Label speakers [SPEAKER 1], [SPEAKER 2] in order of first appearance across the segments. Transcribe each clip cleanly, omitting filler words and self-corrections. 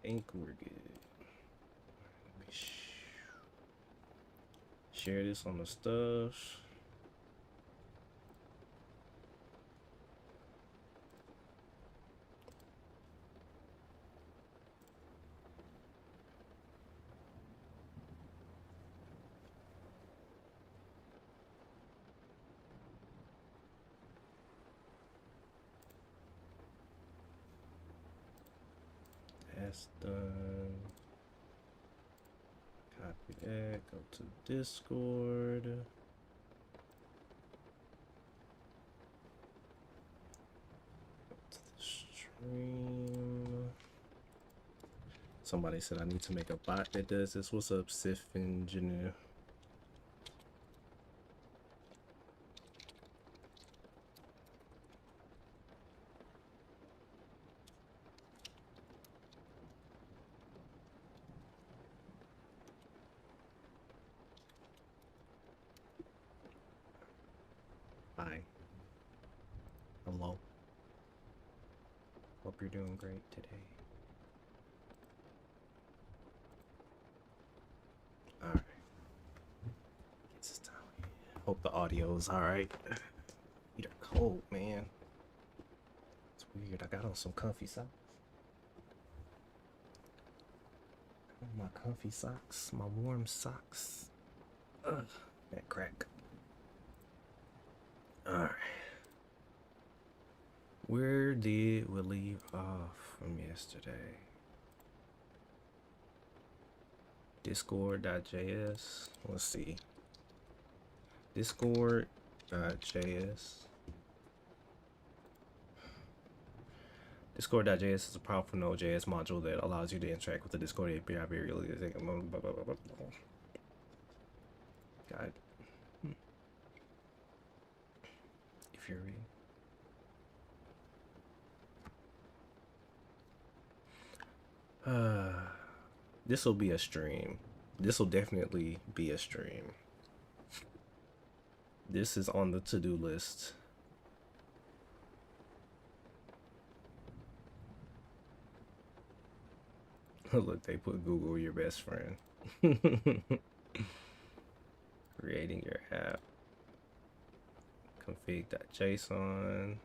[SPEAKER 1] think we're good. Let me share this on the stuff. That's done. Copy that, go to Discord. Go to the stream. Somebody said I need to make a bot that does this. What's up, Sif Engineer? Hi. Hello. Hope you're doing great today. Alright. Hope the audio is alright. Feet are cold, man. It's weird. I got on some comfy socks. My comfy socks, my warm socks. Ugh, that crack. Alright. Where did we leave off from yesterday? Discord.js. Let's see. Discord.js. Discord.js is a powerful Node.js module that allows you to interact with the Discord API very easily. God. If you're reading. This will be a stream. This will definitely be a stream. This is on the to-do list. Look, they put Google your best friend. Creating your app. Config.json.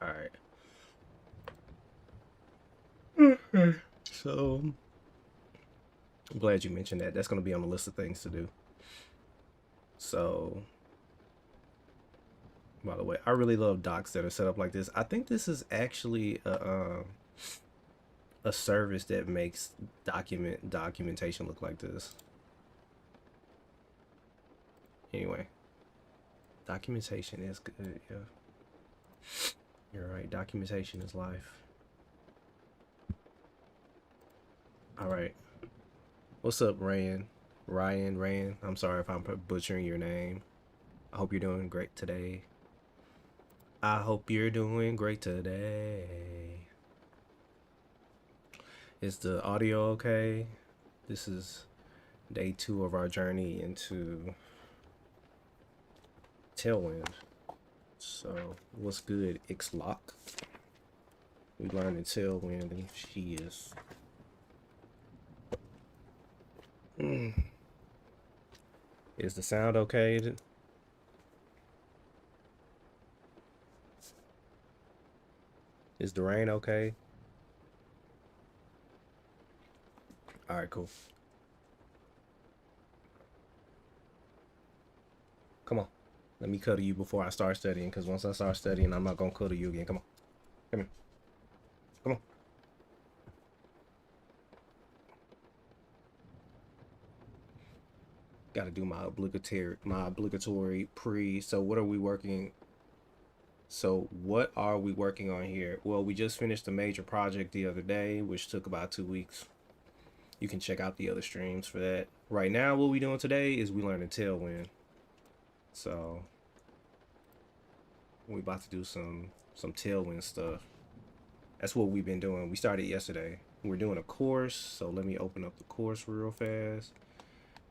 [SPEAKER 1] All right. So I'm glad you mentioned that. That's going to be on the list of things to do. So, by the way, I really love docs that are set up like this. I think this is actually a service that makes documentation look like this. Anyway, documentation is good. Yeah, you're right. Documentation is life. All right. What's up, Ryan? Ryan. I'm sorry if I'm butchering your name. I hope you're doing great today. Is the audio okay? This is day 2 of our journey into Tailwind. So, what's good, Xlock? We learned in Tailwind, and she is. Is the sound okay? Is the rain okay? All right, cool. Come on. Let me cuddle you before I start studying, because once I start studying, I'm not going to cuddle you again. Come on. Come here. Come on. Got to do my obligatory pre. So what are we working? So what are we working on here? Well, we just finished a major project the other day, which took about 2 weeks. You can check out the other streams for that. Right now, what we doing today is we learning Tailwind. So we about to do some Tailwind stuff. That's what we've been doing. We started yesterday. We're doing a course. So let me open up the course real fast.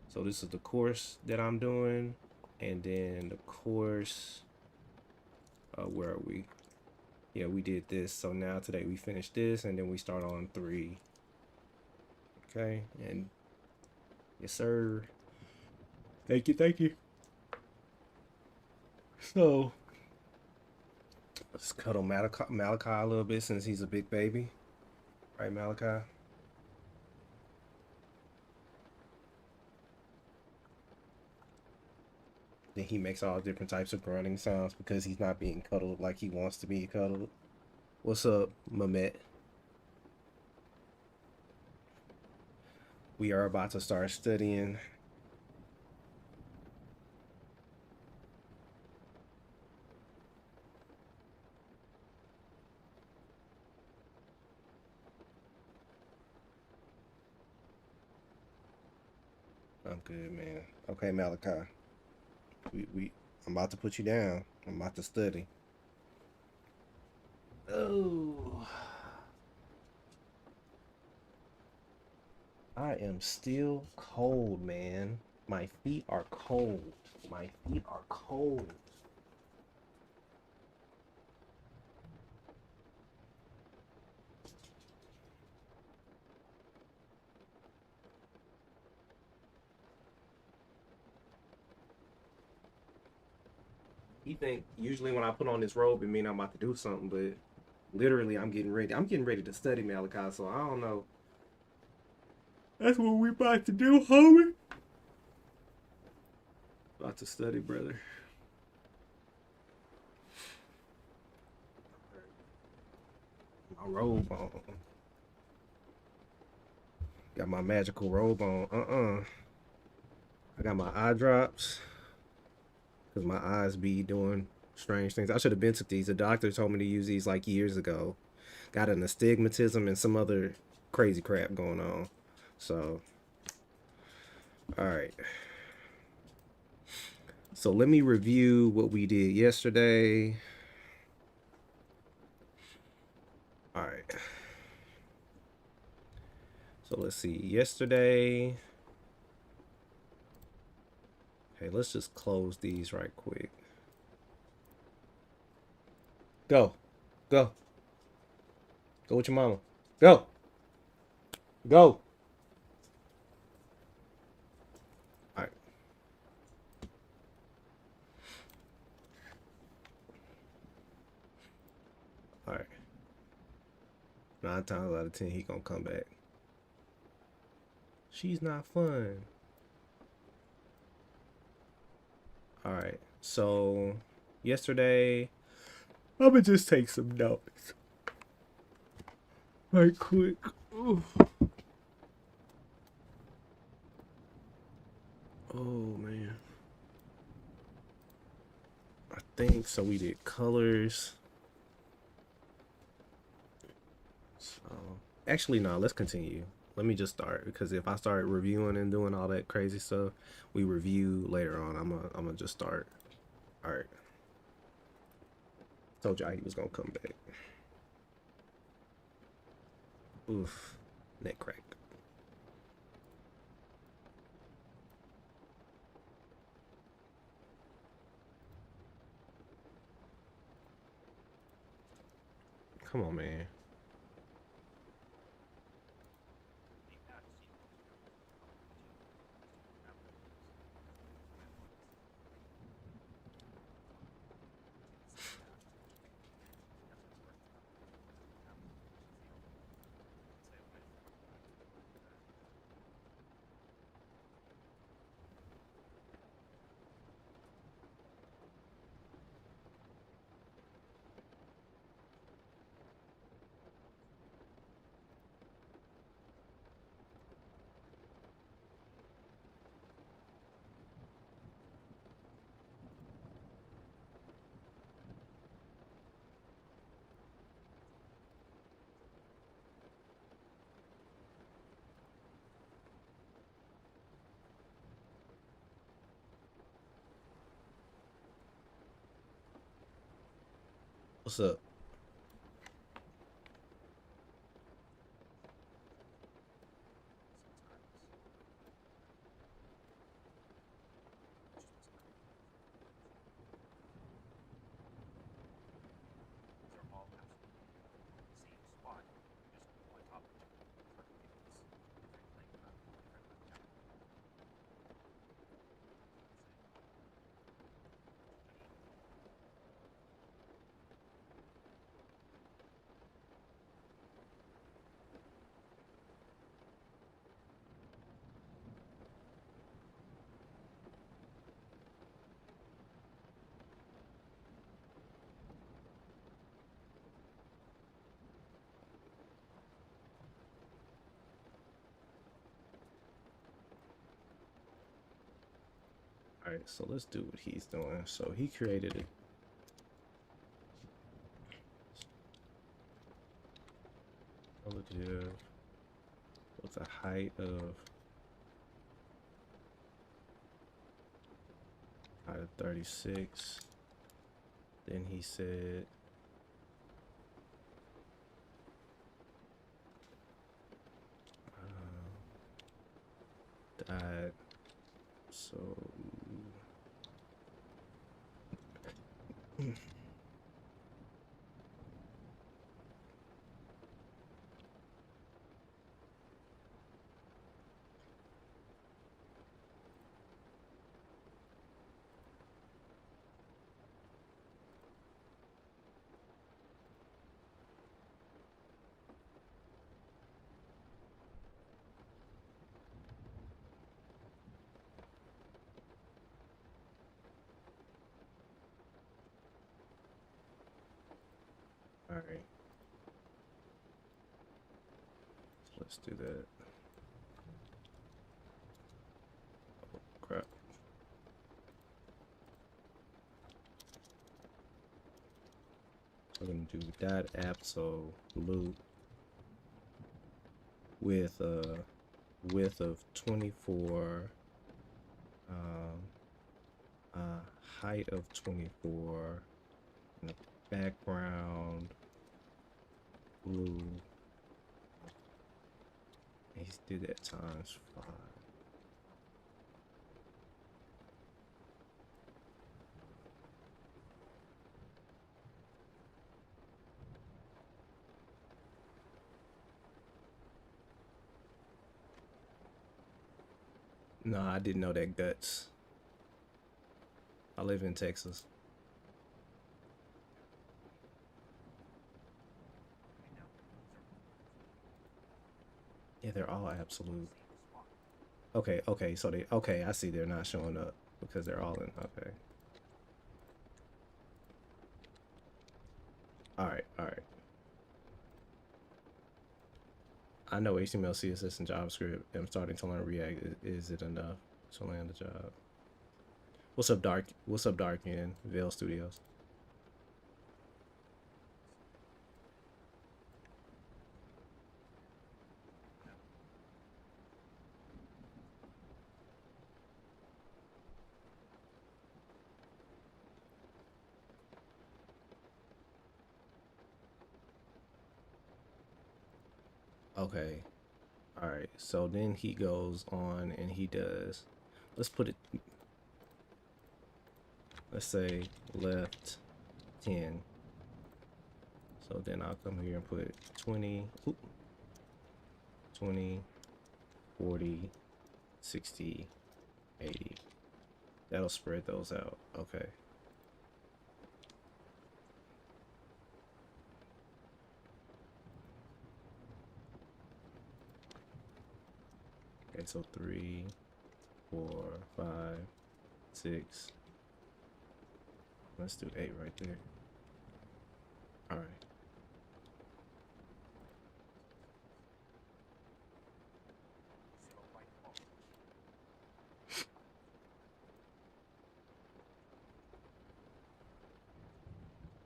[SPEAKER 1] So this is the course that I'm doing. And then the course, where are we? Yeah, we did this. So now today we finish this and then we start on 3. Okay, and yes, sir. Thank you, thank you. So let's cuddle Malachi a little bit since he's a big baby. Right, Malachi? Then he makes all different types of grunting sounds because he's not being cuddled like he wants to be cuddled. What's up, Mamet? We are about to start studying. I'm good, man. Okay, Malachi. I'm about to put you down. I'm about to study. Oh, I am still cold, man. My feet are cold. My feet are cold. You think usually when I put on this robe, it mean I'm about to do something, but literally I'm getting ready. I'm getting ready to study, Malachi. So I don't know. That's what we about to do, homie. About to study, brother. My robe on. Got my magical robe on. I got my eye drops because my eyes be doing strange things. I should have been took these. The doctor told me to use these like years ago. Got an astigmatism and some other crazy crap going on. So, all right. So let me review what we did yesterday. All right. So let's see. Yesterday. Okay, let's just close these right quick. Go. Go. Go with your mama. Go. Go. All right. All right. 9 times out of 10, he gonna come back. She's not fun. All right. So yesterday, I'm gonna just take some notes. Right quick. Oof. Oh man. I think so. We did colors. So actually, no. Let's continue. Let me just start because if I start reviewing and doing all that crazy stuff, we review later on. I'm gonna just start. All right. Told y'all he was gonna come back. Oof. Neck crack. Come on, man. What's up? All right, so let's do what he's doing. So he created it. Relative with a height of 36. Then he said died. So all right, so let's do that. Oh, crap. We're gonna do dot absolute with a width of 24, height of 24, and a background blue. And he's do that times 5. No, I didn't know that guts. I live in Texas. Yeah, they're all absolute. Okay, okay, so okay, I see they're not showing up because they're all in, okay. All right, all right. I know HTML, CSS, and JavaScript. I'm starting to learn React. Is it enough to land a job? What's up, Dark? What's up, Dark in Veil Studios? Okay. All right. So then he goes on and he does. Let's put it. Let's say left 10. So then I'll come here and put 20, 20, 40, 60, 80. That'll spread those out. Okay. Okay, so 3, 4, 5, 6. Let's do 8 right there. All right.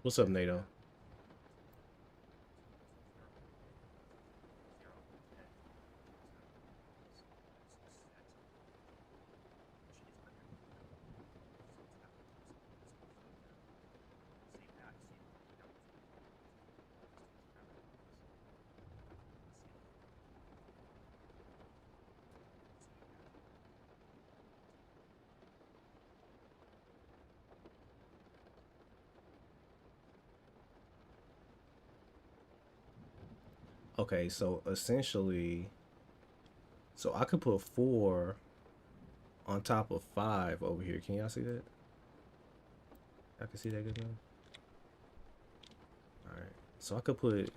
[SPEAKER 1] What's up, NATO? Okay, so essentially, so I could put 4 on top of 5 over here. Can y'all see that? I can see that good enough. All right, so I could put.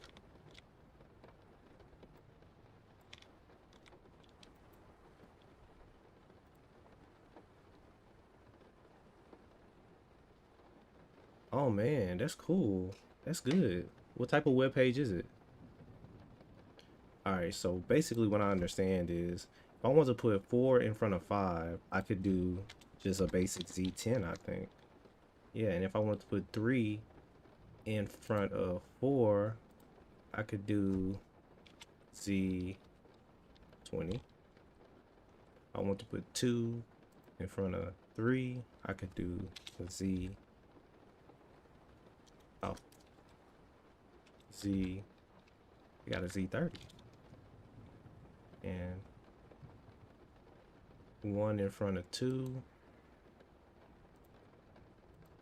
[SPEAKER 1] Oh man, that's cool. That's good. What type of web page is it? All right, so basically what I understand is if I want to put 4 in front of 5, I could do just a basic Z10, I think. Yeah, and if I want to put 3 in front of 4, I could do Z20. I want to put 2 in front of 3, I could do Z. Oh, Z. We got a Z30. And 1 in front of 2.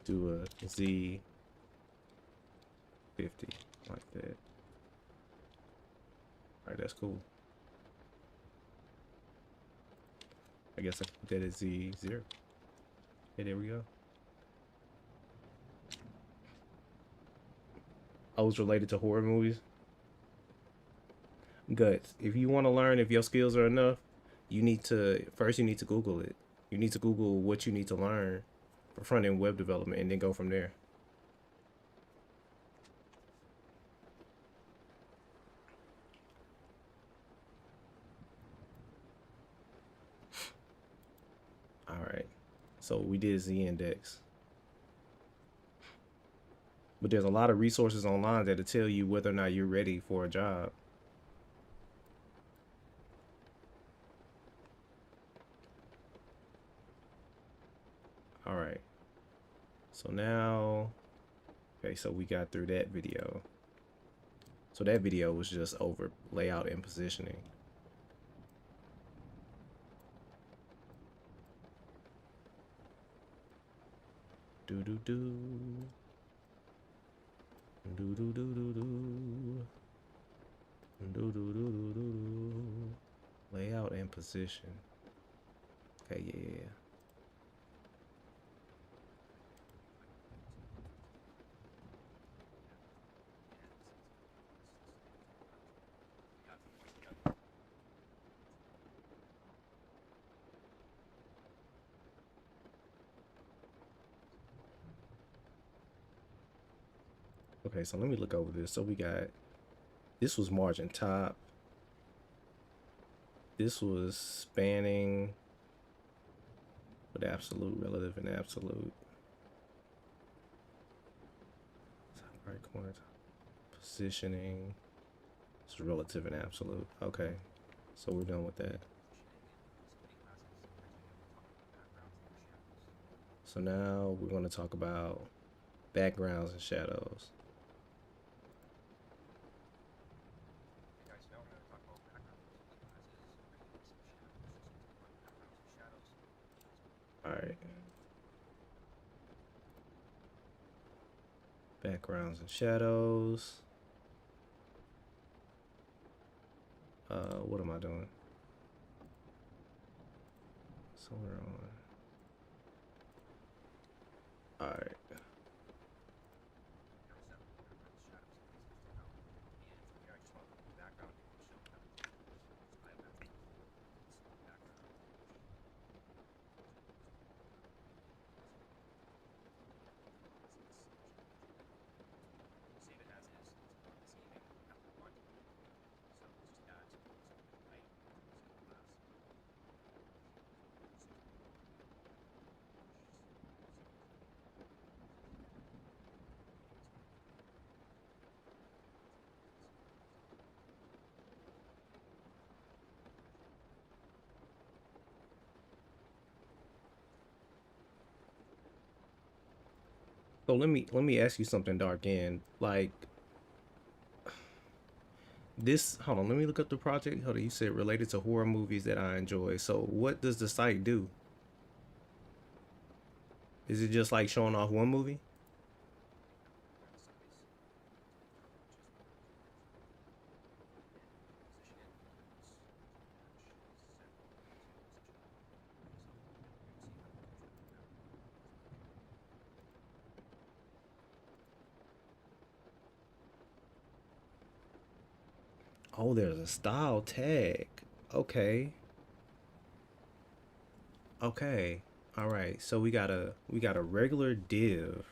[SPEAKER 1] Do a Z50 like that. Alright, that's cool. I guess I can put that as Z0. Okay, there we go. I was related to horror movies. Guts. If you want to learn if your skills are enough, you need to Google it. You need to Google what you need to learn for front end web development and then go from there. All right. So we did Z index. But there's a lot of resources online that'll tell you whether or not you're ready for a job. All right. So now, okay, so we got through that video. So that video was just over layout and positioning. Do do do. Do do do do do. Do do do do do. Layout and position. Okay, yeah. Okay, so let me look over this. So we got, this was margin top. This was spanning with absolute, relative, and absolute. Top right corner, positioning. It's relative and absolute. Okay, so we're done with that. So now we're going to talk about backgrounds and shadows. All right. Backgrounds and shadows. What am I doing? So we're on. All right. So let me ask you something, Dark End. Like this, hold on, let me look up the project. Hold on, you said related to horror movies that I enjoy. So what does the site do? Is it just like showing off one movie? Oh, there's a style tag. Okay. Okay. All right. So we got a regular div,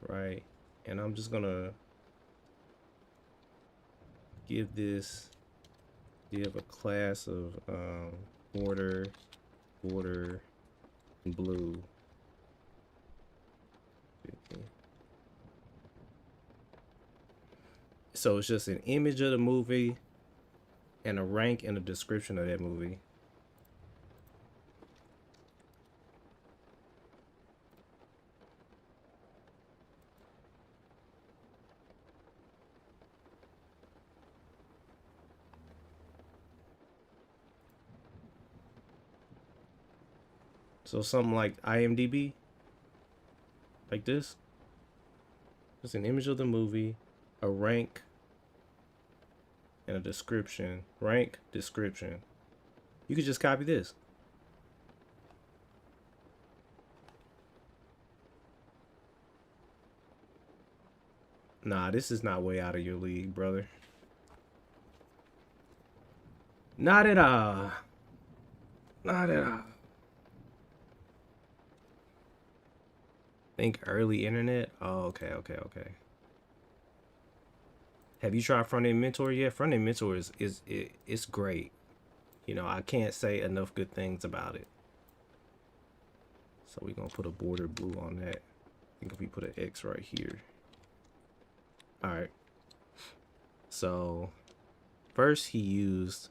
[SPEAKER 1] right? And I'm just gonna give this div a class of border border blue. 50. So it's just an image of the movie and a rank and a description of that movie. So something like IMDb, like this. Just an image of the movie, a rank, and a description. Rank, description. You could just copy this. Nah, this is not way out of your league, brother. Not at all. Not at all. Think early internet? Oh, okay. Have you tried front end mentor yet? Front end mentor it's great. You know, I can't say enough good things about it. So we're gonna put a border blue on that. I think if we put an X right here. Alright. So first he used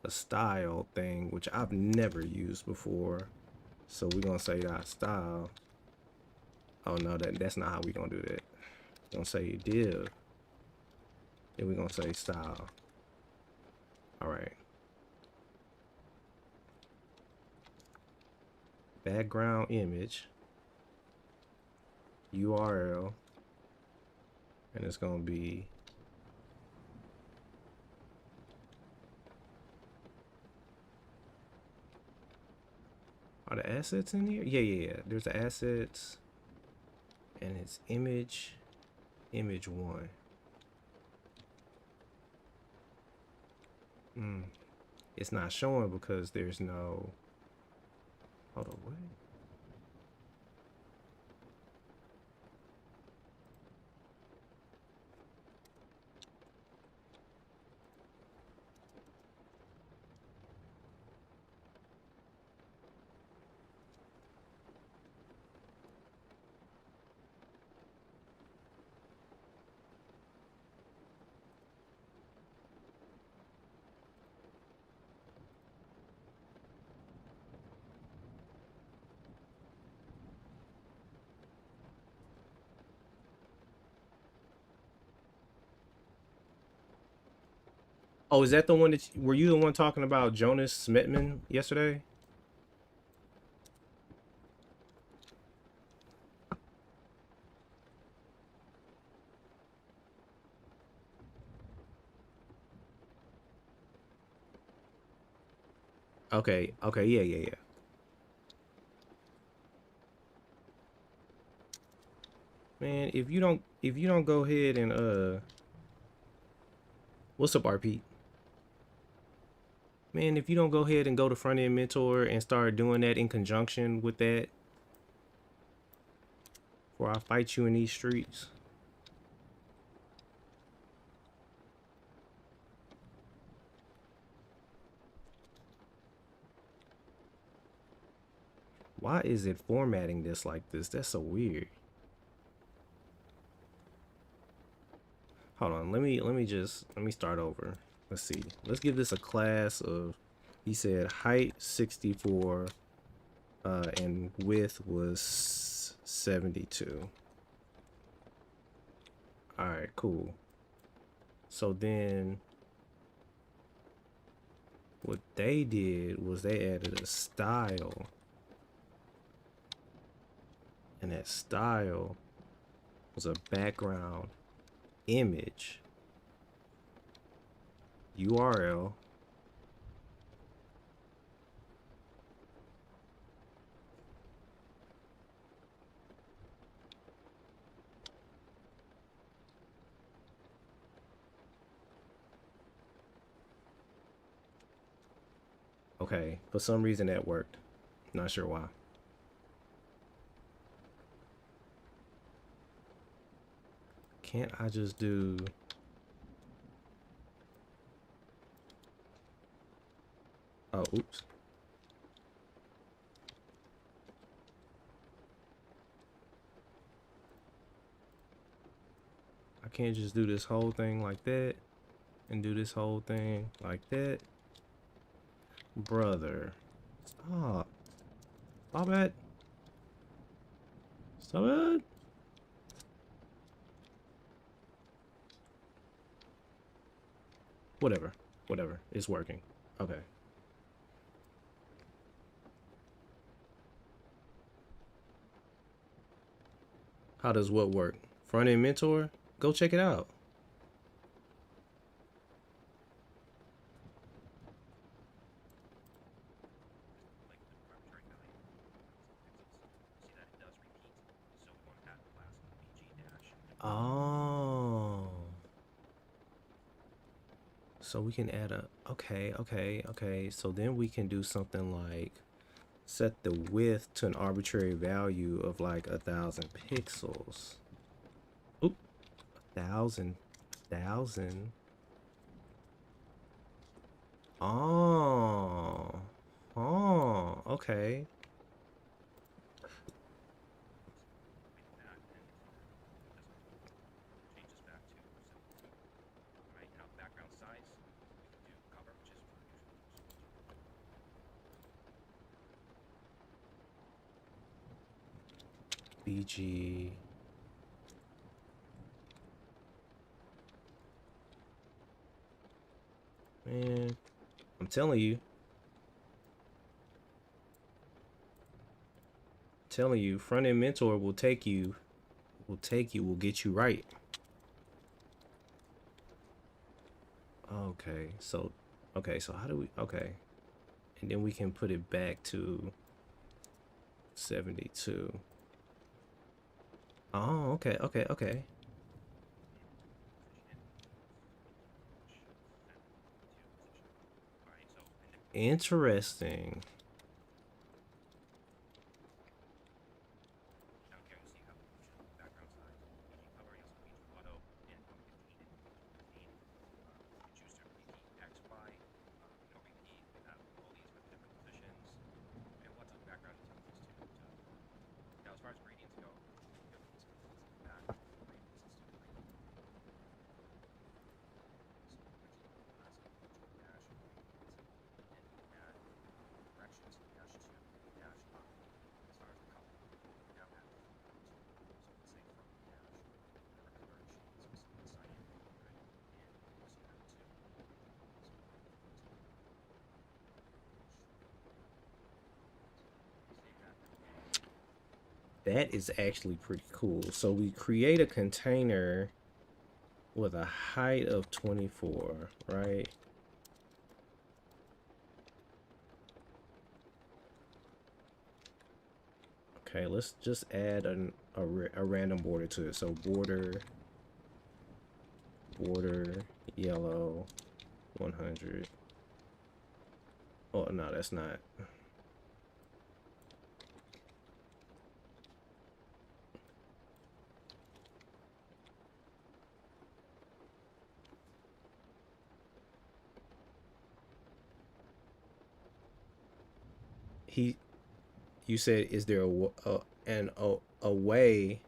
[SPEAKER 1] a style thing, which I've never used before. So we're gonna say that style. Oh no, that's not how we're gonna do that. We're gonna say div. Then we're gonna say style. Alright. Background image. URL. And it's gonna be are the assets in here? Yeah. There's the assets. And it's image 1. It's not showing because there's no. Hold on, what? Oh, is that the one that were you the one talking about Jonas Smetman yesterday? Okay, yeah. Man, if you don't go ahead and what's up, RP? Man, if you don't go ahead and go to front end mentor and start doing that in conjunction with that, before I fight you in these streets. Why is it formatting this like this? That's so weird. Hold on, let me start over. Let's see. Let's give this a class of, he said height 64 and width was 72. All right, cool. So then what they did was they added a style, and that style was a background image URL Okay, for some reason that worked. Not sure why. Can't I just do... Oh, oops. I can't just do this whole thing like that and do this whole thing like that. Brother, stop. Stop it. Stop it. Whatever. Whatever. It's working. Okay. How does what work? Front end mentor? Go check it out. Oh. So we can add a, okay. So then we can do something like set the width to an arbitrary value of like 1,000 pixels. Oop, 1,000. Oh, okay. BG. Man, I'm telling you. Front end mentor will take you, will get you right. Okay, so how do we, okay. And then we can put it back to 72. Oh, okay. Interesting. That is actually pretty cool. So we create a container with a height of 24, right? Okay, let's just add a random border to it. So border yellow 100. Oh no, that's not. You said, is there a way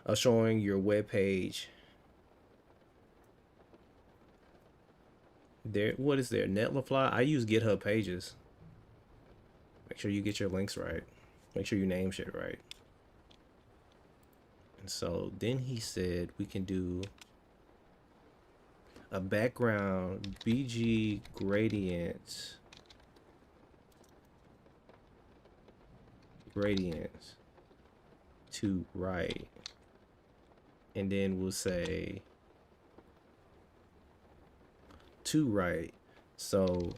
[SPEAKER 1] of showing your web page? There, what is there? Netlify? I use GitHub Pages. Make sure you get your links right. Make sure you name shit right. And so then he said we can do a background BG gradient to right, and then we'll say to right. So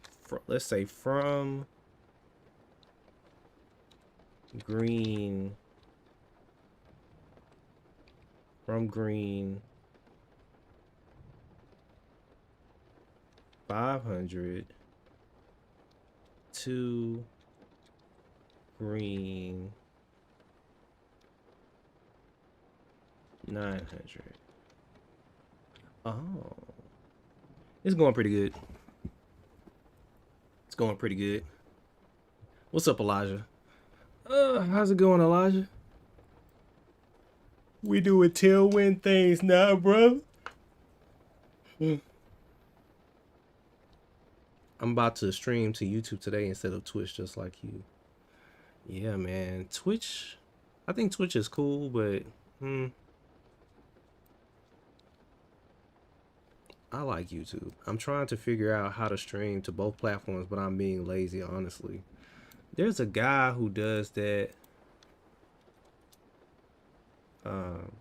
[SPEAKER 1] let's say from green 500 to green 900. Oh, it's going pretty good. It's going pretty good. What's up, Elijah? How's it going, Elijah? We doing Tailwind things now, bro. I'm about to stream to YouTube today instead of Twitch, just like you. Yeah, man. Twitch. I think Twitch is cool, but I like YouTube. I'm trying to figure out how to stream to both platforms, but I'm being lazy, honestly. There's a guy who does that. Um,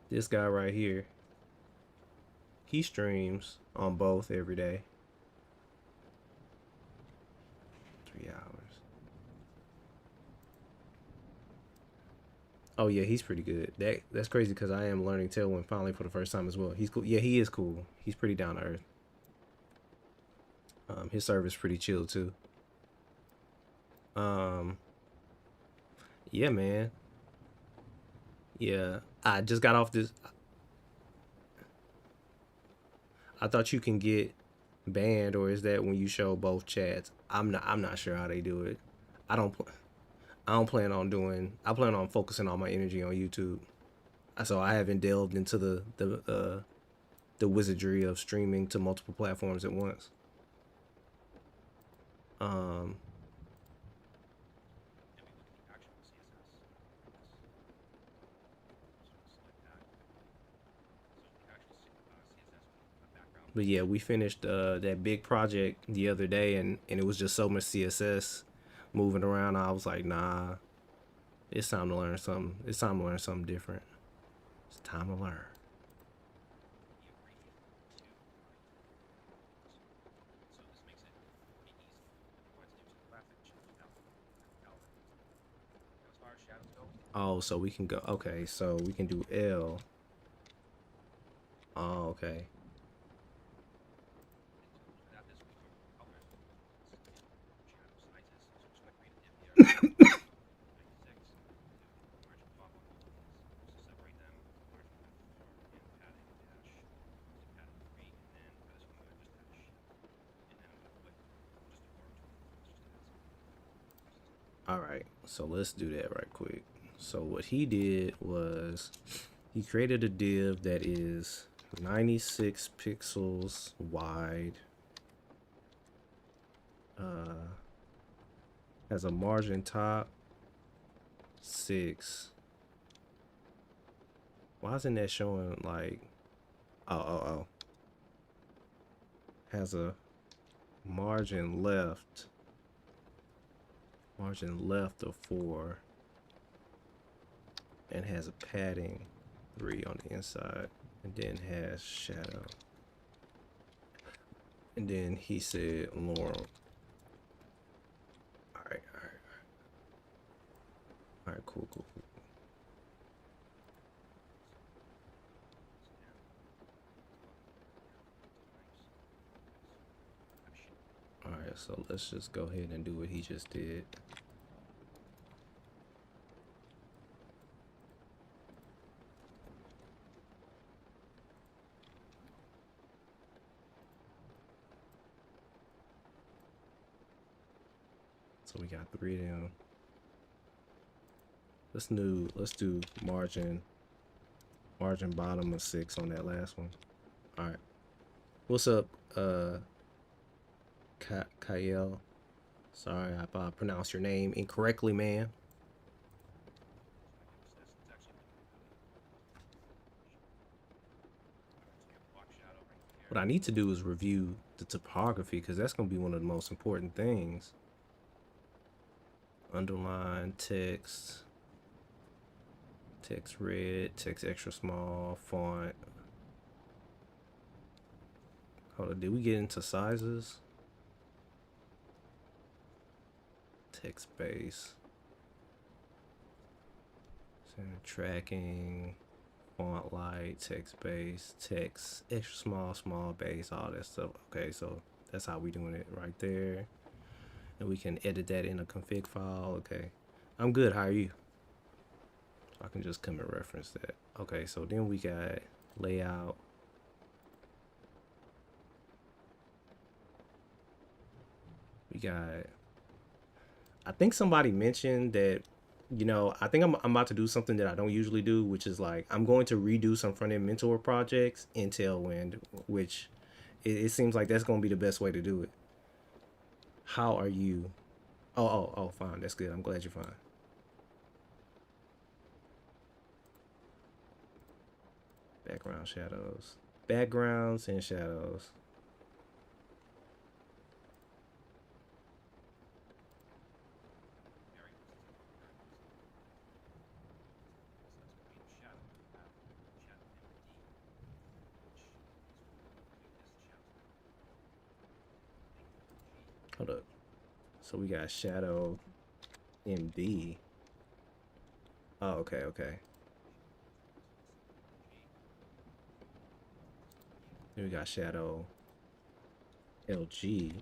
[SPEAKER 1] this guy right here. He streams on both every day. 3 hours. Oh yeah, he's pretty good. That's crazy because I am learning Tailwind finally for the first time as well. He's cool. Yeah, he is cool. He's pretty down to earth. His service pretty chill too. Um, yeah, man. Yeah, I just got off this. I thought you can get banned, or is that when you show both chats? I'm not. I'm not sure how they do it. I don't. I don't plan on doing. I plan on focusing all my energy on YouTube. So I haven't delved into the wizardry of streaming to multiple platforms at once. Um, but yeah, we finished that big project the other day, and it was just so much CSS moving around. I was like, nah, it's time to learn something. It's time to learn something different. It's time to learn. Oh, so we can go. Okay, so we can do L. Oh, okay. All right, so let's do that right quick. So what he did was he created a div that is 96 pixels wide, uh, has a margin top 6. Why isn't that showing like? Oh. Has a margin left, of 4, and has a padding 3 on the inside, and then has shadow. And then he said Laurel. All right, cool. All right, so let's just go ahead and do what he just did. So we got 3 of them. Let's do margin bottom of 6 on that last one. All right. What's up, Kyle? Sorry if I pronounced your name incorrectly, man. What I need to do is review the topography because that's going to be one of the most important things. Underline text, text red, text extra small, font. Hold on, did we get into sizes? Text base, center tracking, font light, text base, text extra small, small base, all that stuff. Okay, so that's how we doing it right there. And we can edit that in a config file. Okay, I'm good. How are you? I can just come and reference that. Okay, so then we got layout. We got, I think somebody mentioned that, I think I'm about to do something that I don't usually do, which is like I'm going to redo some front end mentor projects in Tailwind, which it seems like that's going to be the best way to do it. How are you? Oh, fine. That's good. I'm glad you're fine. Background shadows. Backgrounds and shadows. Hold up. So we got shadow MD. Oh, okay, okay. Then we got shadow LG.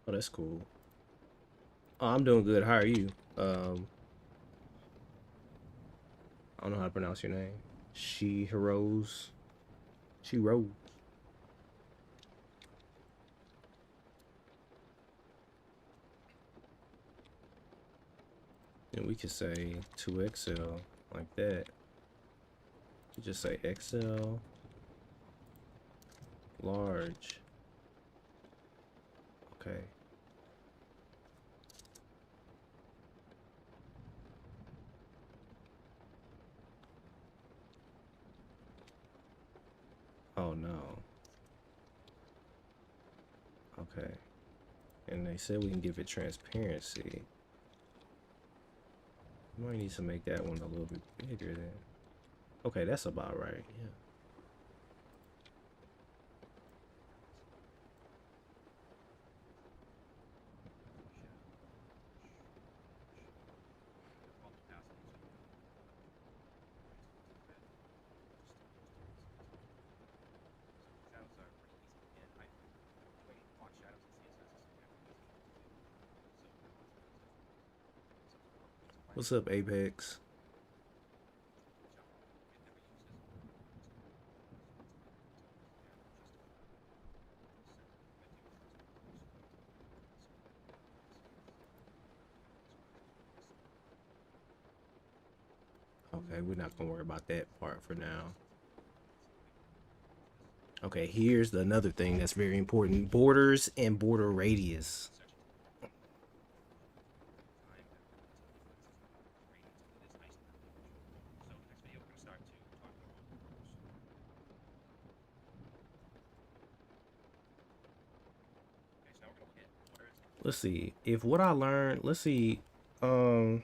[SPEAKER 1] Oh, that's cool. Oh, I'm doing good. How are you? I don't know how to pronounce your name. She rose. She rose. And we could say to Excel like that. You just say Excel large. Okay. Oh no. Okay. And they said we can give it transparency. Might need to make that one a little bit bigger then. Okay, that's about right. Yeah. What's up, Apex? Okay, we're not gonna worry about that part for now. Okay, here's another thing that's very important: borders and border radius. Let's see if what I learned. Let's see. Um,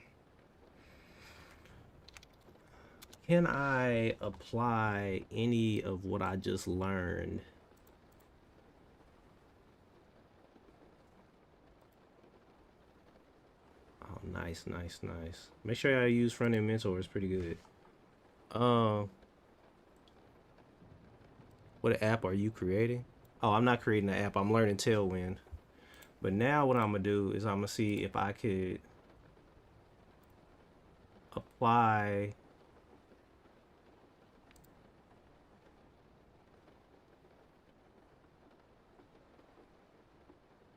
[SPEAKER 1] can I apply any of what I just learned? Oh, nice, nice, nice. Make sure I use front end mentor. It's pretty good. Um, what app are you creating? Oh, I'm not creating an app. I'm learning Tailwind. But now what I'm gonna do is I'm gonna see if I could apply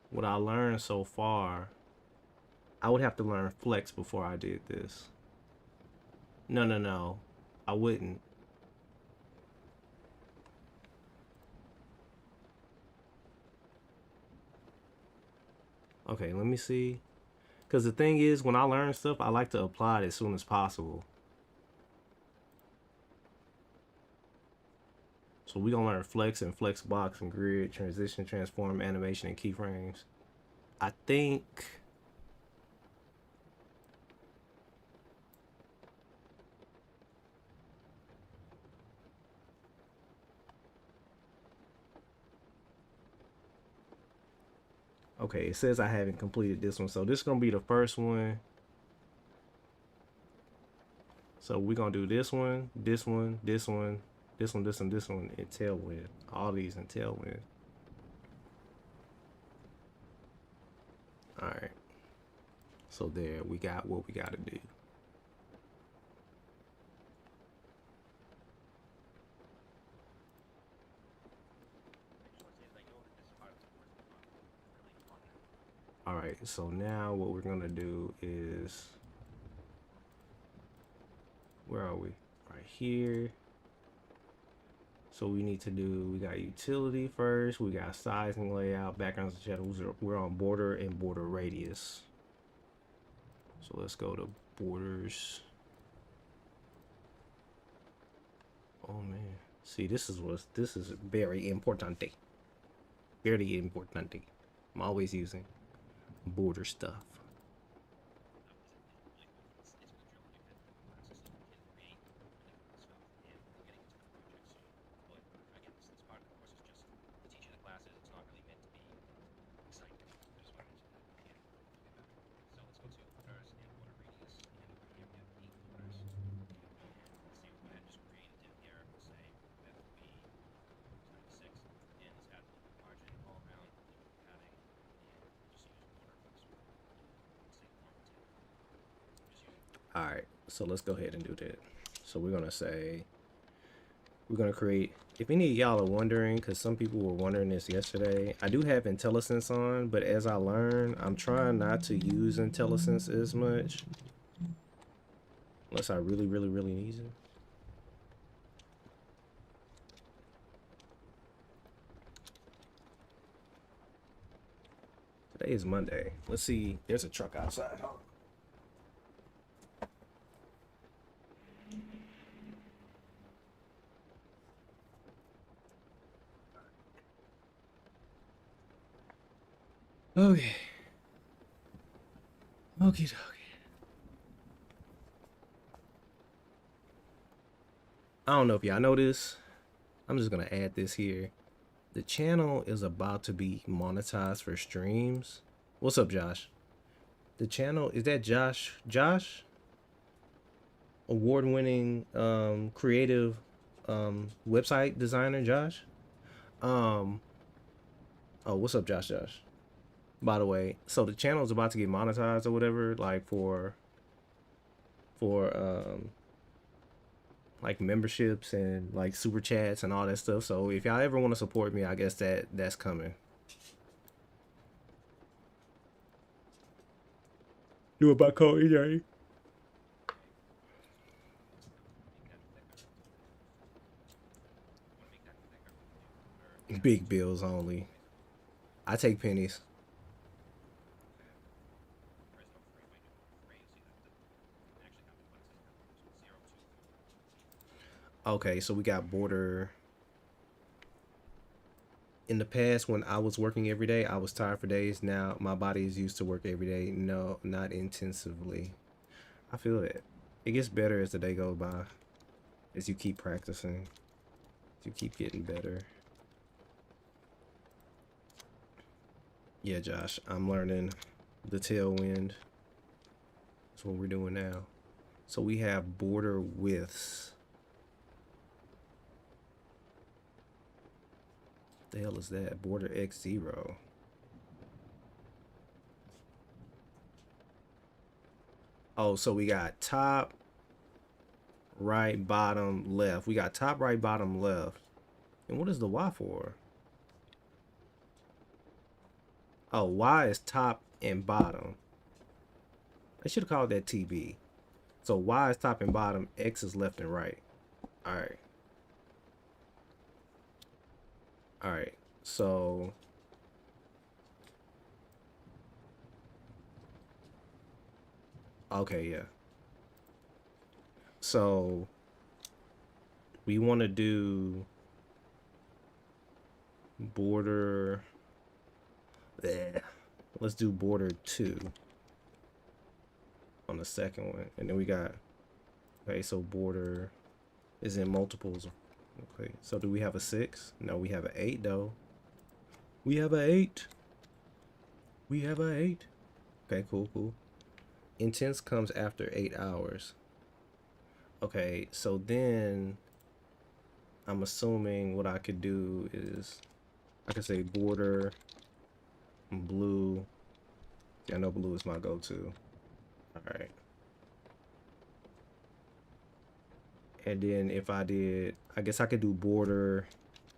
[SPEAKER 1] what I learned so far. I would have to learn Flex before I did this. No, no, no. I wouldn't. Okay, let me see. Because the thing is, when I learn stuff, I like to apply it as soon as possible. So So we gonna learn flex and flex box and grid, transition, transform, animation, and keyframes. I think okay, it says I haven't completed this one. So this is gonna be the first one. So we're gonna do this one, this one, this one, this one, this one, this one in Tailwind. All these in Tailwind. Alright. So there we got what we gotta do. Alright, so now what we're gonna do is, where are we? Right here. So we need to do, we got utility first, we got sizing, layout, backgrounds and shadows. We're on border and border radius. So let's go to borders. Oh man. See, this is very importante. Very importante. I'm always using border stuff. All right, so let's go ahead and do that. So we're gonna say, we're gonna create, if any of y'all are wondering, because some people were wondering this yesterday, I do have IntelliSense on, but as I learn, I'm trying not to use IntelliSense as much, unless I really need it. Today is Monday. Let's see, there's a truck outside. Okay. Okie dokie. I don't know if y'all know this. I'm just gonna add this here. The channel is about to be monetized for streams. What's up, Josh? The channel, is that Josh? Josh? Award-winning creative website designer, Josh? Oh, what's up, Josh? By the way, so the channel is about to get monetized or whatever, like for like memberships and like super chats and all that stuff. So if y'all ever want to support me, I guess that's coming. Do it by code, EJ. Big bills only. I take pennies. Okay, so we got border. In the past, when I was working every day, I was tired for days. Now my body is used to work every day. No, not intensively. I feel it. It gets better as the day goes by. As you keep practicing. As you keep getting better. Yeah, Josh, I'm learning the Tailwind. That's what we're doing now. So we have border widths. The hell is that? Border X0. Oh, so we got top, right, bottom, left. We got top, right, bottom, left. And what is the Y for? Oh, Y is top and bottom. I should have called that TB. So Y is top and bottom, X is left and right. Alright. Alright. So okay, yeah. So we want to do border. Yeah. Let's do border 2 on the second one. And then we got, okay, so border is in multiples. Okay, so do we have a 6? No, we have an 8 though. We have an 8. We have an 8. Okay, cool, cool. Intense comes after 8 hours. Okay, so then I'm assuming what I could do is I could say border blue. Yeah, I know blue is my go-to. All right. And then if I did, I guess I could do border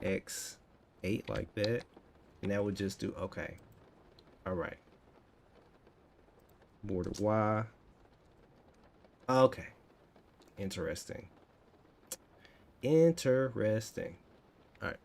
[SPEAKER 1] X8 like that. And that would just do, okay. All right. Border Y. Okay. Interesting. Interesting. All right.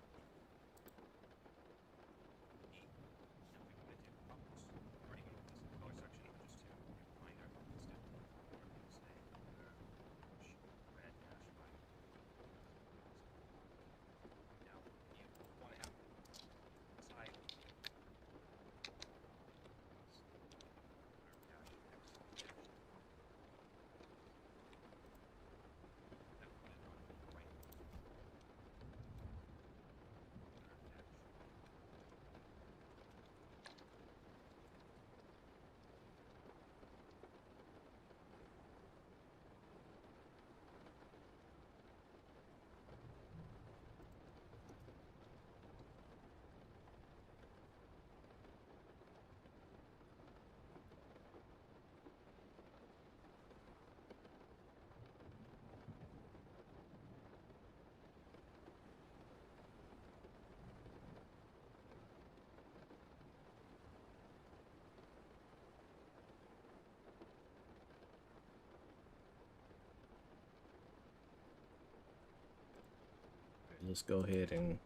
[SPEAKER 1] Let's go ahead and,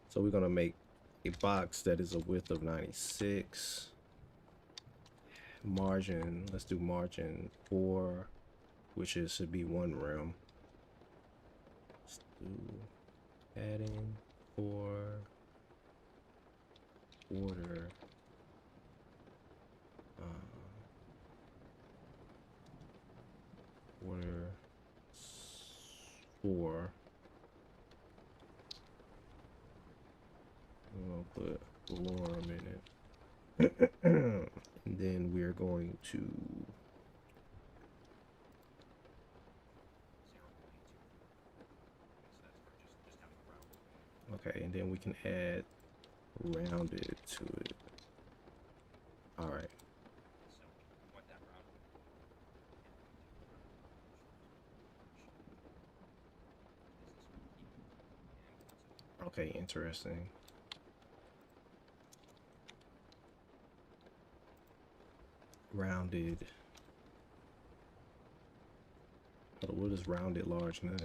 [SPEAKER 1] so we're gonna make a box that is a width of 96. Margin, let's do margin 4, which is should be 1 rem. Let's do padding 4, border border 4. I'm gonna put lorem in it. And then we're going to, okay, and then we can add rounded to it. All right. Okay, interesting. Rounded. What is rounded large none?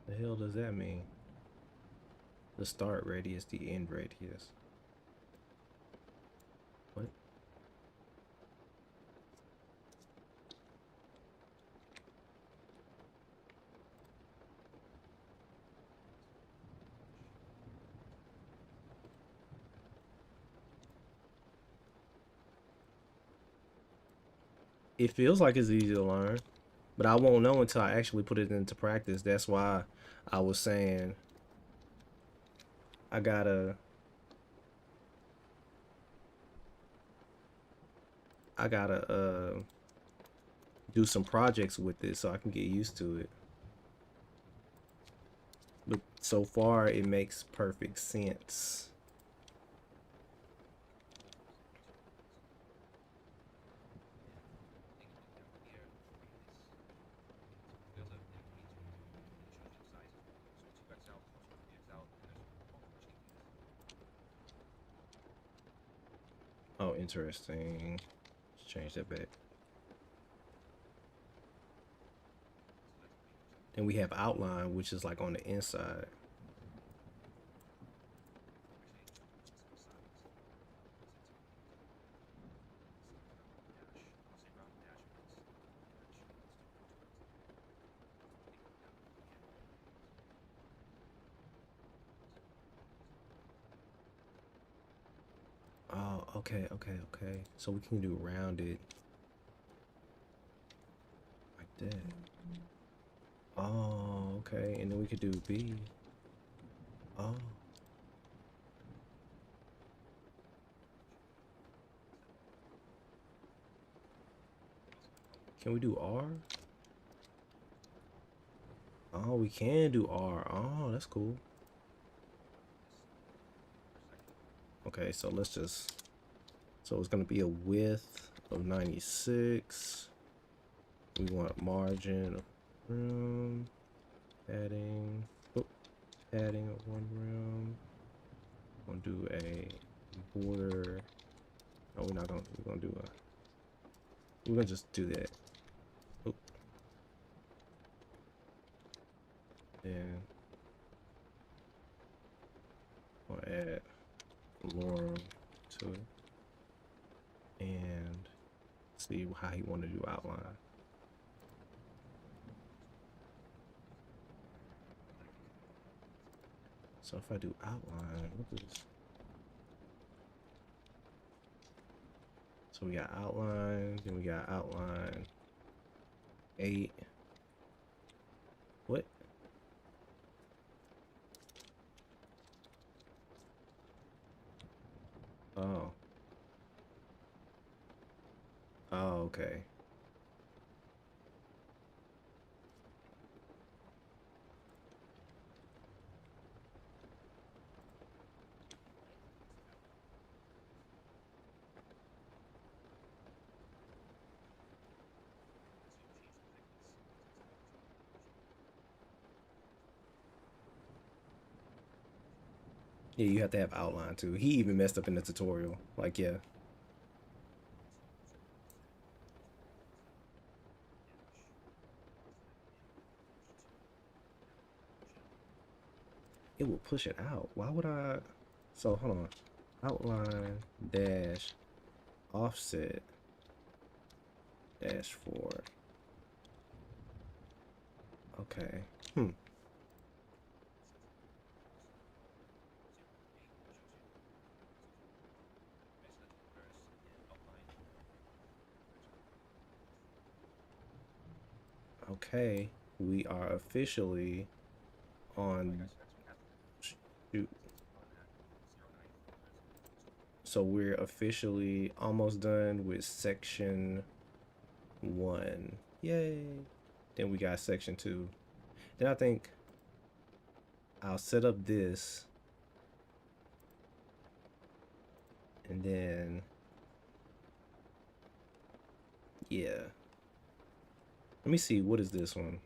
[SPEAKER 1] The hell does that mean? The start radius, the end radius. What? It feels like it's easy to learn, but I won't know until I actually put it into practice. That's why I was saying I gotta do some projects with it so I can get used to it. But so far it makes perfect sense. Oh, interesting. Let's change that back. Then we have outline, which is like on the inside. Okay, okay, okay. So we can do rounded like that. Oh, okay. And then we could do B. Oh. Can we do R? Oh, we can do R. Oh, that's cool. Okay, so let's just, so it's gonna be a width of 96. We want margin of room, padding, oh, padding of 1 room. Gonna do a border. No, we're not gonna, we're gonna do a, we're gonna just do that. Oh, and we'll add lorem to it and see how you want to do outline. So if I do outline, what is, so we got outline, then we got outline 8. What? Oh. Oh, okay. Yeah, you have to have outline too. He even messed up in the tutorial. Like, yeah, it will push it out. Why would I? So hold on. Outline dash offset dash 4. Okay. Hmm. Okay. We are officially on. Shoot. So we're officially almost done with section 1. Yay. Then we got section 2. Then I think I'll set up this and then, yeah. Let me see, what is this one?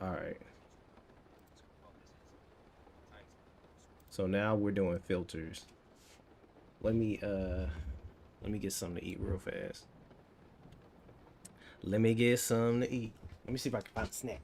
[SPEAKER 1] All right. So now we're doing filters. Let me get something to eat real fast. Let me get something to eat. Let me see if I can find a snack.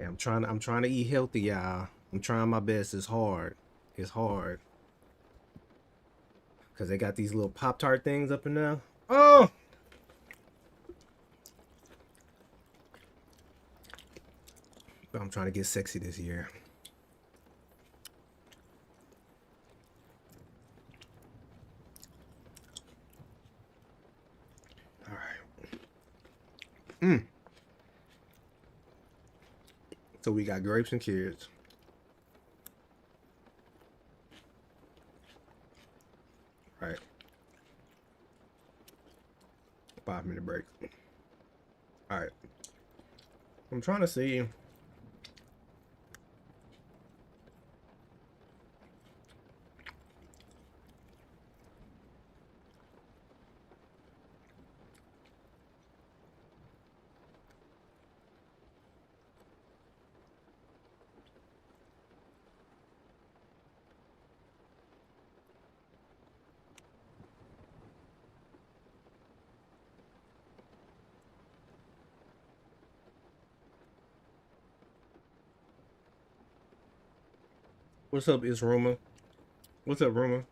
[SPEAKER 1] Yeah, I'm trying to eat healthy, y'all. I'm trying my best. It's hard. It's hard. Cause they got these little Pop-Tart things up in there. Oh, I'm trying to get sexy this year. All right. So we got grapes and carrots. All right. 5-minute break. All right. I'm trying to see. What's up, Is Ruma? What's up, Ruma?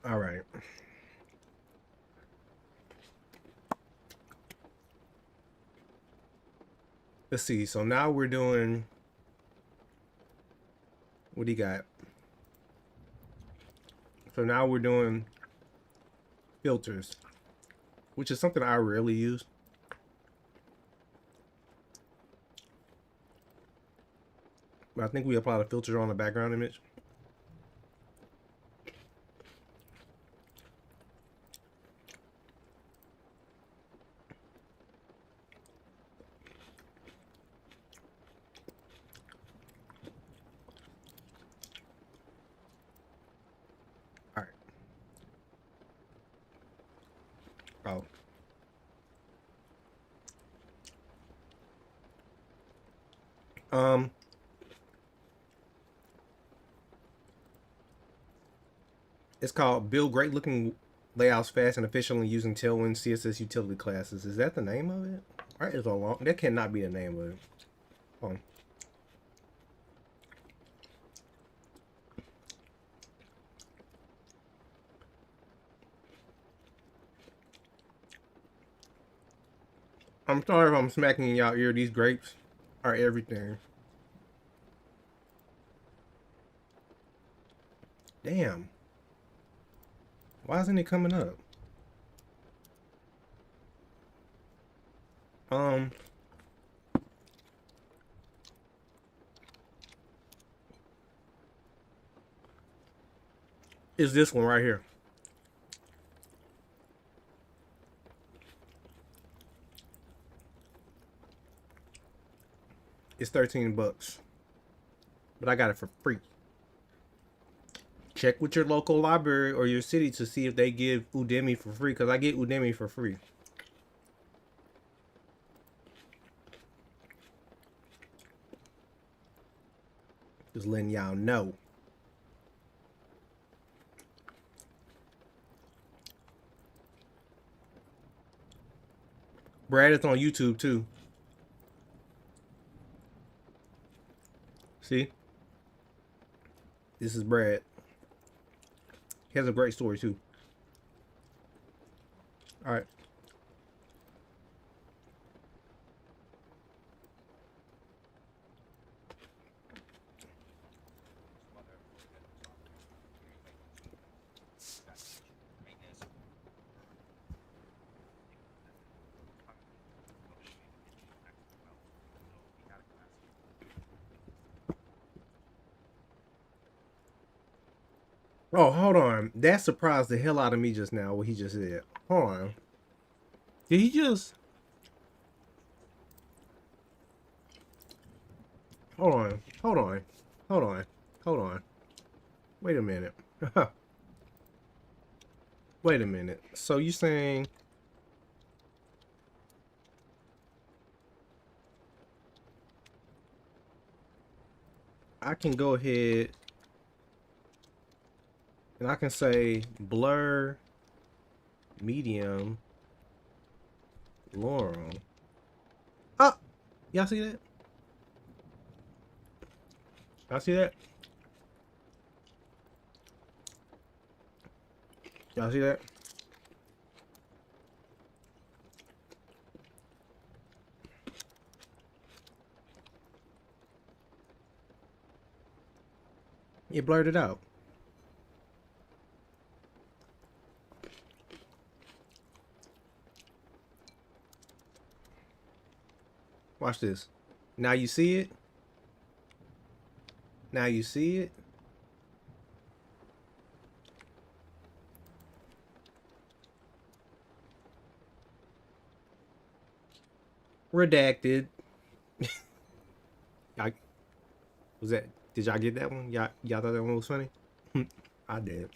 [SPEAKER 1] All right. Let's see. So now we're doing. What do you got? So now we're doing filters, which is something I rarely use. But I think we apply the filter on the background image. All right. Oh. It's called Build Great Looking Layouts Fast and Efficiently Using Tailwind CSS Utility Classes. Is that the name of it? All right, it's a long. That cannot be the name of it. Oh. I'm sorry if I'm smacking in y'all ear. These grapes are everything. Damn. Why isn't it coming up? Um. It's this one right here. It's 13 bucks. But I got it for free. Check with your local library or your city to see if they give Udemy for free, because I get Udemy for free. Just letting y'all know. Brad is on YouTube too. See? This is Brad. He has a great story too. All right. Oh, hold on. That surprised the hell out of me just now, what he just said. Hold on. Did he just... Hold on. Hold on. Hold on. Hold on. Wait a minute. Wait a minute. So you saying I can go ahead and I can say blur medium Laurel. Ah, y'all see that? Y'all see that? Y'all see that? It blurred it out. Watch this. Now you see it? Now you see it? Redacted. I was that did y'all get that one? Y'all thought that one was funny? I did.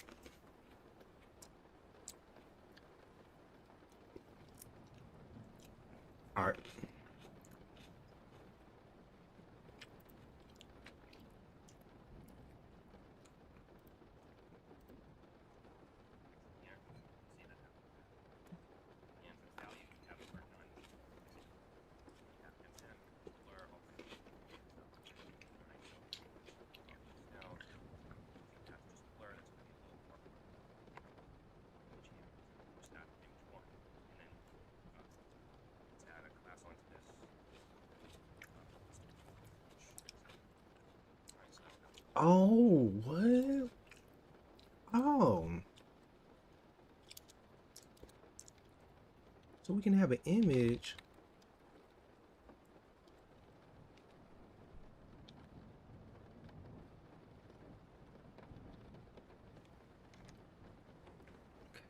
[SPEAKER 1] Alright. Oh, what? Oh. So we can have an image.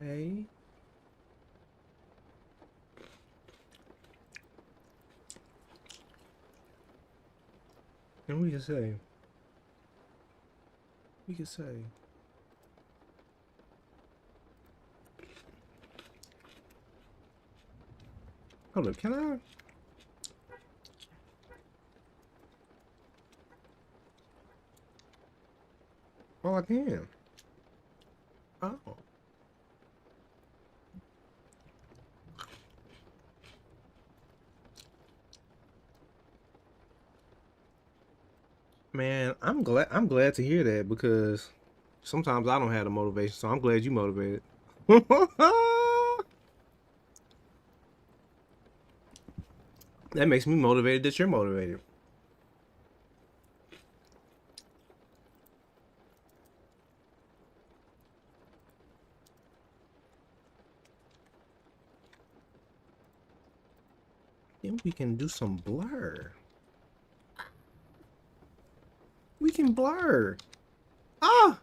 [SPEAKER 1] Okay. And we can say, hold up, can I? Oh, I can. Oh. Man, I'm glad to hear that because sometimes I don't have the motivation, so I'm glad you motivated. That makes me motivated that you're motivated. Then we can do some blur. We can blur. Ah!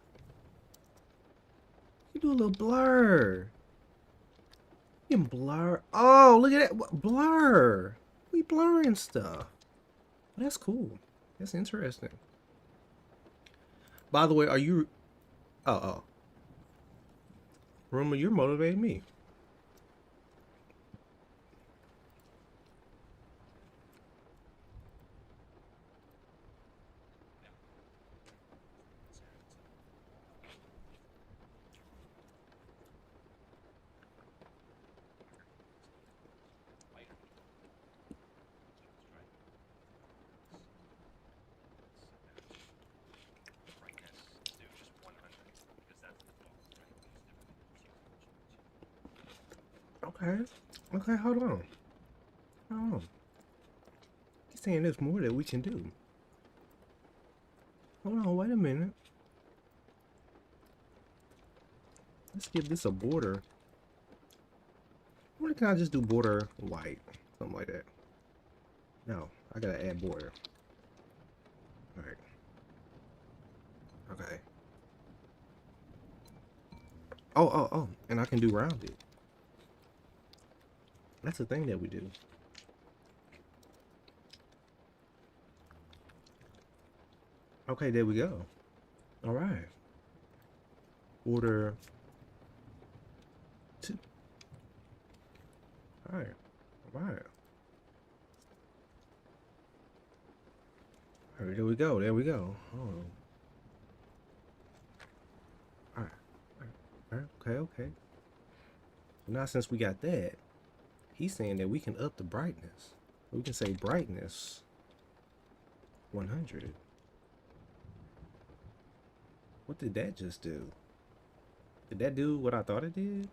[SPEAKER 1] You do a little blur. You can blur. Oh, look at that. Blur. We blurring stuff. That's cool. That's interesting. By the way, are you... Oh. Rumor, you're motivating me. Okay. Okay, hold on. Hold on. He's saying there's more that we can do. Hold on, wait a minute. Let's give this a border. Why can't I just do border white? Something like that. No, I gotta add border. Alright. Okay. Oh. And I can do rounded. That's the thing that we do. Okay, there we go. Alright. Order 2. All right. All right. All right, there we go. There we go. Oh. All right. All right. Okay, okay. Now since we got that, he's saying that we can up the brightness. We can say brightness 100. What did that just do? Did that do what I thought it did?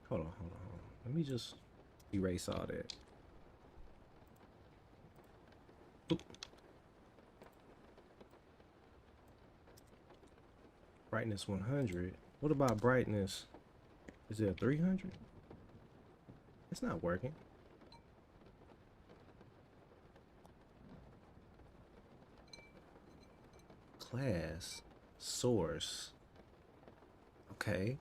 [SPEAKER 1] Hold on, hold on, hold on. Let me just erase all that. Oop. Brightness 100. What about brightness? Is it 300? It's not working. Class. Source. Okay.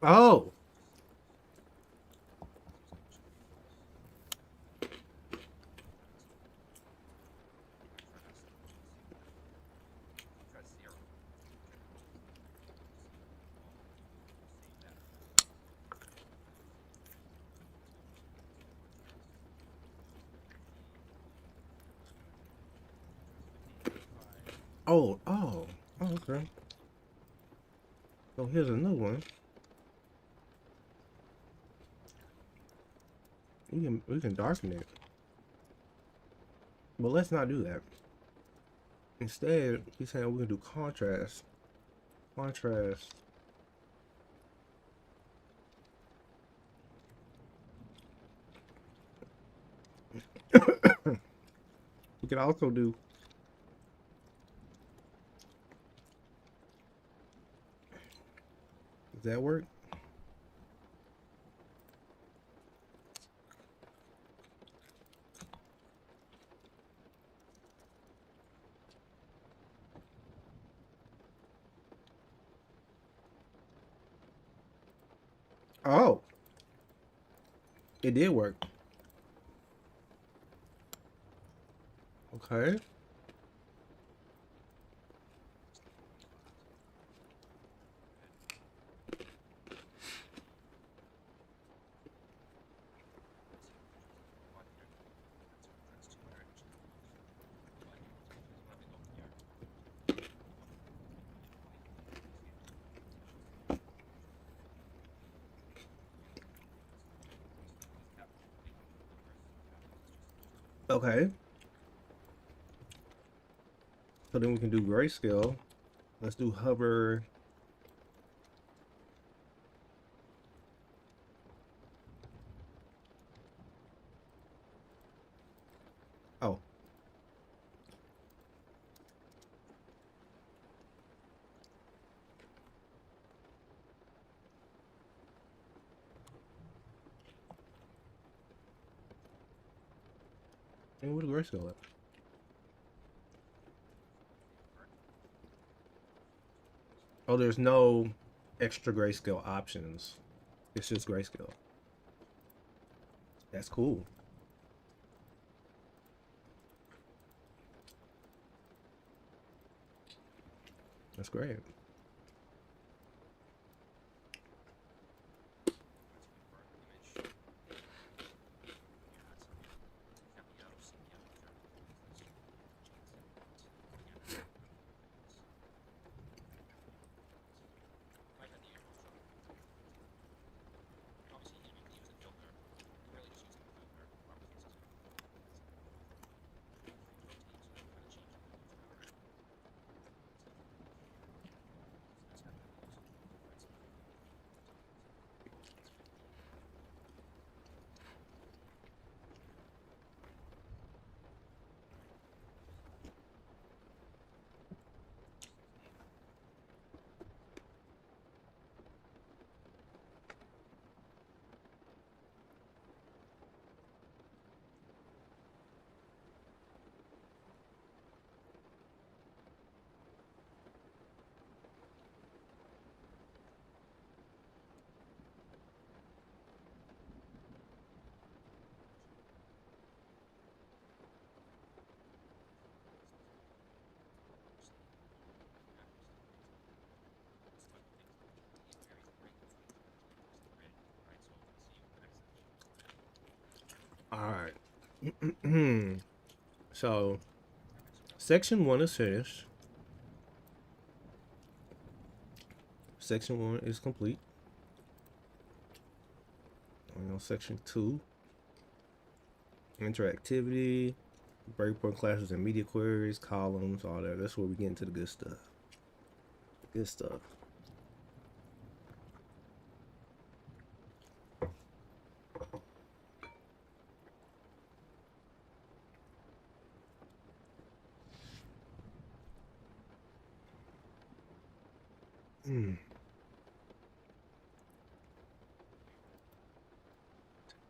[SPEAKER 1] Oh. Oh, oh, oh, okay. So here's a new one. We can darken it. But let's not do that. Instead, he's saying we can do contrast. Contrast. We can also do does that work? Oh, it did work. Okay. Okay. So then we can do grayscale. Let's do hover. Oh. And where's grayscale at? Oh, there's no extra grayscale options. It's just grayscale. That's cool. That's great. All right. So section 1 is finished. Section 1 is complete. On section 2, interactivity, breakpoint classes and media queries, columns, all that. That's where we get into the good stuff. Good stuff.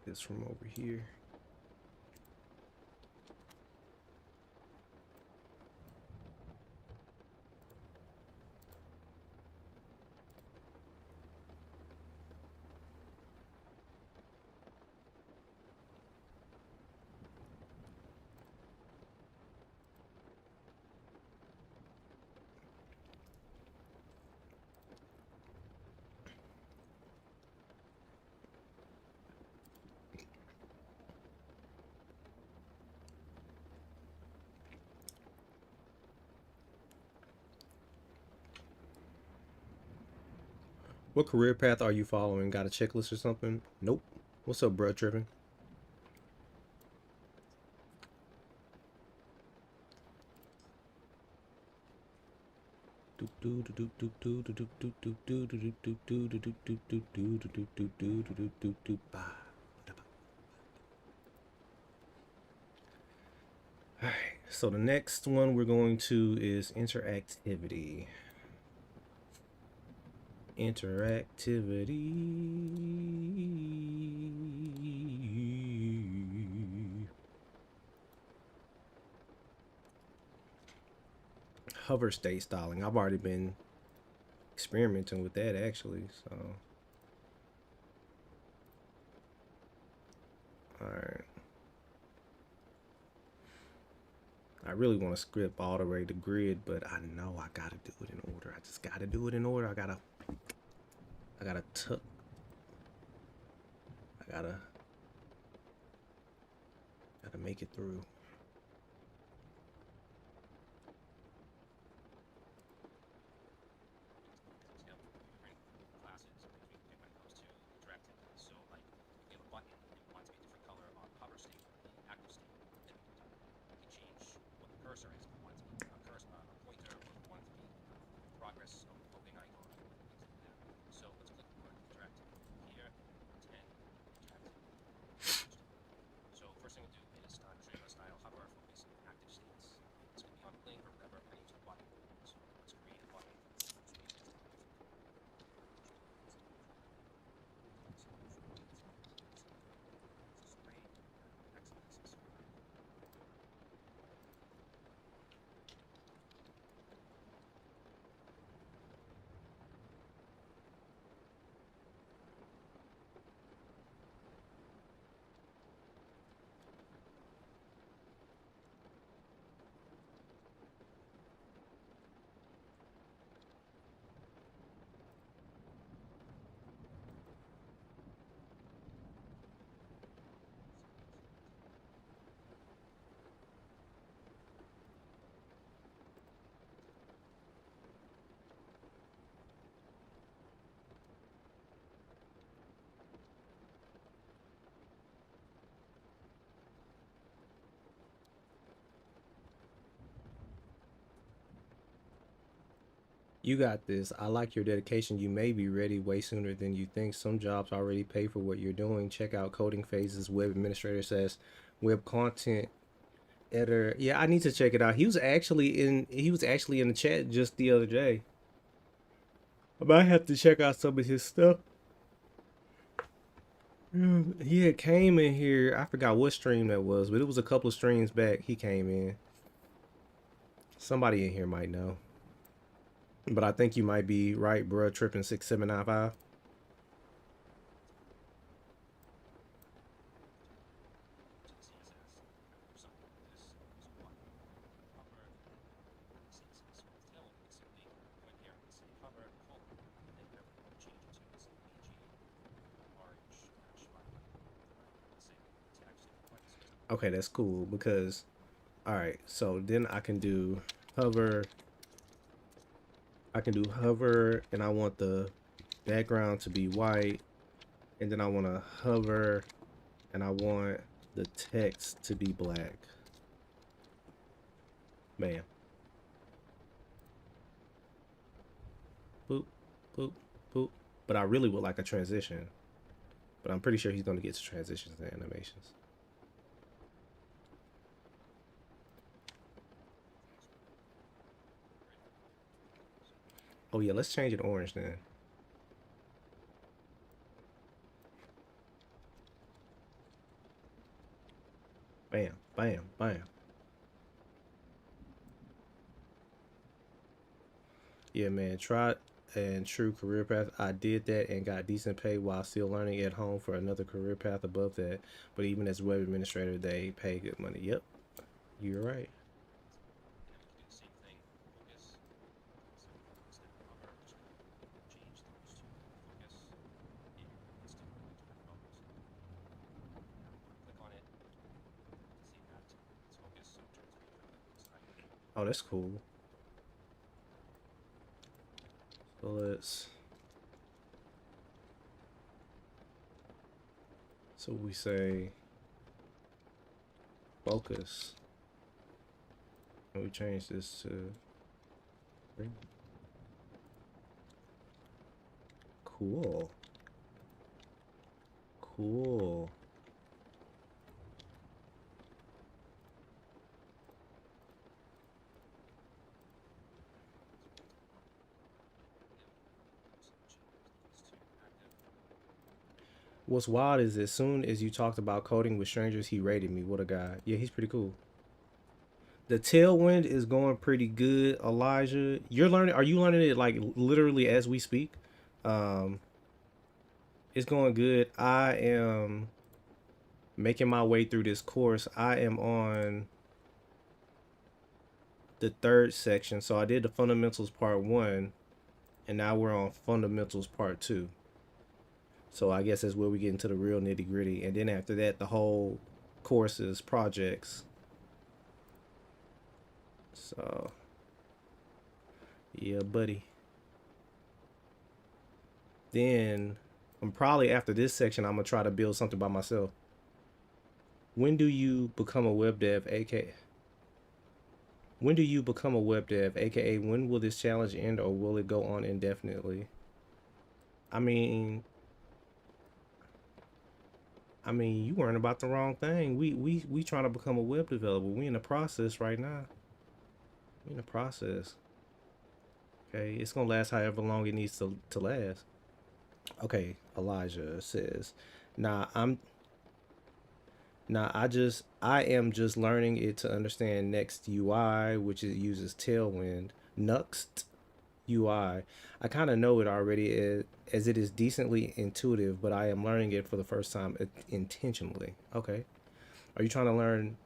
[SPEAKER 1] This from over here. What career path are you following? Got a checklist or something? Nope. What's up, bro? Tripping? Alright, so the next one we're going to is interactivity. Hover state styling. I've already been experimenting with that actually, so. Alright. I really want to script all the way to grid, but I know I gotta do it in order. I just gotta do it in order. I gotta make it through. You got this. I like your dedication. You may be ready way sooner than you think. Some jobs already pay for what you're doing. Check out Coding Phases. Web administrator says web content editor. Yeah, I need to check it out. He was actually in the chat just the other day. I might have to check out some of his stuff. He had came in here. I forgot what stream that was, but it was a couple of streams back. He came in. Somebody in here might know. But I think you might be right, bruh. Tripping 6795. Okay, that's cool because all right, so then hover. I can do hover and I want the background to be white, and then I want to hover and I want the text to be black. Bam. Boop, boop, boop. But I really would like a transition. But I'm pretty sure he's going to get to transitions and animations. Oh yeah, let's change it orange then. Bam, bam, bam. Yeah, man. Tried and true career path. I did that and got decent pay while still learning at home for another career path above that. But even as a web administrator, they pay good money. Yep, you're right. Oh, that's cool. So so we say focus. And we change this to green. Cool. Cool. What's wild is as soon as you talked about coding with strangers, he rated me. What a guy. Yeah, he's pretty cool. The Tailwind is going pretty good, Elijah. You're learning, are you learning it like literally as we speak? Um, it's going good. I am making my way through this course. I am on the third section. So I did the fundamentals part one, and now we're on fundamentals part two. So I guess that's where we get into the real nitty gritty. And then after that, the whole course is projects. So yeah, buddy. Then I'm probably after this section, I'm gonna try to build something by myself. When do you become a web dev, aka? When do you become a web dev, aka? When will this challenge end, or will it go on indefinitely? I mean, you weren't about the wrong thing. We trying to become a web developer. We in the process right now. We in the process. Okay, it's gonna last however long it needs to last. Okay, Elijah says, "Nah, I am just learning it to understand Next UI, which it uses Tailwind. Nuxt UI. I kind of know it already as it is decently intuitive, but I am learning it for the first time intentionally. Okay. Are you trying to learn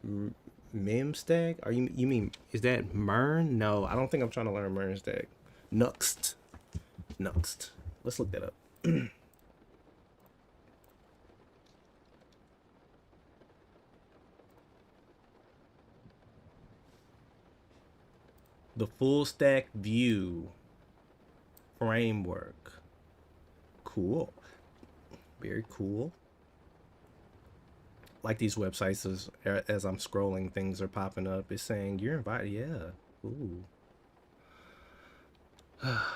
[SPEAKER 1] Memstack? Are you mean is that Mern? No, I don't think I'm trying to learn Mernstack. Nuxt. Nuxt. Let's look that up. The full stack view framework. Cool. Very cool. Like these websites as I'm scrolling, things are popping up. It's saying you're invited. Yeah. Ooh.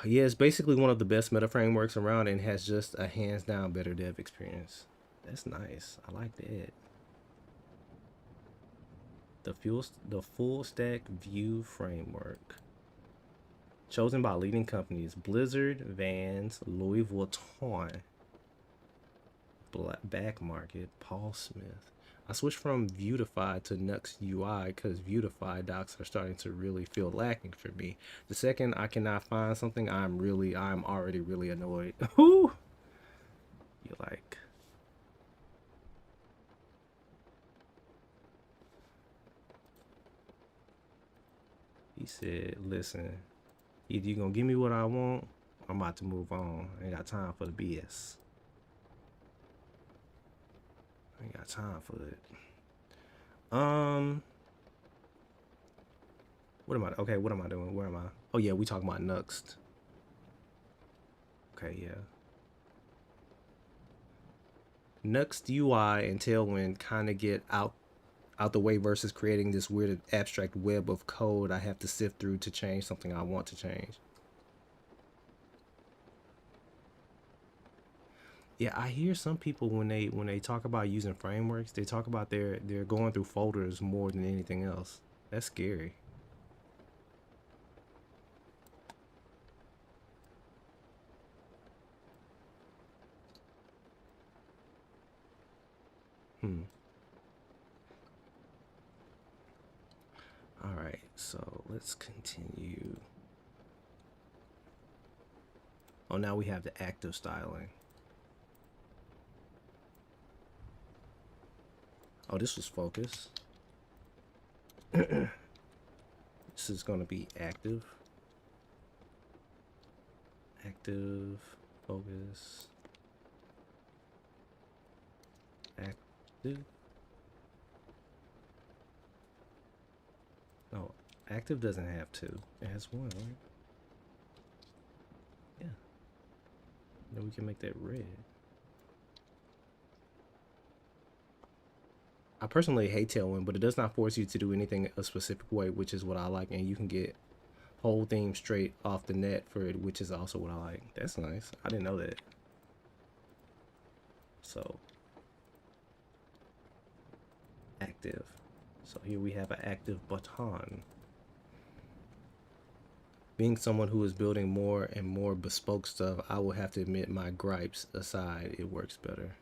[SPEAKER 1] Yeah, it's basically one of the best meta frameworks around and has just a hands down better dev experience. That's nice. I like that. The full stack view framework. Chosen by leading companies Blizzard, Vans, Louis Vuitton, Back Market, Paul Smith. I switched from Vuetify to Nux UI because Vuetify docs are starting to really feel lacking for me. The second I cannot find something, I'm already really annoyed. Who? You like? He said, "Listen, either you gonna give me what I want, I'm about to move on. I ain't got time for the BS. I ain't got time for it." Um, what am I? Okay, what am I doing? Where am I? Oh yeah, we talking about Nuxt. Okay, yeah. Nuxt UI and Tailwind kind of get out the way versus creating this weird abstract web of code I have to sift through to change something I want to change. Yeah, I hear some people when they talk about using frameworks, they talk about they're going through folders more than anything else. That's scary. Hmm. All right, so let's continue. Oh, now we have the active styling. Oh, this was focus. This is going to be active. Active, focus, active. No, active doesn't have two. It has one, right? Yeah. Then we can make that red. I personally hate Tailwind, but it does not force you to do anything a specific way, which is what I like. And you can get whole themes straight off the net for it, which is also what I like. That's nice. I didn't know that. So active. So here we have an active button. Being someone who is building more and more bespoke stuff, I will have to admit my gripes aside, it works better.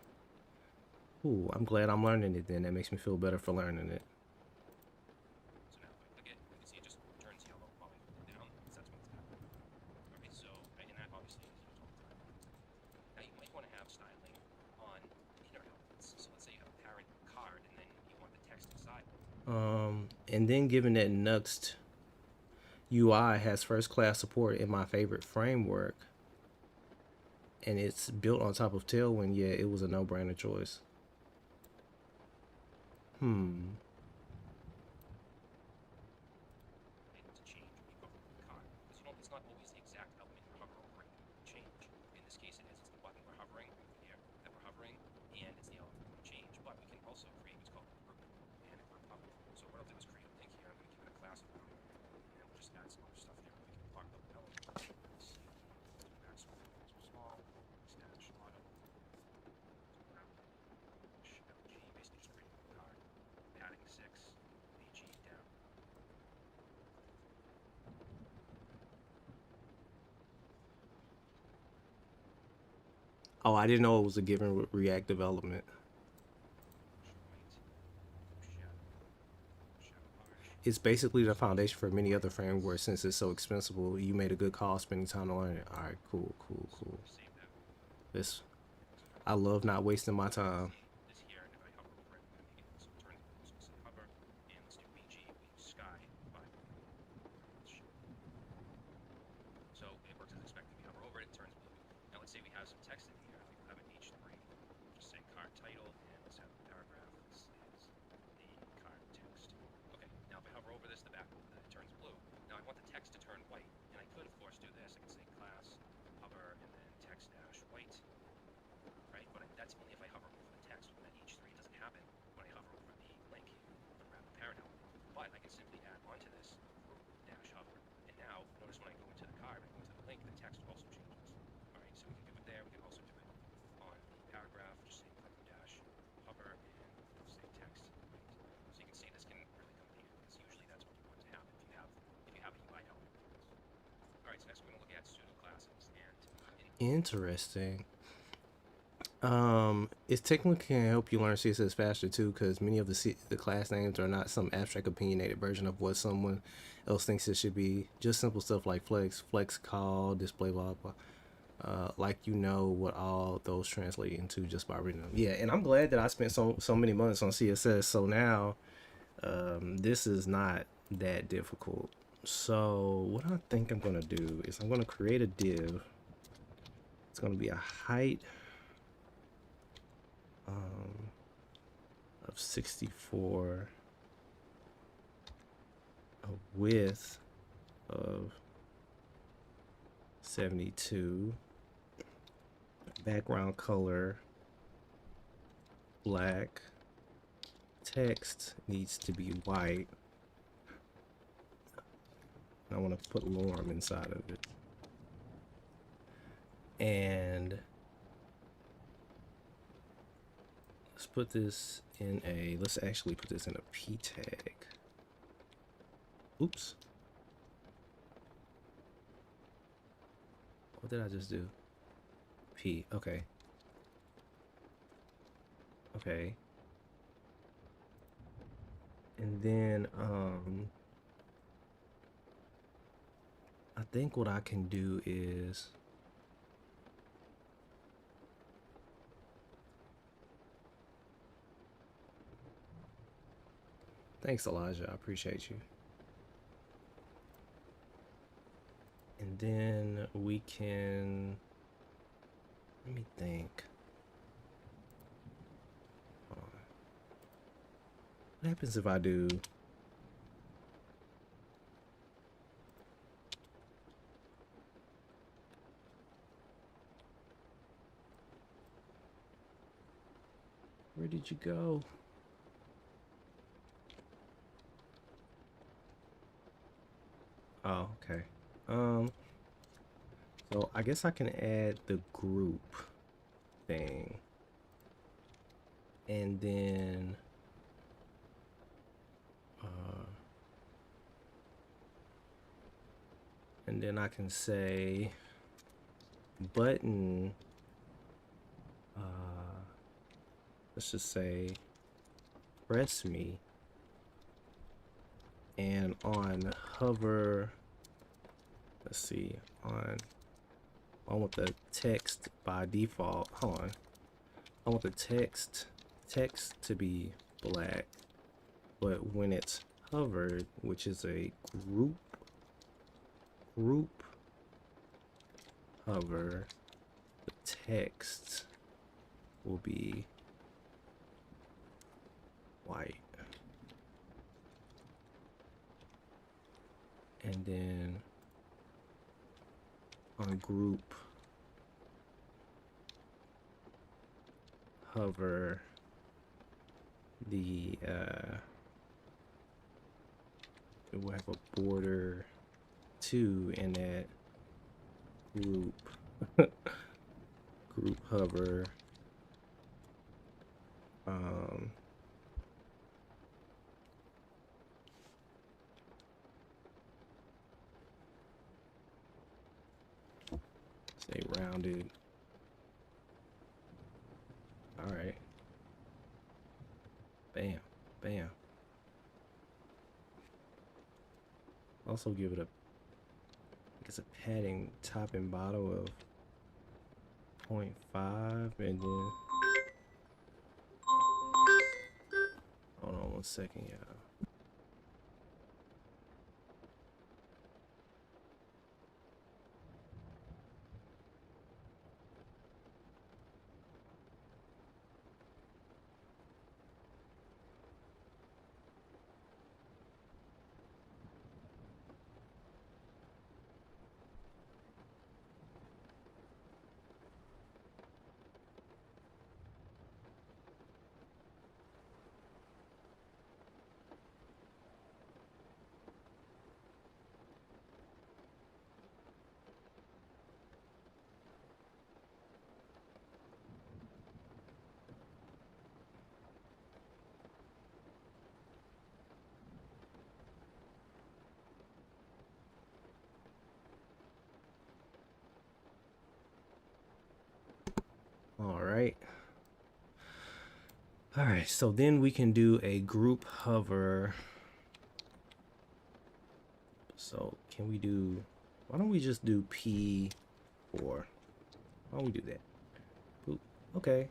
[SPEAKER 1] Ooh, I'm glad I'm learning it then. That makes me feel better for learning it. And then given that Nuxt UI has first class support in my favorite framework, and it's built on top of Tailwind, yeah, it was a no-brainer choice. Hmm. Oh, I didn't know it was a given with React development. It's basically the foundation for many other frameworks since it's so expensive. You made a good call spending time to learn it. All right, cool, cool, cool. This, I love not wasting my time. Interesting. It technically can help you learn CSS faster too, because many of the class names are not some abstract opinionated version of what someone else thinks it should be. Just simple stuff like flex call, display, blah blah. Like you know what all those translate into just by reading them. Yeah, and I'm glad that I spent so many months on CSS. So now, this is not that difficult. So what I think I'm gonna do is I'm gonna create a div. It's gonna be a height um, of 64. a width of 72, background color black, text needs to be white. I want to put lorem inside of it. And let's put this in a, let's actually put this in a p tag. Oops. What did I just do? P, okay. Okay. And then, I think what I can do is, thanks, Elijah. I appreciate you. And then we can, let me think. What happens if I do, where did you go? Oh, okay. So I guess I can add the group thing. And then I can say button, let's just say press me, and on hover, let's see, I want the text by default, hold on, I want the text to be black, but when it's hovered, which is a group hover, the text will be white. And then on group hover, the it will have a border too, and that group group hover say rounded. All right, bam, bam. Also give it a, I guess, a padding top and bottom of 0.5, and then hold on 1 second, yeah. All right, so then we can do a group hover. So can we do, why don't we just do P4? Why don't we do that? Oop, okay.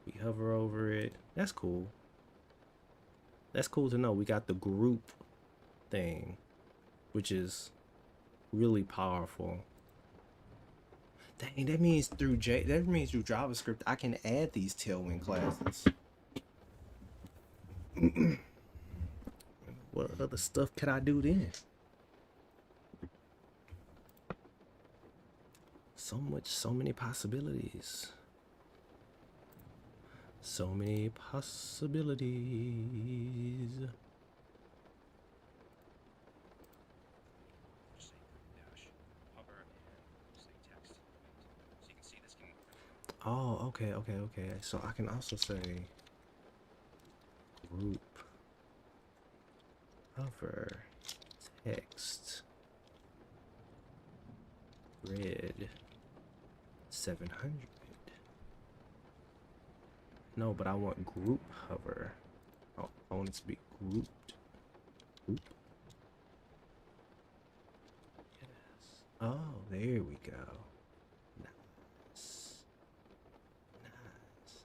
[SPEAKER 1] We hover over it. That's cool. That's cool to know. We got the group thing, which is really powerful. Dang, that means through JavaScript I can add these Tailwind classes. What other stuff could I do then? So many possibilities. So many possibilities. Oh, okay. So I can also say group hover text grid 700. No, but I want group hover. Oh, I want it to be grouped. Group. Yes. Oh, there we go. Nice. Nice.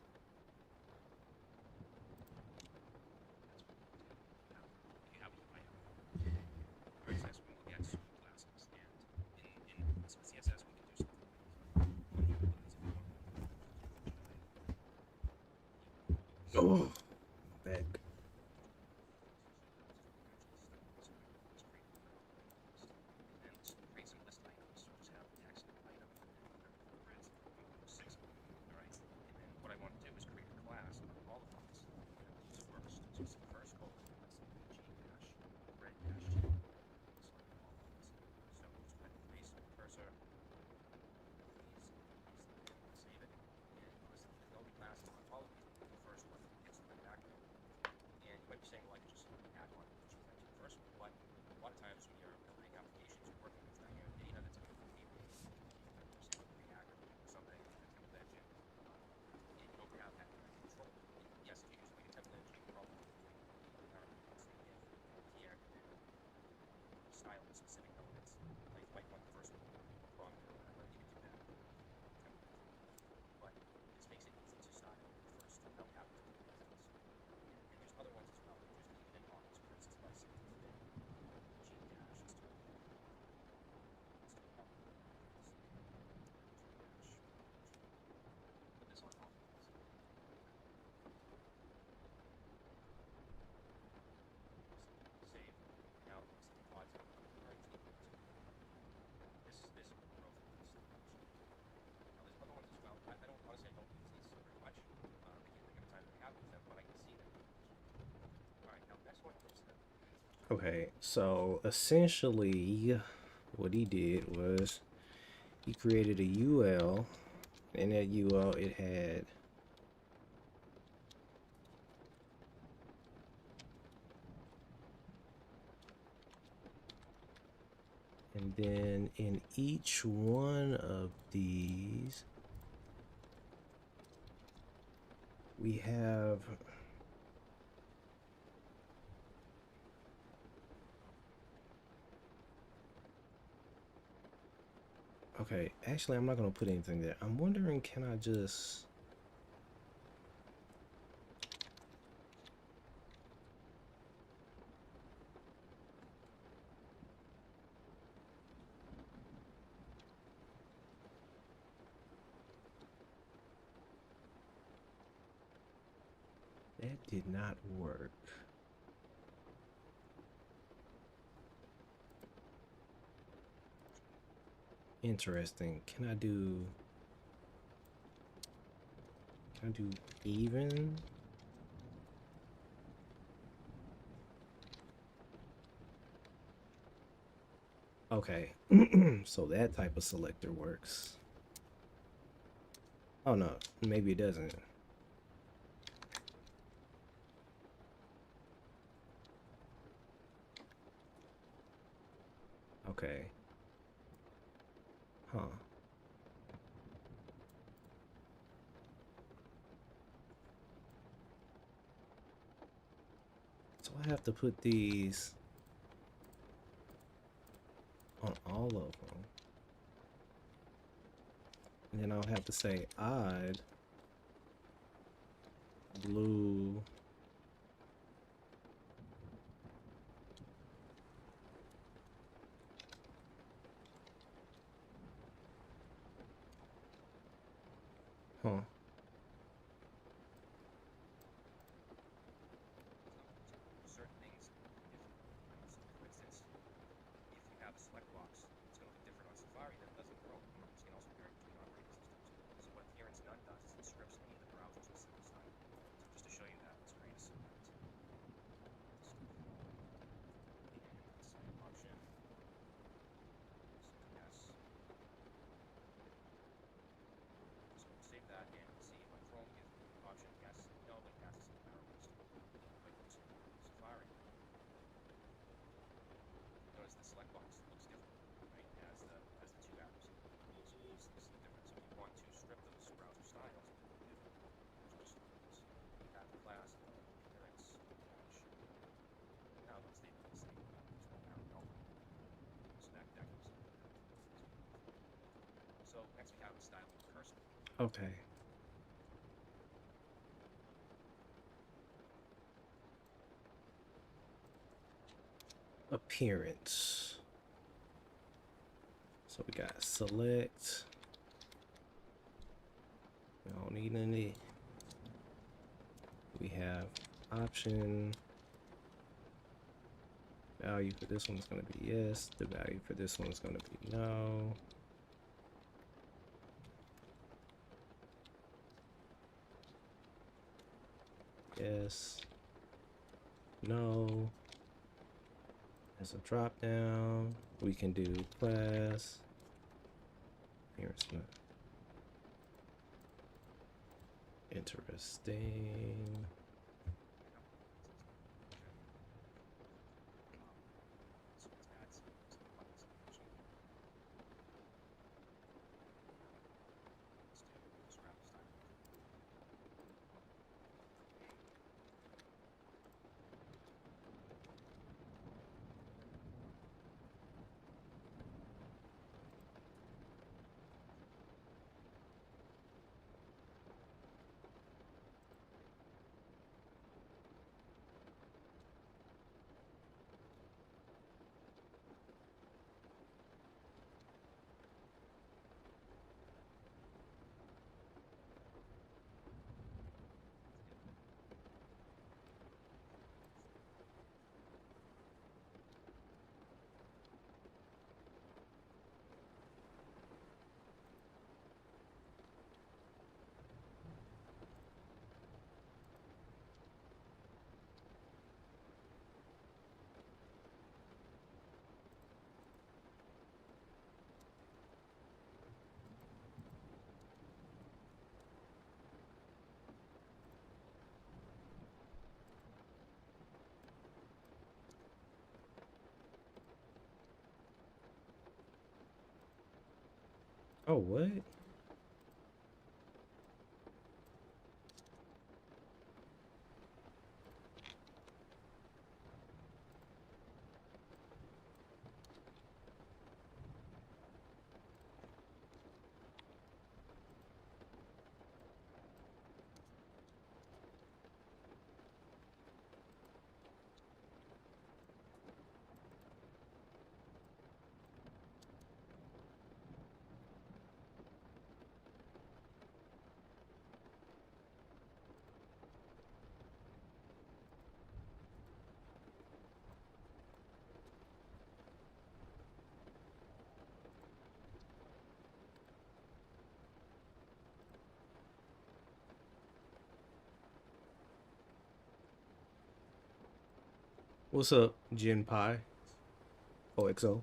[SPEAKER 1] Oh, back. Okay, so essentially what he did was he created a UL. In that UL it had and then in each one of these we have okay, actually I'm not gonna put anything there. I'm wondering, can I just that did not work. Interesting. Can I do even? Okay. So that type of selector works. Oh no, maybe it doesn't. Okay. Huh. So I have to put these on all of them. And then I'll have to say odd blue huh. Okay. Appearance. So we got select. We don't need any. We have option. Value for this one's going to be yes. The value for this one's going to be no. Yes. No. As a drop down, we can do class. Here's my interesting. Oh, what? What's up, Jin Pi? OXO.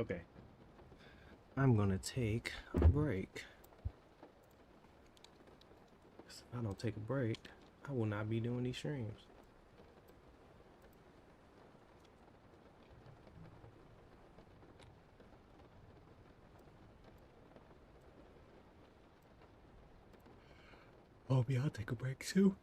[SPEAKER 1] Okay. I'm gonna take a break. If I don't take a break, I will not be doing these streams. Oh, yeah, I'll take a break too.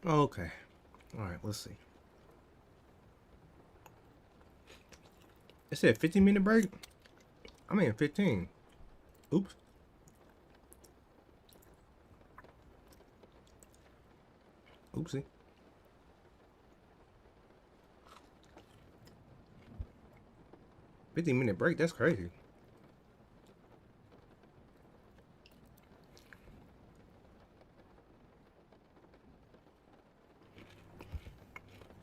[SPEAKER 1] Okay. All right, let's see. It said 15-minute break. I mean 15. Oops. Oopsie. 15-minute break. That's crazy.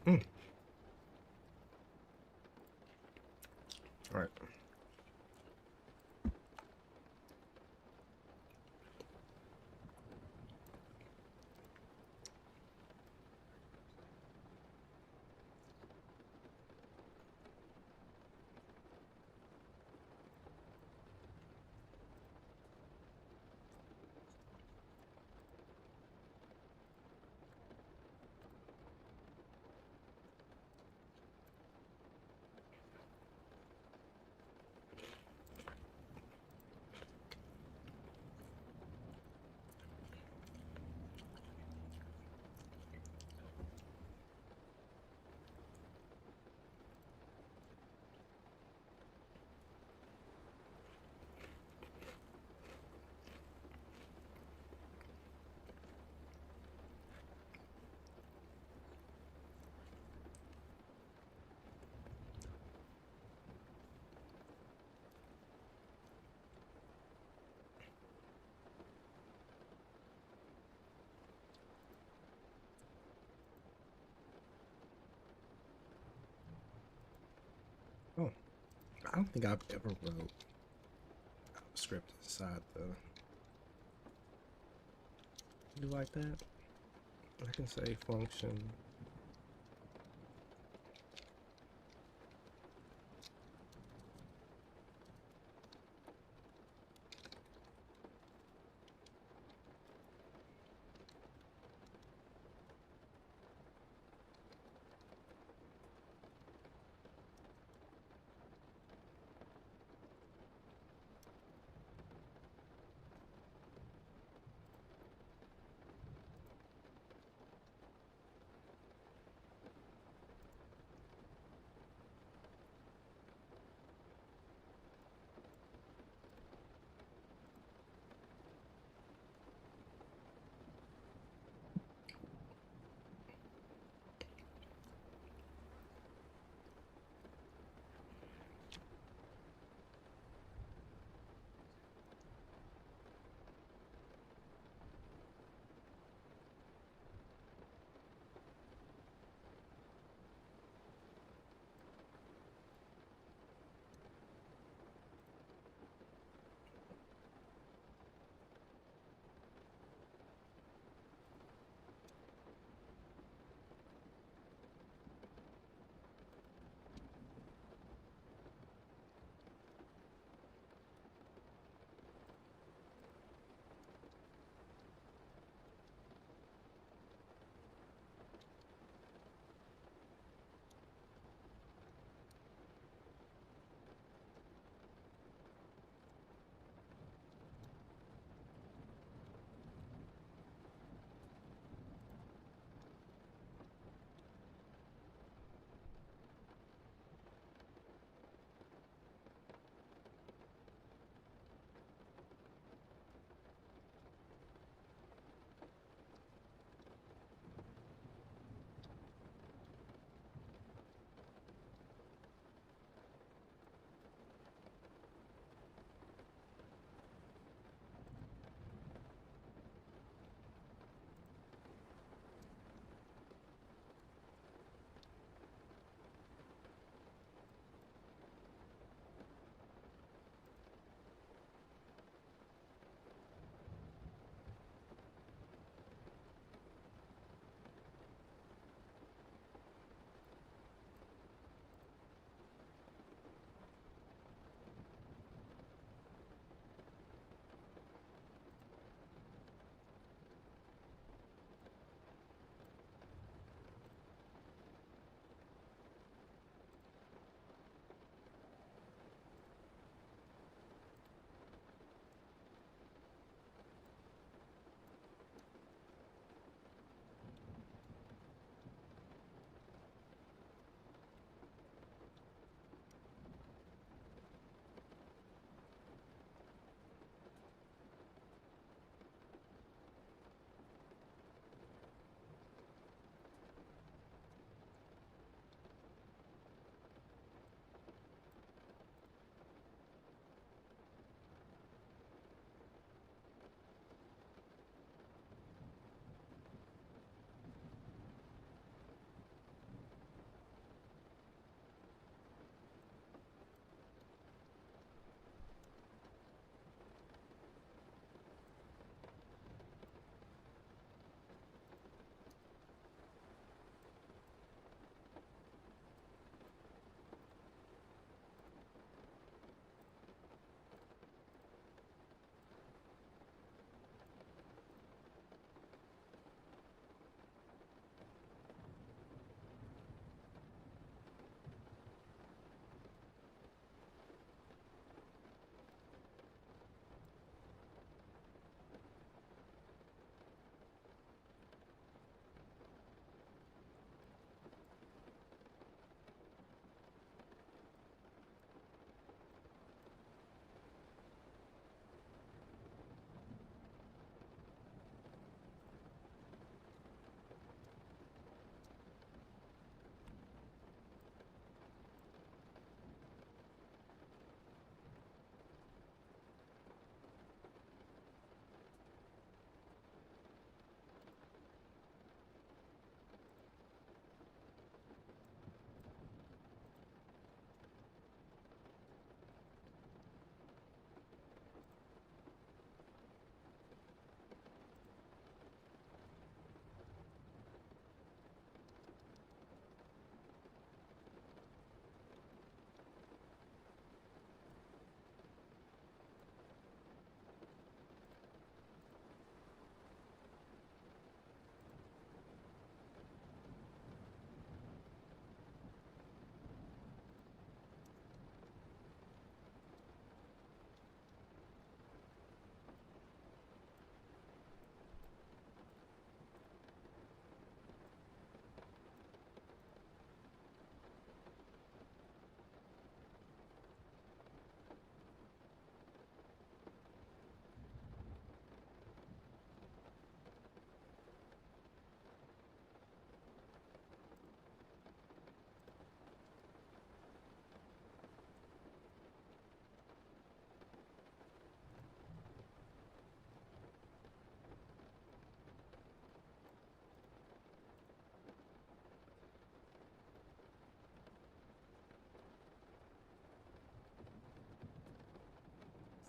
[SPEAKER 1] Mm. All right. Oh, I don't think I've ever wrote a script inside the do like that. I can say function.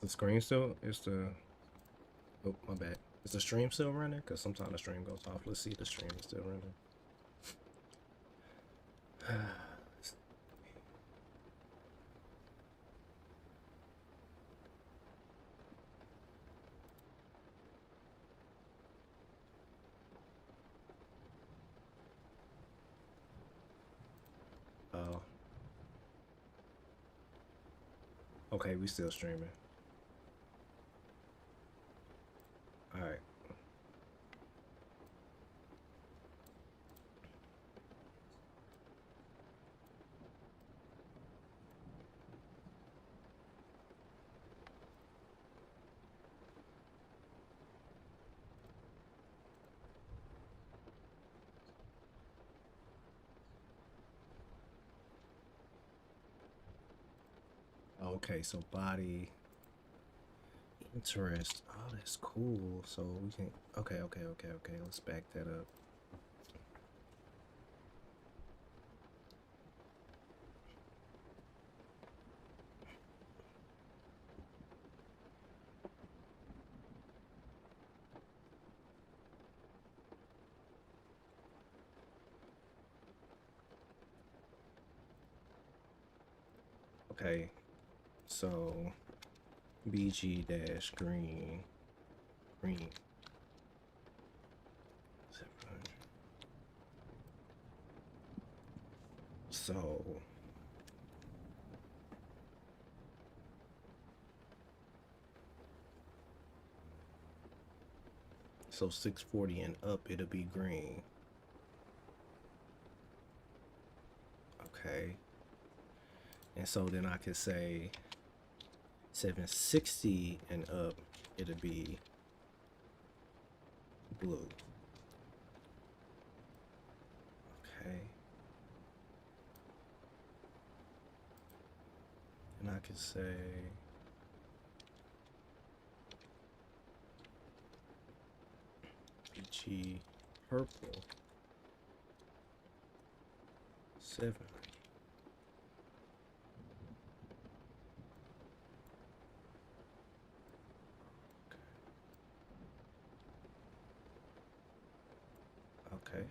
[SPEAKER 1] The screen still is the. Oh, my bad. Is the stream still running? Because sometimes the stream goes off. Let's see if the stream is still running. Oh, okay, we still streaming. All right. Okay, so body interest. Oh, that's cool. So we can. Okay. Let's back that up. Okay, so BG dash green. So so 640 and up, it'll be green. Okay. And so then I could say 760 and up, it'll be blue. Okay. And I could say BG purple 7. Okay.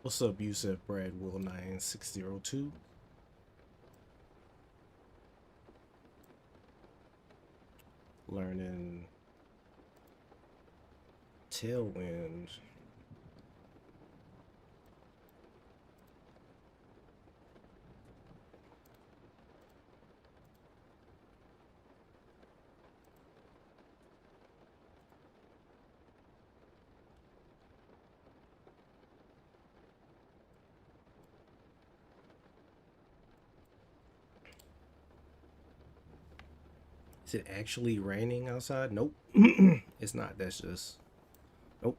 [SPEAKER 1] What's up, USAF Brad Will 9602? Learning Tailwind. Is it actually raining outside? Nope. It's not. That's just. Nope.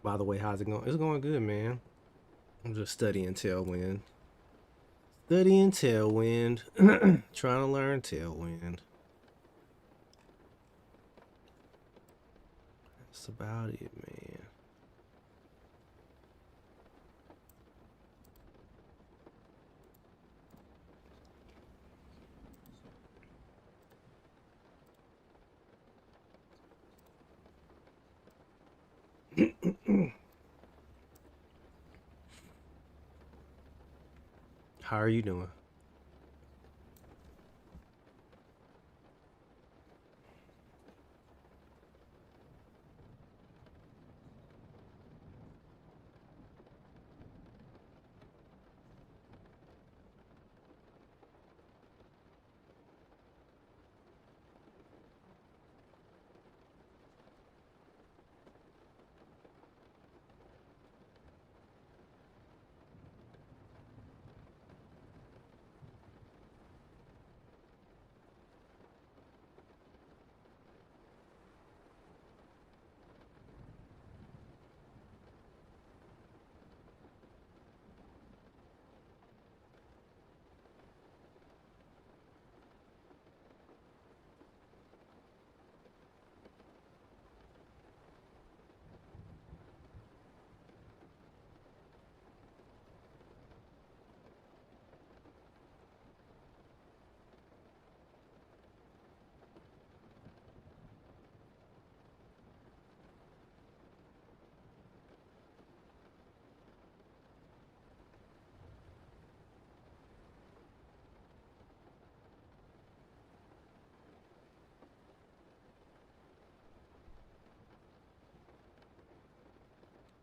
[SPEAKER 1] By the way, how's it going? It's going good, man. I'm just studying Tailwind. Studying Tailwind. Trying to learn Tailwind. That's about it, man. How are you doing?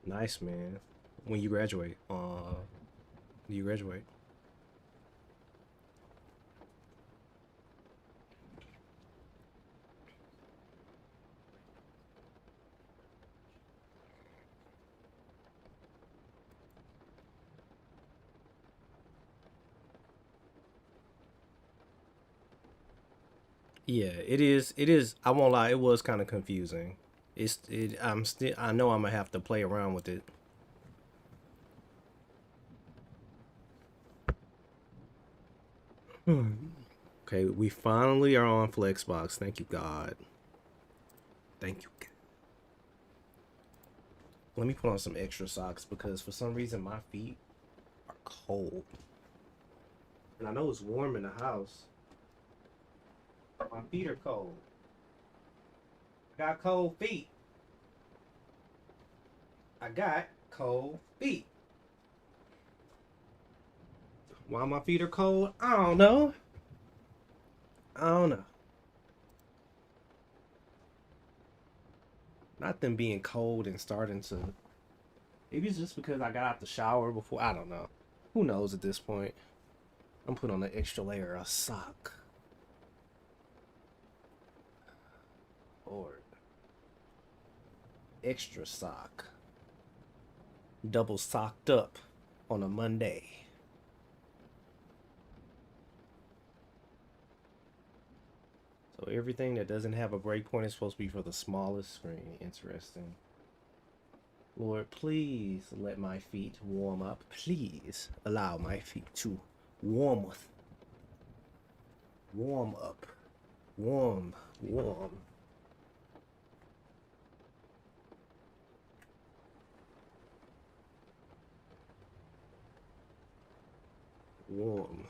[SPEAKER 1] Nice, man. When you graduate, you graduate. Yeah, it is. It is. I won't lie. It was kind of confusing. It's. It. I'm still. I know I'm gonna have to play around with it. Okay, we finally are on Flexbox. Thank you, God. Thank you. Let me put on some extra socks because for some reason my feet are cold, and I know it's warm in the house. My feet are cold. I got cold feet. I got cold feet. Why my feet are cold? I don't know. I don't know. Not them being cold and starting to. Maybe it's just because I got out the shower before. I don't know. Who knows at this point? I'm putting on an extra layer of sock. Or extra sock. Double socked up on a Monday. So everything that doesn't have a breakpoint is supposed to be for the smallest screen. Interesting. Lord, please let my feet warm up. Please allow my feet to warm up. Warm up. Warm. Warm. Warm.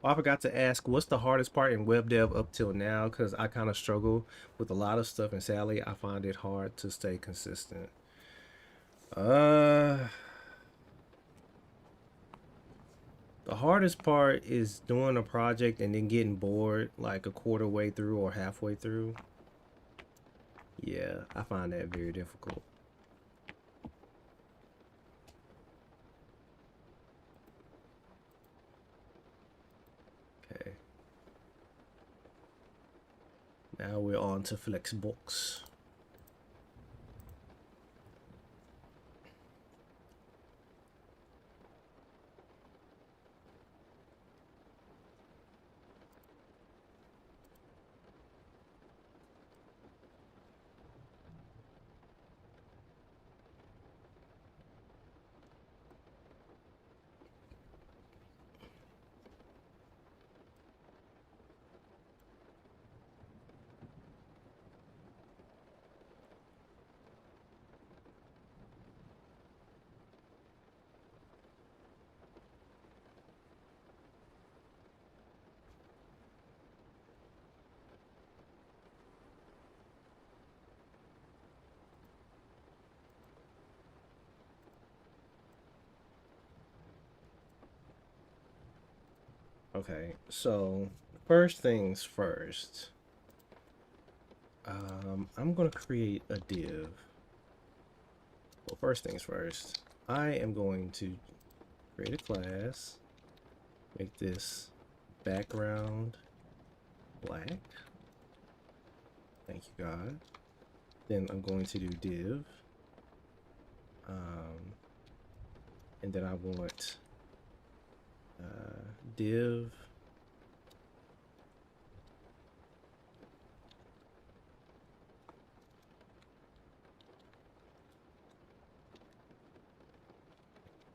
[SPEAKER 1] Oh, I forgot to ask, what's the hardest part in web dev up till now? Because I kind of struggle with a lot of stuff, and sadly, I find it hard to stay consistent. Uh, the hardest part is doing a project and then getting bored like a quarter way through or halfway through. Yeah, I find that very difficult. Okay, now we're on to Flexbox. Okay, so first things first. I'm gonna create a div. Well, first things first. I am going to create a class. Make this background black. Thank you, God. Then I'm going to do div. And then I want div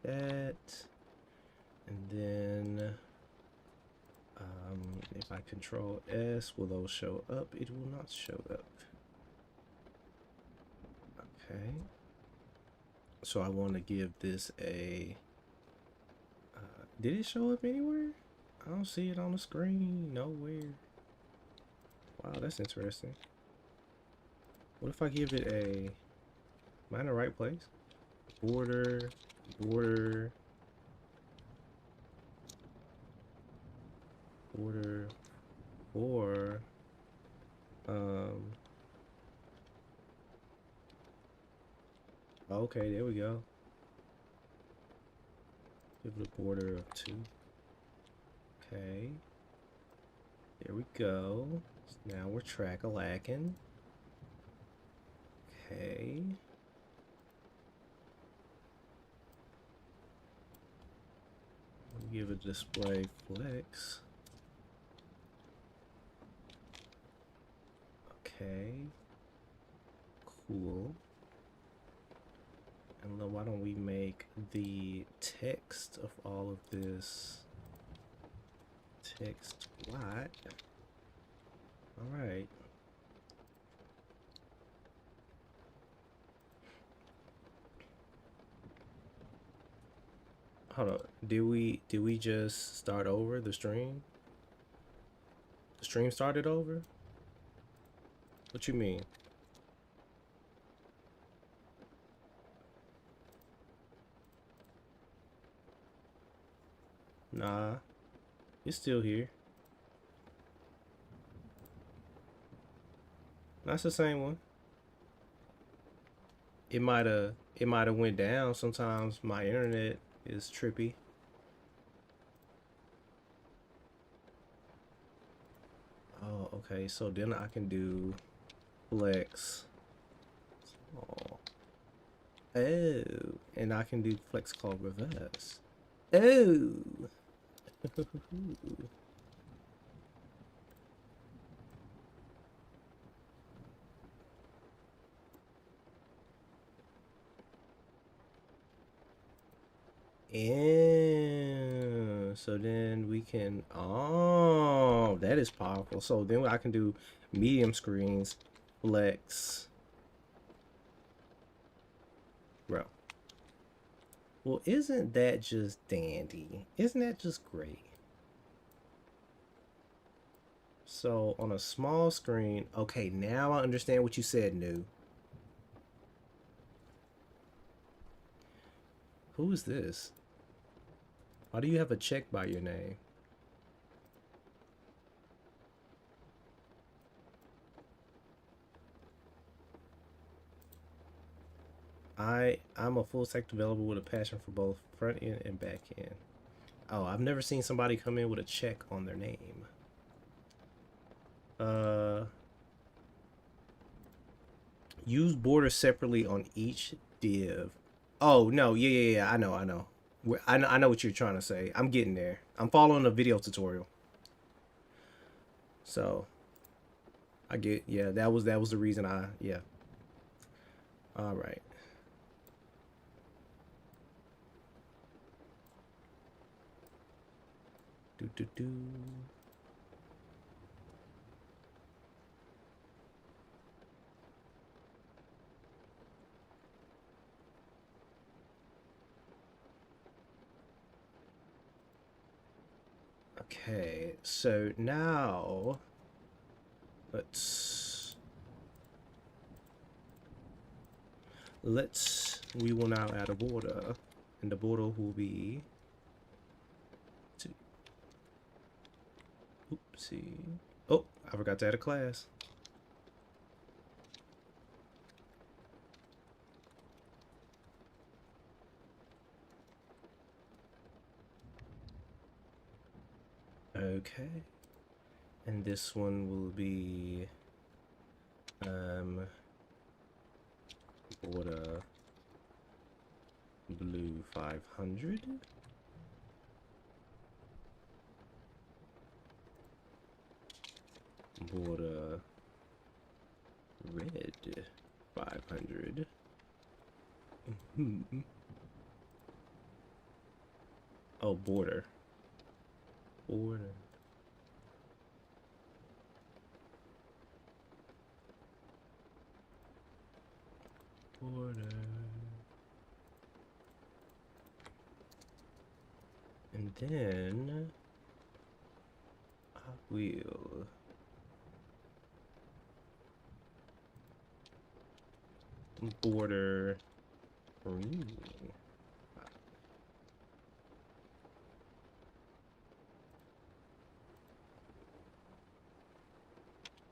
[SPEAKER 1] that, and then if I control S, will those show up? It will not show up. Okay, so I want to give this a did it show up anywhere? I don't see it on the screen nowhere. Wow, that's interesting. What if I give it a, am I in the right place? Border, border, border, or okay, there we go. Give it a border of 2. Okay, there we go. So now we're track-a-lacking. Okay. Give it display flex. Okay. Cool. And then why don't we make the text of all of this text white? All right. Hold on. Did we just start over the stream? The stream started over? What you mean? Nah, it's still here. That's the same one. It might have went down. Sometimes my internet is trippy. Oh, okay. So then I can do flex. Oh, oh, and I can do flex call reverse. Oh. So then we can, oh, that is powerful. So then I can do medium screens, flex, bro. Well, isn't that just dandy? Isn't that just great? So on a small screen, okay, now I understand what you said, New. Who is this? Why do you have a check by your name? I'm a full stack developer with a passion for both front end and back end. Oh, I've never seen somebody come in with a check on their name. Uh, use borders separately on each div. Oh no, yeah. I know. I know what you're trying to say. I'm getting there. I'm following a video tutorial. So I get, yeah. That was the reason I, yeah. All right. Do. Okay, so now we will now add a border, and the border will be to, oopsie. Oh, I forgot to add a class. Okay, and this one will be border blue 500. Border red 500. Oh, border. Border. And then I will border green.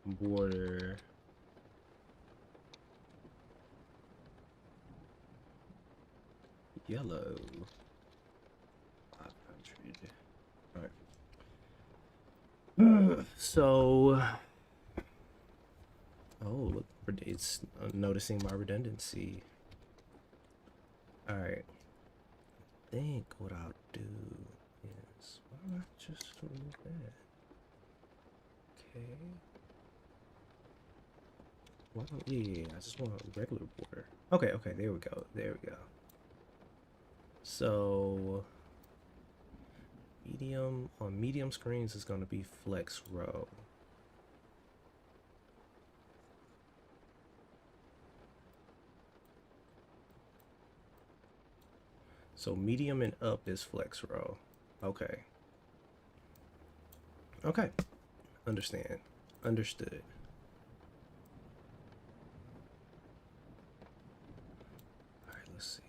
[SPEAKER 1] Border yellow 500. All right. So, oh, look, it's noticing my redundancy. All right. I think what I'll do is, why don't I just remove that? Okay. Why don't, yeah, I just want a regular border. Okay, there we go. So, medium, on medium screens is going to be flex row. So medium and up is flex row. Okay. Understood. All right, let's see.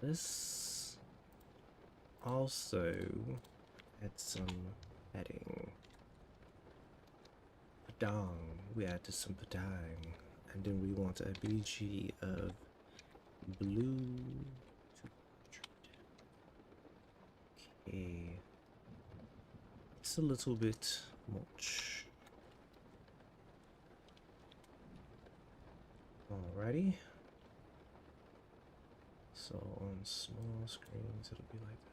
[SPEAKER 1] Let's also add some padding. Padang. We added some padang. And then we want a BG of blue 200. Okay. It's a little bit much. Alrighty. So on small screens, it'll be like that.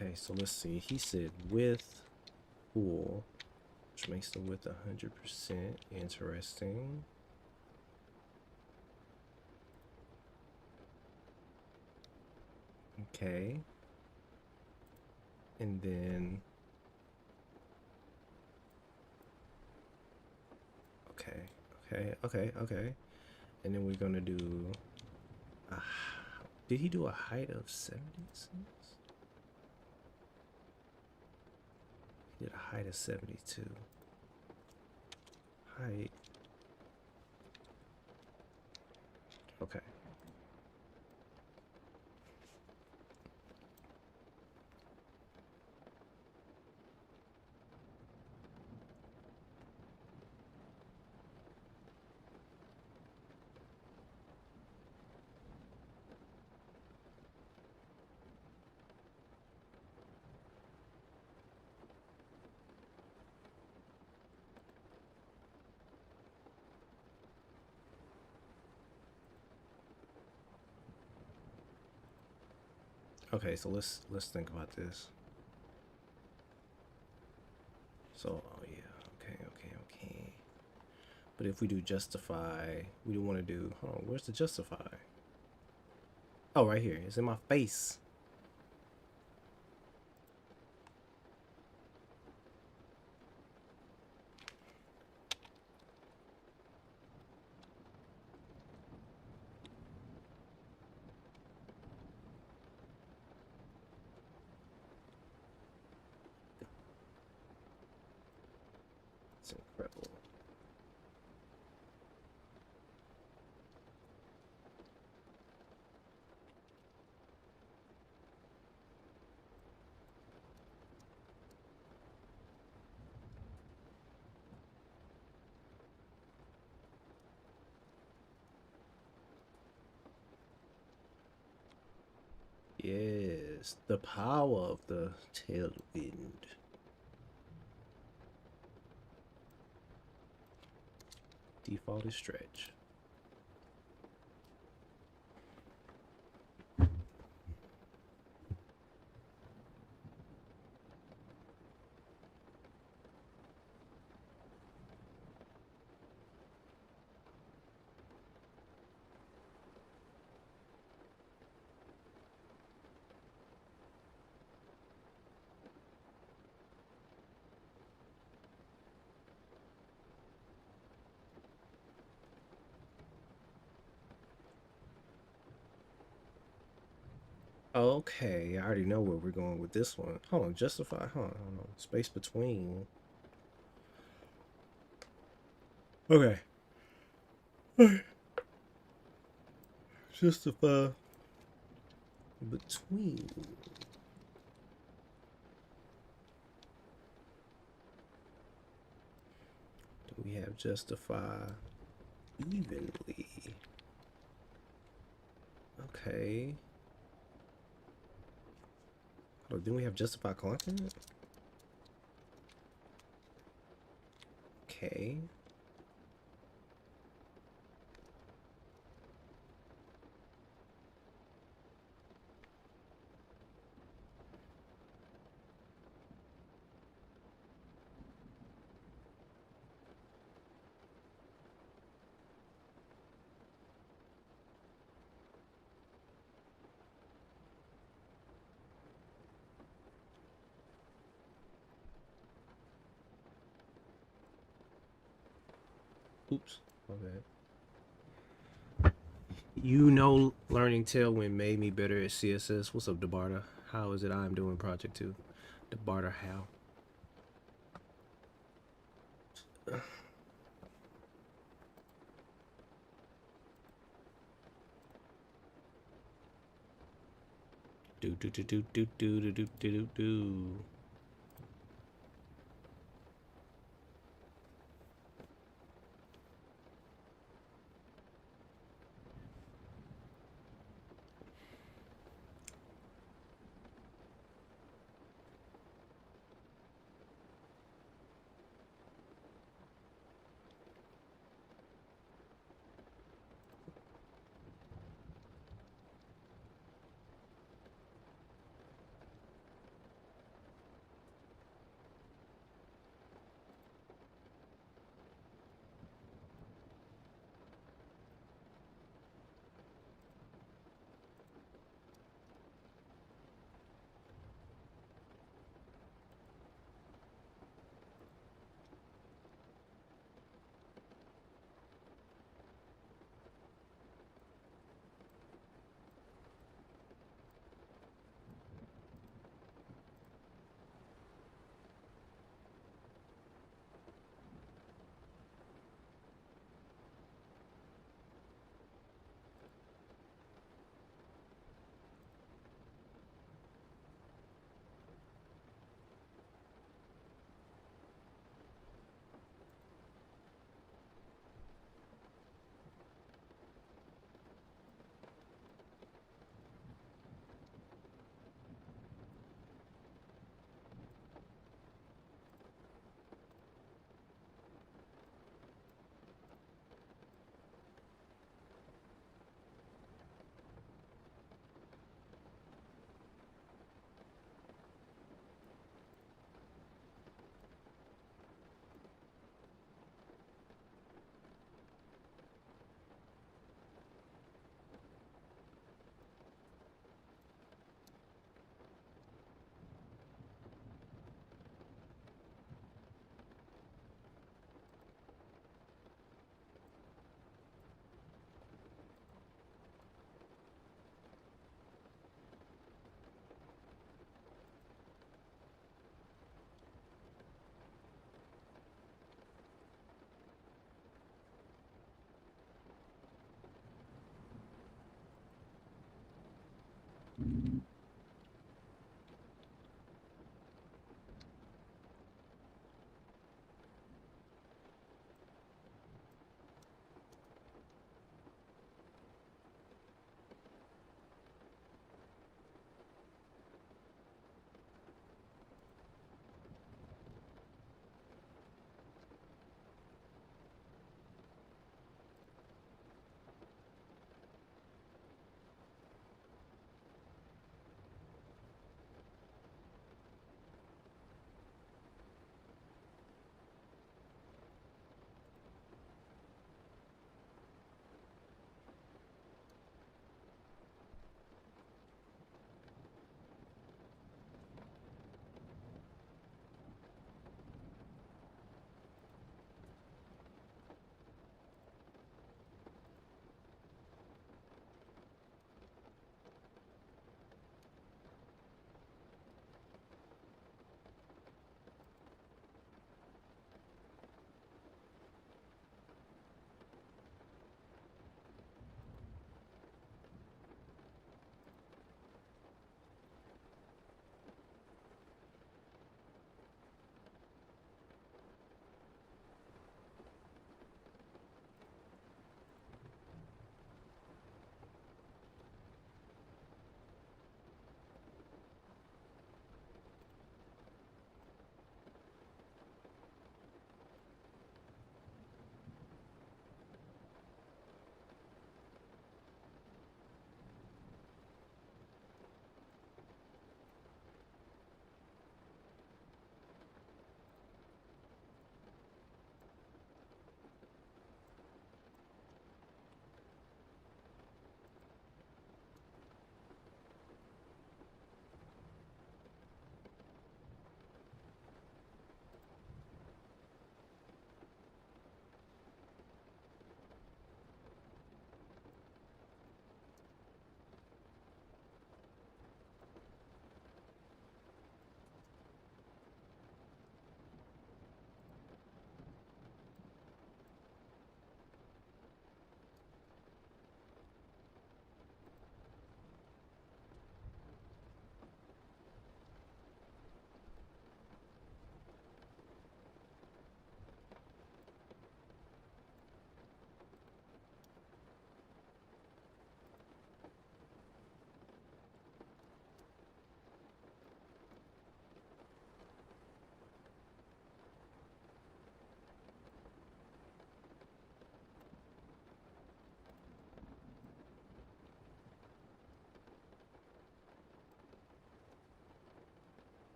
[SPEAKER 1] Okay, so let's see. He said width full, which makes the width 100%. Interesting. Okay. And then, okay. And then we're gonna do, did he do a height of 76? He did a height of 72. Height. Okay. Okay, so let's think about this. So, oh yeah, okay. But if we do justify, we don't want to do, oh, where's the justify? Oh, right here. It's in my face. It's incredible. Yes, the power of the tailwind. Default is stretch. Okay, I already know where we're going with this one. Hold on, justify, huh? Hold on. Space between. Okay. Justify between. Do we have justify evenly? Okay. Oh, didn't we have justify content? Okay. Oops. Okay. You know, learning Tailwind made me better at CSS. What's up, DeBarta? How is it I'm doing project 2? DeBarta, how? Do do do do do do do do do do do.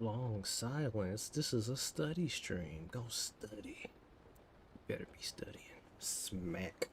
[SPEAKER 1] Long silence. This is a study stream. Go study. Better be studying. Smack.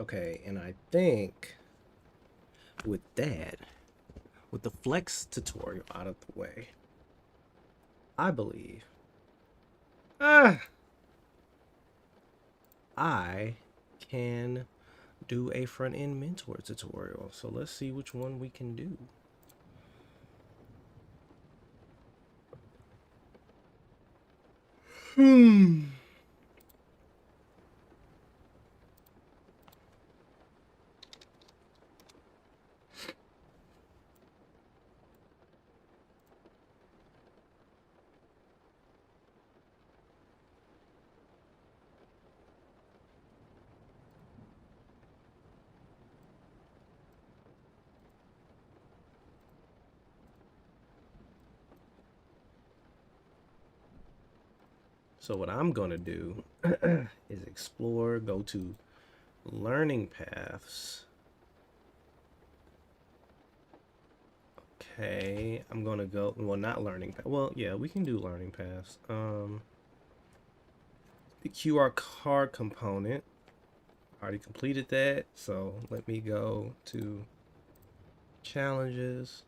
[SPEAKER 1] Okay, and I think with that, with the flex tutorial out of the way, I believe I can do a front end mentor tutorial. So let's see which one we can do. So what I'm gonna do is explore, go to learning paths. Okay, I'm gonna go, well, not learning path. Well, yeah, we can do learning paths. The QR code component, already completed that. So let me go to challenges,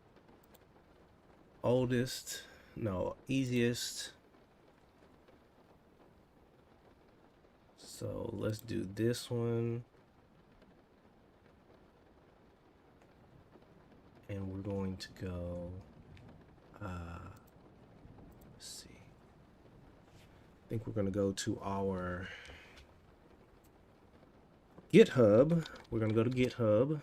[SPEAKER 1] oldest, no, easiest. So let's do this one. And we're going to go, let's see. I think we're gonna go to our GitHub. We're gonna go to GitHub.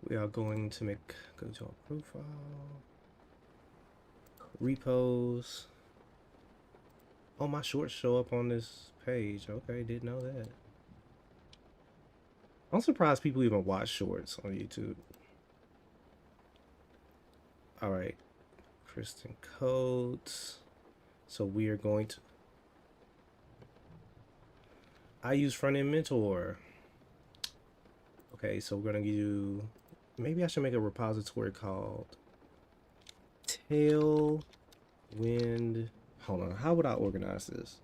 [SPEAKER 1] We are going to go to our profile, repos. Oh, my shorts show up on this page. Okay, didn't know that. I'm surprised people even watch shorts on YouTube. All right, Kristen Coates. So we are going to, I use front end mentor. Okay, so we're gonna do, maybe I should make a repository called Tailwind. Hold on, how would I organize this?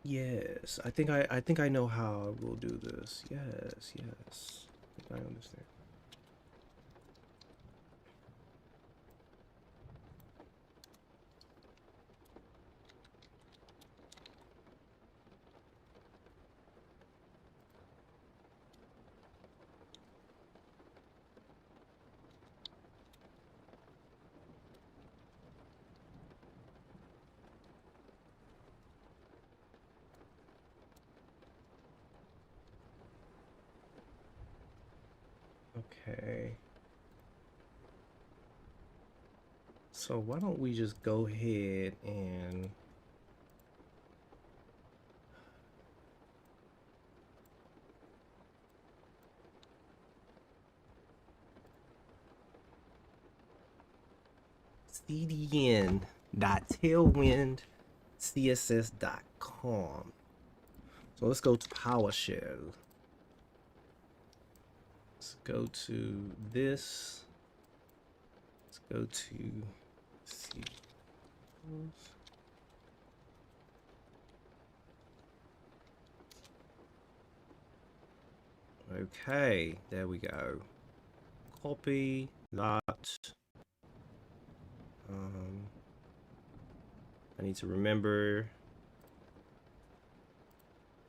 [SPEAKER 1] Yes, I think I know how we'll do this. Yes, yes. I think I understand. Okay. So why don't we just go ahead and cdn.tailwindcss.com. So let's go to PowerShell. Let's go to this. Let's go to see. Okay, there we go. Copy that. I need to remember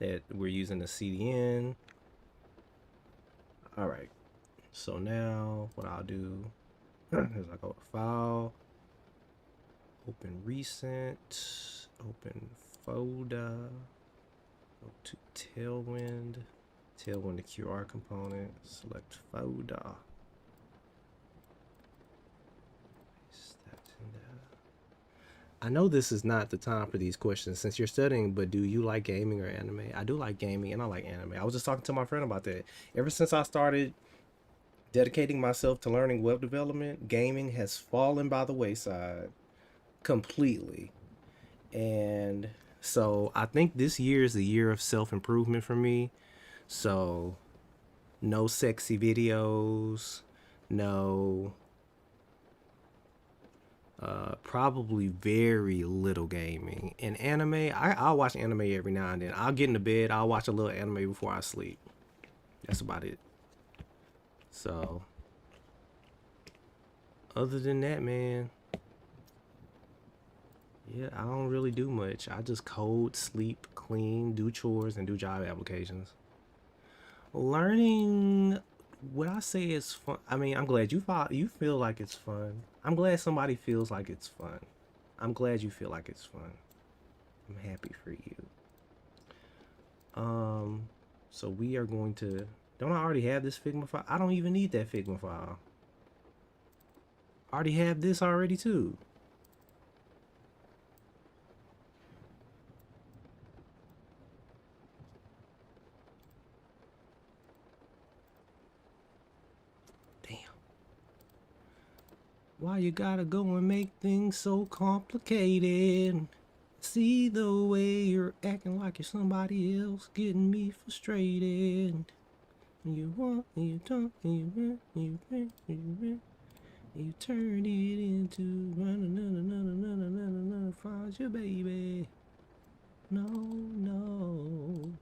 [SPEAKER 1] that we're using the CDN. All right. So now what I'll do is I go to File, open Recent, open Folder, go to Tailwind, Tailwind the QR component, select Folder. Paste that in there. I know this is not the time for these questions since you're studying, but do you like gaming or anime? I do like gaming and I like anime. I was just talking to my friend about that. Ever since I started dedicating myself to learning web development, gaming has fallen by the wayside completely. And so I think this year is the year of self-improvement for me. So no sexy videos, no probably very little gaming. And anime, I'll watch anime every now and then. I'll get into bed, I'll watch a little anime before I sleep. That's about it. So other than that, man, yeah, I don't really do much. I just code, sleep, clean, do chores, and do job applications. Learning, what I say is fun. I mean, I'm glad you feel like it's fun. I'm glad somebody feels like it's fun. I'm glad you feel like it's fun. I'm happy for you. So we are going to, don't I already have this Figma file? I don't even need that Figma file. I already have this already too. Damn. Why you gotta go and make things so complicated? See the way you're acting like you're somebody else, getting me frustrated. You want, and you don't, and you rent, and you rent, and you rent. You turn it into another, find your baby. No, no.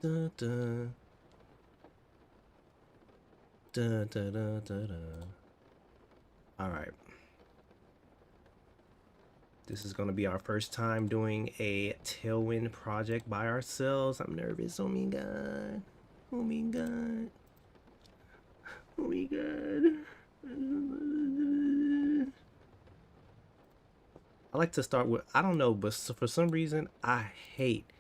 [SPEAKER 1] Dun, dun. Dun, dun, dun, dun, dun. All right. This is going to be our first time doing a Tailwind project by ourselves. I'm nervous. Oh my god. Oh my god. Oh my god. I like to start with, I don't know, but for some reason, I hate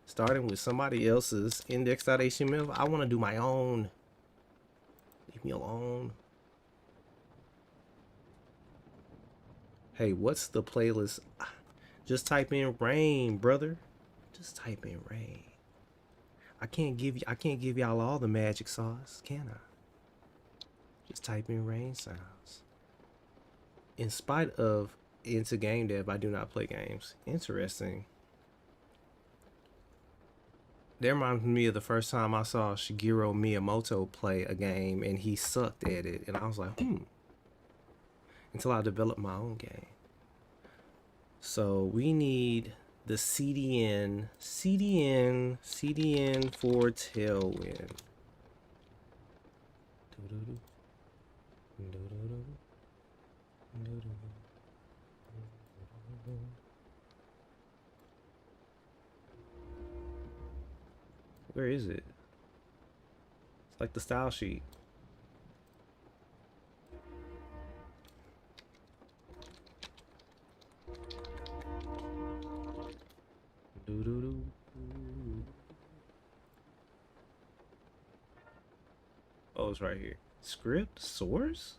[SPEAKER 1] starting with somebody else's index.html. I want to do my own. Leave me alone. Hey, what's the playlist? Just type in rain, brother. Just type in rain. I can't give y'all all the magic sauce, can I? Just type in rain sounds. In spite of into game dev, I do not play games. Interesting. That reminds me of the first time I saw Shigeru Miyamoto play a game and he sucked at it. And I was like, until I developed my own game. So we need the CDN for Tailwind. Where is it? It's like the style sheet. Oh, it's right here. Script source?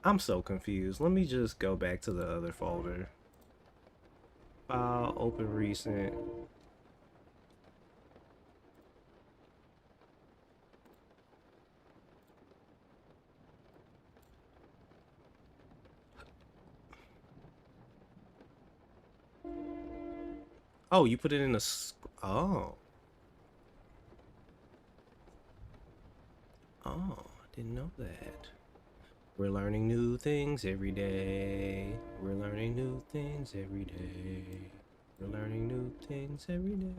[SPEAKER 1] I'm so confused. Let me just go back to the other folder. File, open recent. Oh, you put it in a oh. Oh, I didn't know that. We're learning new things every day. We're learning new things every day. We're learning new things every day.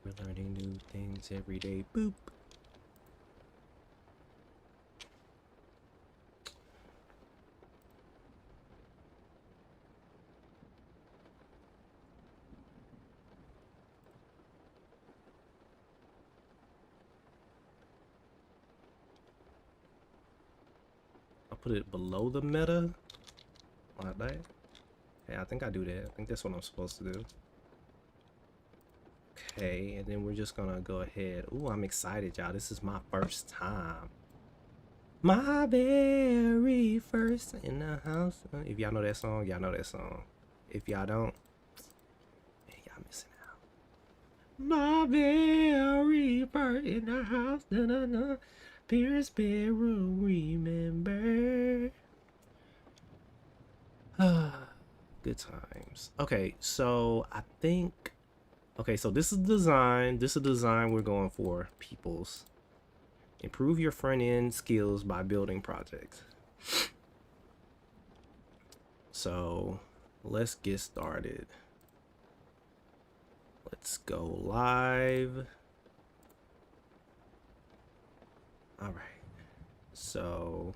[SPEAKER 1] We're learning new things every day. Boop. I'll put it below the meta. Like that. Yeah, I think I do that. I think that's what I'm supposed to do. Okay, and then we're just gonna go ahead. Ooh, I'm excited, y'all. This is my first time. My very first in the house. If y'all know that song, y'all know that song. If y'all don't, man, y'all missing out. My very first in the house. Na na na. Parents' bedroom, remember. Good times. Okay, so I think. Okay, so this is design. This is design we're going for, peoples. Improve your front end skills by building projects. So let's get started. Let's go live. All right. So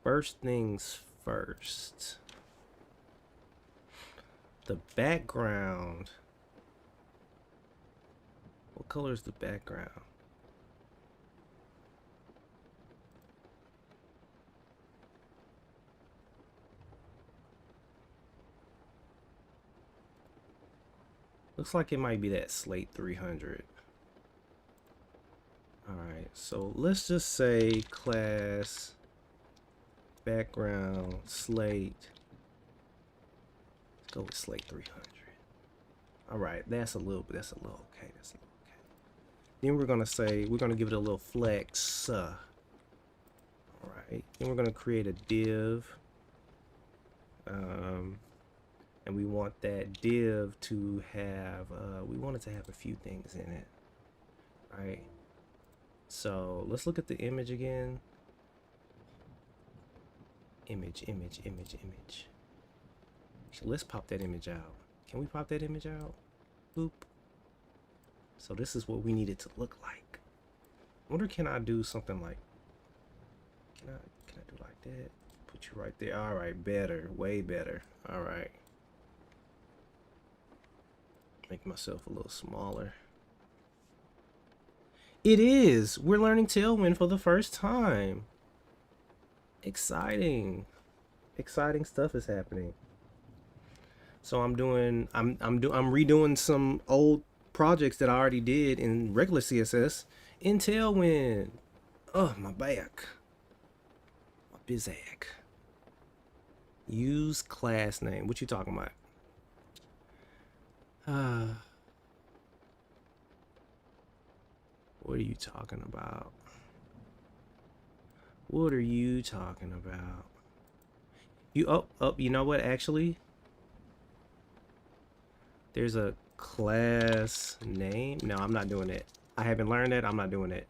[SPEAKER 1] first things first. The background. What color is the background? Looks like it might be that Slate 300. Alright, so let's just say class background Slate. Let's go with Slate 300. Alright, that's a little okay. That's a little okay. Then we're gonna say we're gonna give it a little flex. Alright, then we're gonna create a div. And we want that div to have we want it to have a few things in it. Right. So let's look at the image again. Image. So let's pop that image out. Can we pop that image out? Boop. So this is what we need it to look like. I wonder, can I do something like, can I do like that? Put you right there. All right, better, way better. All right. Make myself a little smaller. It is. We're learning Tailwind for the first time. Exciting. Exciting stuff is happening. So I'm redoing some old projects that I already did in regular CSS in Tailwind. Oh, my back. My bizac. Use class name. What you talking about? What are you talking about? What are you talking about? You know what, actually? There's a class name. No, I'm not doing it. I haven't learned that. I'm not doing it.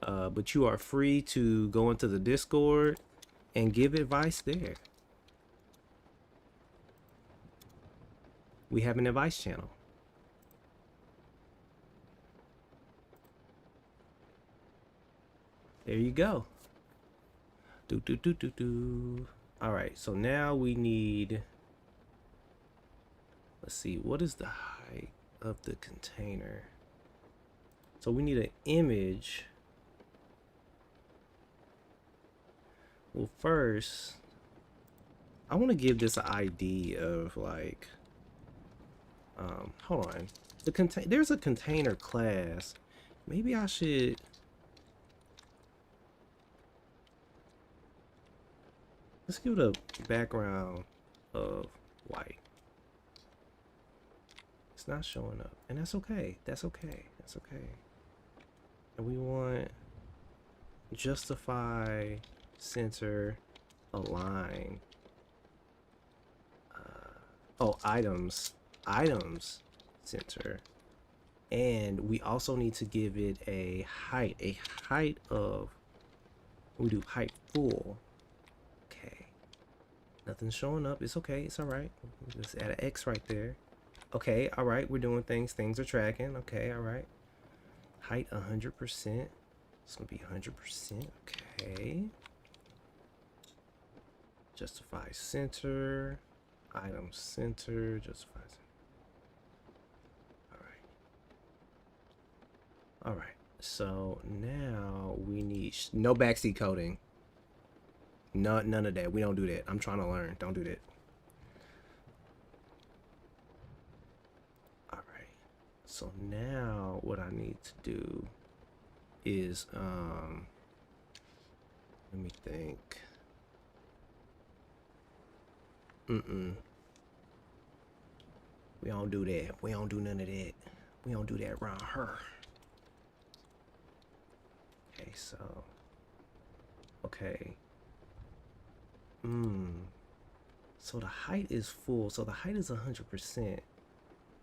[SPEAKER 1] But you are free to go into the Discord and give advice there. We have an advice channel. There you go. All right, so now we need, let's see, what is the height of the container? So we need an image. Well, first, I want to give this an ID of like, hold on. There's a container class. Maybe I should. Let's give it a background of white. It's not showing up, and that's okay. That's okay. That's okay. And we want justify, center, align. Oh, items center. And we also need to give it a height of, we do height full. Okay. Nothing's showing up. It's okay. It's all right. Just add an X right there. Okay. All right. We're doing things. Things are tracking. Okay. All right. Height 100%. It's going to be 100%. Okay. Justify center. Item center. Justify center. All right. All right. So now we need no backseat coding. None of that. We don't do that. I'm trying to learn. Don't do that. All right. So now what I need to do is let me think. We don't do that. We don't do none of that. We don't do that around her. Okay, so okay. So the height is full. So the height is 100%.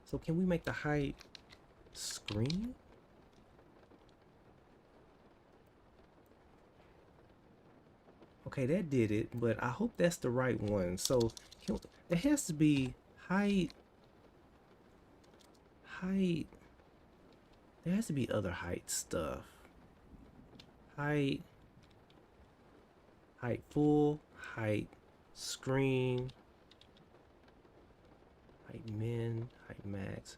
[SPEAKER 1] So can we make the height screen? Okay, that did it, but I hope that's the right one. So it has to be height. There has to be other height stuff. Height full, height screen, height min, height max,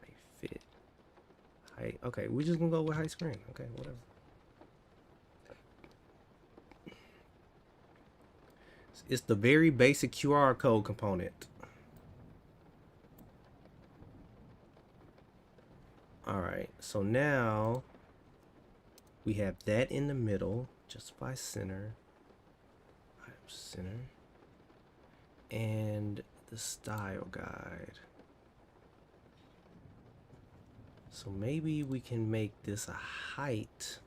[SPEAKER 1] height fit, height. Okay, we're just gonna go with height screen. Okay, whatever. It's the very basic QR code component. All right, so now we have that in the middle, justify center, item center, and the style guide. So maybe we can make this a height.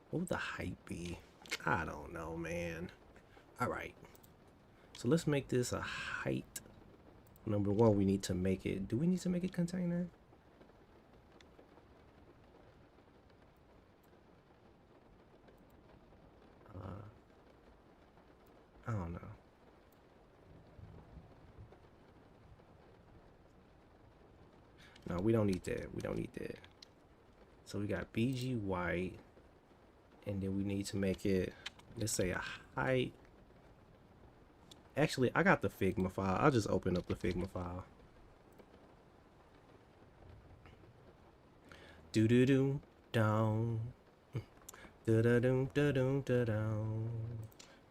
[SPEAKER 1] What would the height be? I don't know, man. All right, so let's make this a height. Number one, we need to make it. Do we need to make it container? I don't know. No, we don't need that. We don't need that. So we got BG white, and then we need to make it, let's say a height. Actually, I got the Figma file. I'll just open up the Figma file. Do do do down. Da da dum da dum da down.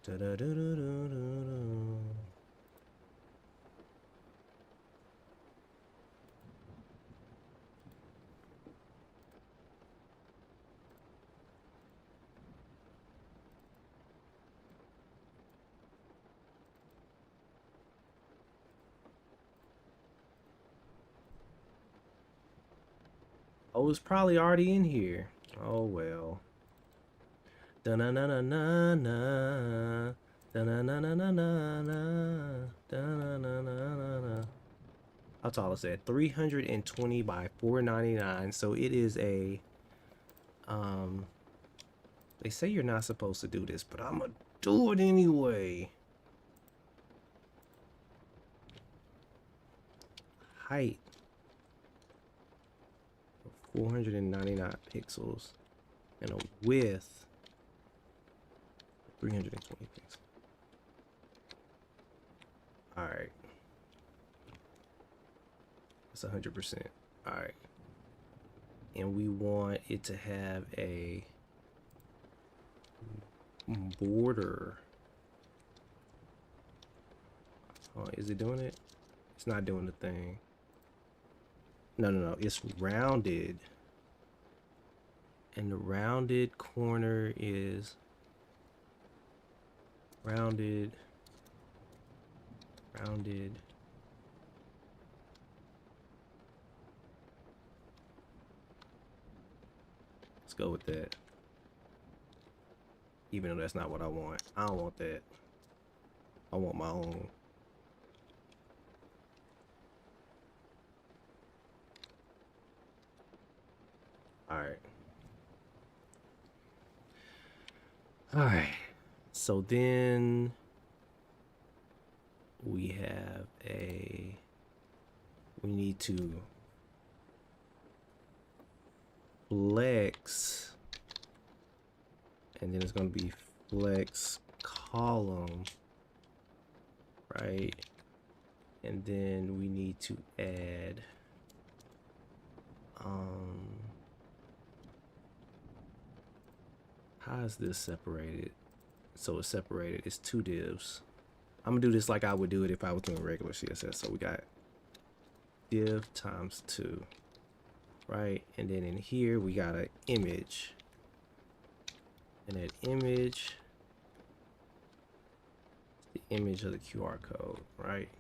[SPEAKER 1] Da da do do do do. Oh, it's probably already in here. Oh well. Da na na na na na. Da na na na na na na. Da na na na na na. How tall is that? 320 by 499. So it is a they say you're not supposed to do this, but I'm gonna do it anyway. Height 499 pixels and a width 320 pixels. All right, that's 100%. All right, and we want it to have a border. Oh, is it doing it? It's not doing the thing. No, it's rounded, and the rounded corner is rounded. Let's go with that. Even though that's not what I want. I don't want that. I want my own. All right. All right. So then we have we need to flex, and then it's going to be flex column, right? And then we need to add how is this separated? So it's separated, it's two divs. I'm gonna do this like I would do it if I was doing regular CSS. So we got div times 2, right? And then in here we got an image, and that image, the image of the QR code, right?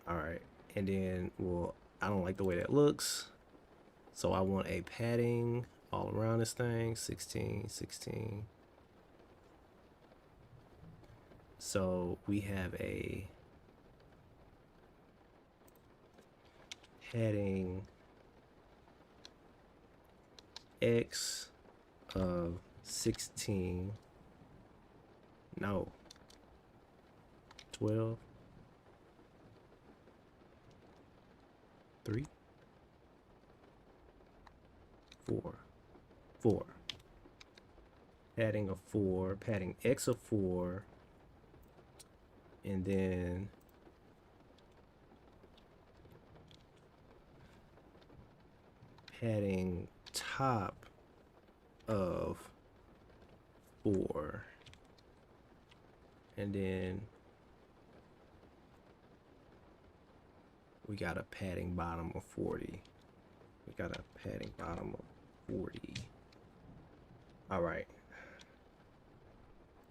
[SPEAKER 1] All right. And then, well, I don't like the way that looks, so I want a padding all around this thing, 16, 16. So we have a padding X of 16, no, 12, 3, 4, 4. Padding of 4, padding X of 4, and then padding top of 4, and then we got a padding bottom of 40. We got a padding bottom of 40. All right.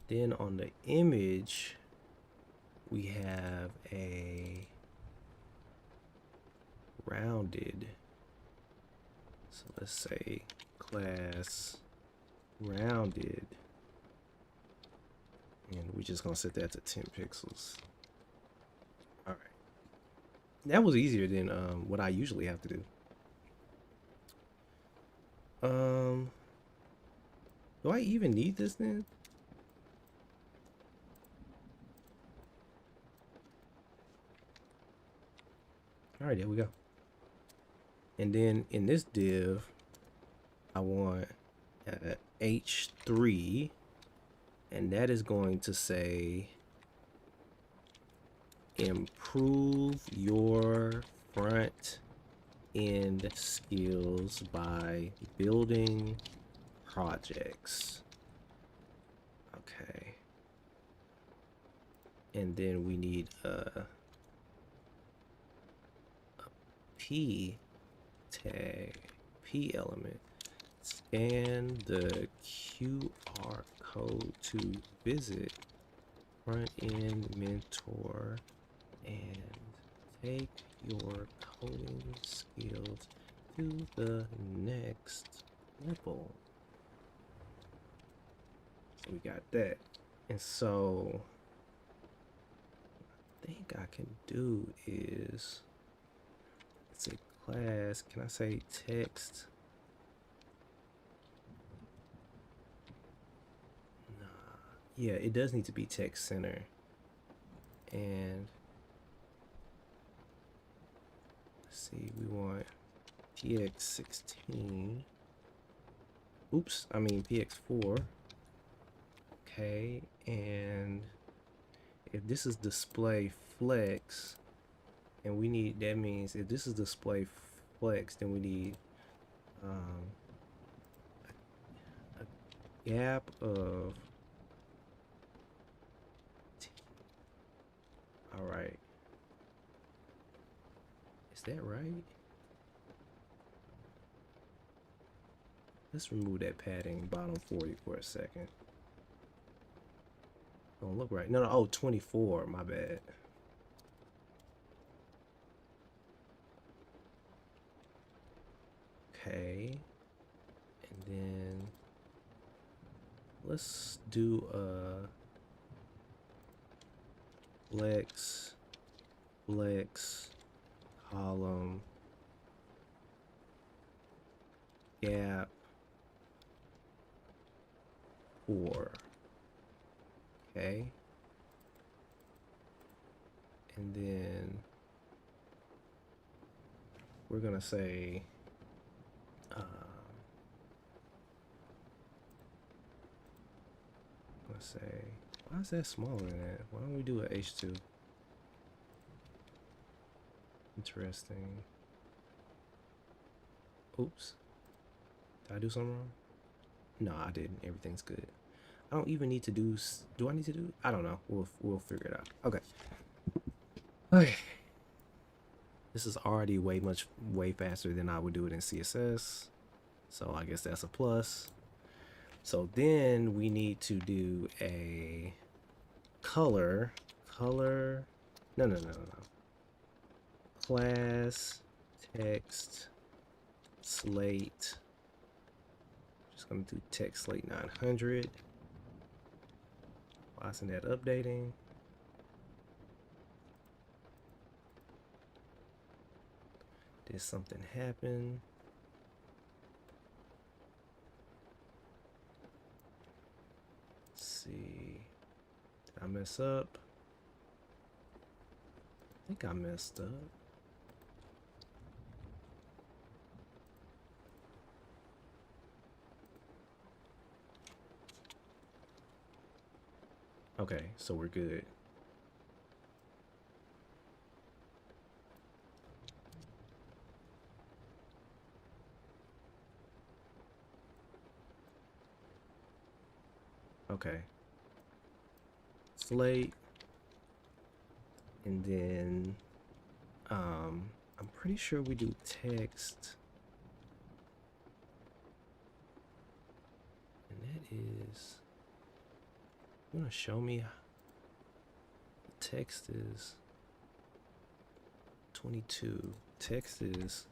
[SPEAKER 1] Then on the image, we have a rounded. So let's say class rounded, and we're just gonna set that to 10 pixels. All right. That was easier than what I usually have to do. Do I even need this then? All right, there we go. And then in this div, I want H3, and that is going to say improve your front end skills by building projects. Okay. And then we need a P tag, P element. Scan the QR code to visit front end mentor and take your coding skills to the next level. So we got that. And so what I think I can do is, it's a class, can I say text? Nah. Yeah, it does need to be text center. And let's see, we want px16. Oops, I mean px4. Okay, and if this is display flex, and we need, that means if this is display flex, then we need a gap of all right. Is that right? Let's remove that padding bottom 40 for a second. Don't look right. No, no, oh, 24, my bad. Okay. And then let's do a flex column gap 4. Okay. And then we're gonna say let's say, why is that smaller than that? Why don't we do an H2? Interesting. Oops. Did I do something wrong? No, I didn't. Everything's good. I don't even need to do. Do I need to do? I don't know. We'll figure it out. Okay. Okay. This is already way faster than I would do it in CSS. So I guess that's a plus. So then we need to do a color. No. Class text slate. Just gonna do text slate 900. Why isn't that updating? Did something happen? Let's see. Did I mess up? I think I messed up. Okay, so we're good. Okay. Slate. And then I'm pretty sure we do text. And that is, you wanna show me the text is 22. Text is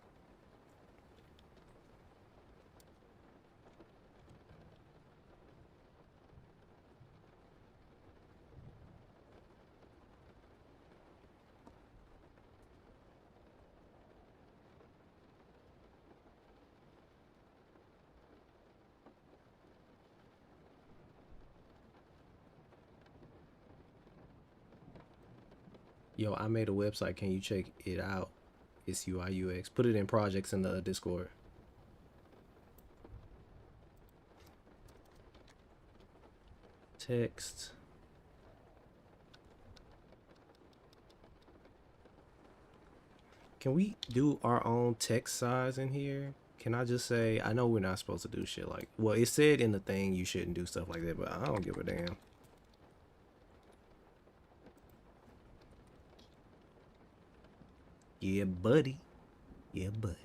[SPEAKER 1] yo, I made a website. Can you check it out? It's UI UX. Put it in projects in the Discord. Text. Can we do our own text size in here? Can I just say, I know we're not supposed to do shit like, well, it said in the thing you shouldn't do stuff like that, but I don't give a damn. Yeah, buddy. Yeah, buddy.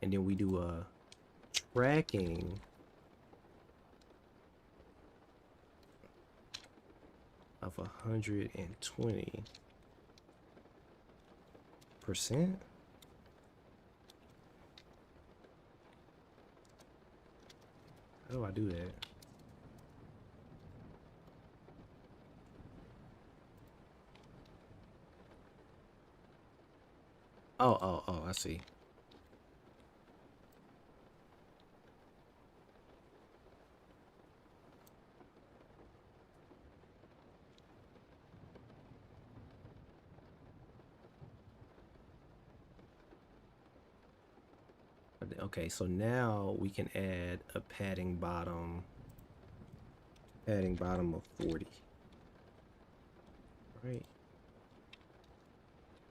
[SPEAKER 1] And then we do a tracking of 120%. How do I do that? Oh, I see. Okay, so now we can add a padding bottom of 40. Right?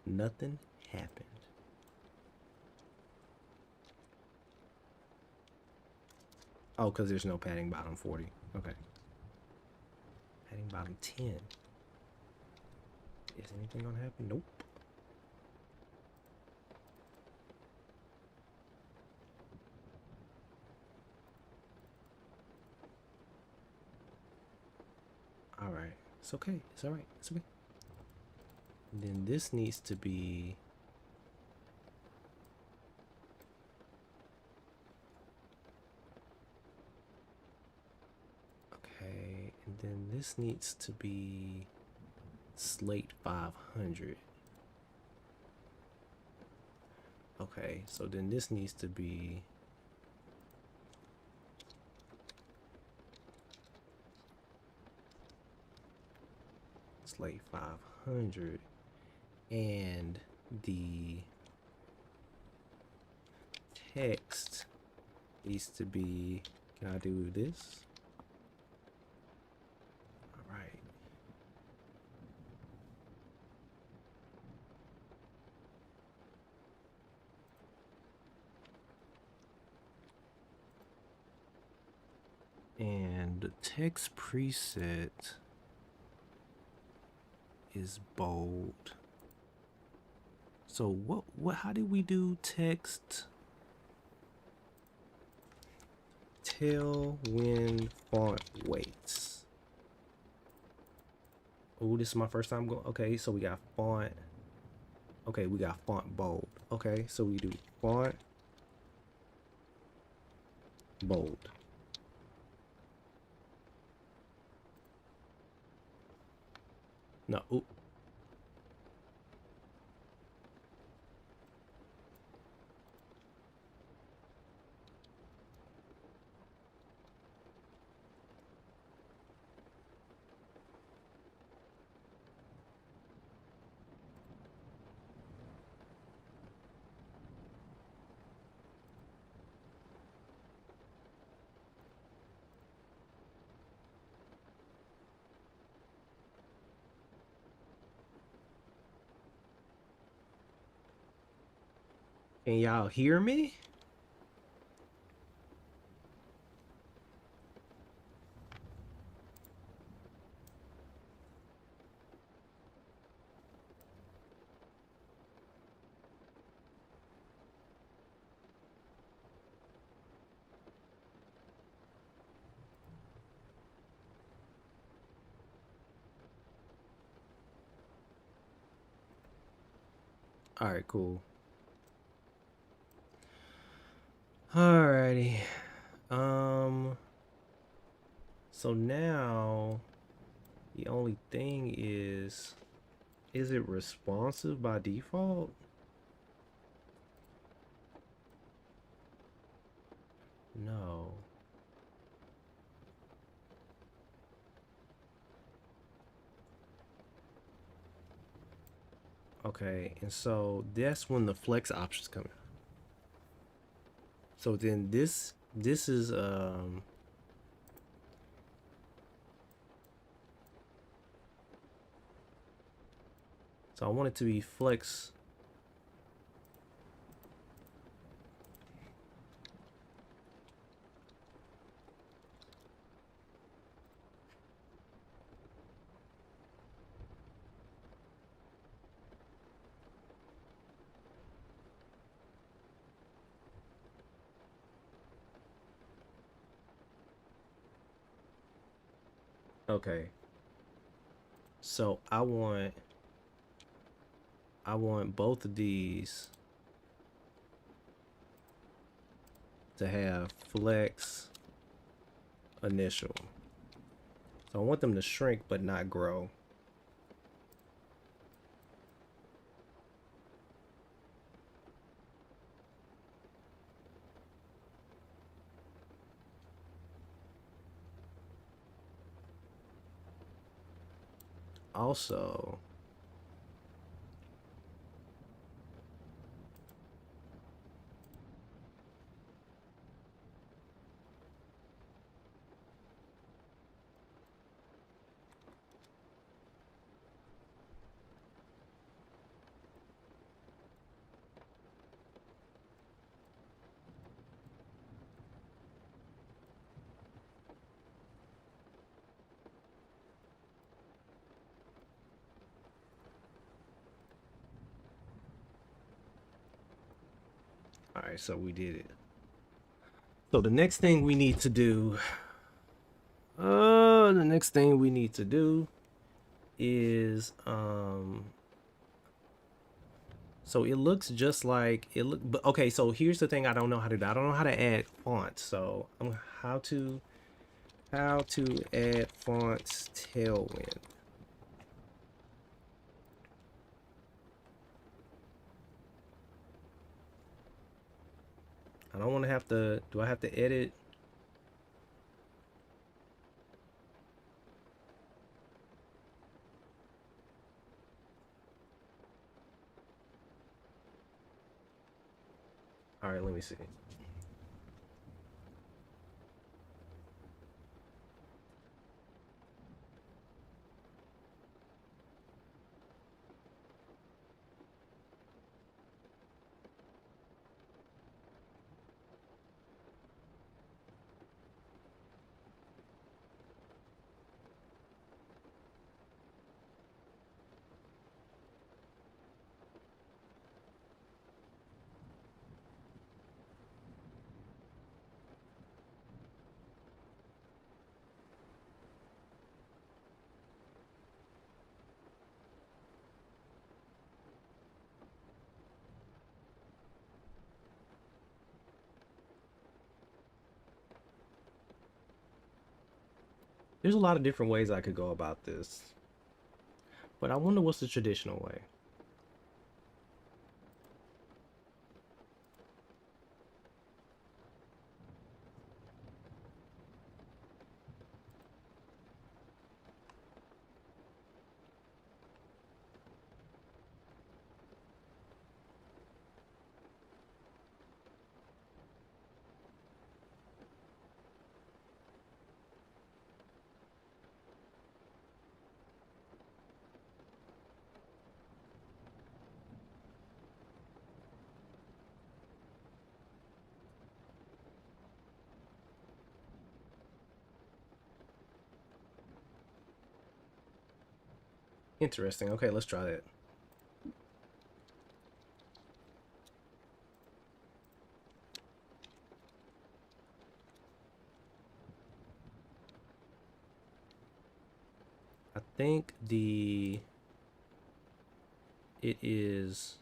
[SPEAKER 1] Nothing happened. Oh, because there's no padding bottom 40. Okay. Padding bottom 10. Is anything gonna happen? Nope. Alright. It's okay. It's alright. It's okay. And then this needs to be... Okay. And then this needs to be slate 500. Okay. So then this needs to be Slate 500, and the text needs to be, can I do this? All right. And the text preset is bold. So what how did we do text? Tailwind font weights. Oh, this is my first time going. Okay, so we got font. Okay, we got font bold. Okay, so we do font bold. No, ooh. Can y'all hear me? All right, cool. Alrighty. So now the only thing is it responsive by default? No. Okay, and so that's when the flex options come in. So then this is so I want it to be flex. Okay. So I want both of these to have flex initial. So I want them to shrink but not grow. Also, all right, so we did it. So the next thing we need to do, is so it looks just like it look, but okay, so here's the thing I don't know how to do. I don't know how to add fonts. So how to add fonts Tailwind. I don't want to have to, do I have to edit? All right, let me see. There's a lot of different ways I could go about this, but I wonder what's the traditional way. Interesting. Okay, let's try that. I think it is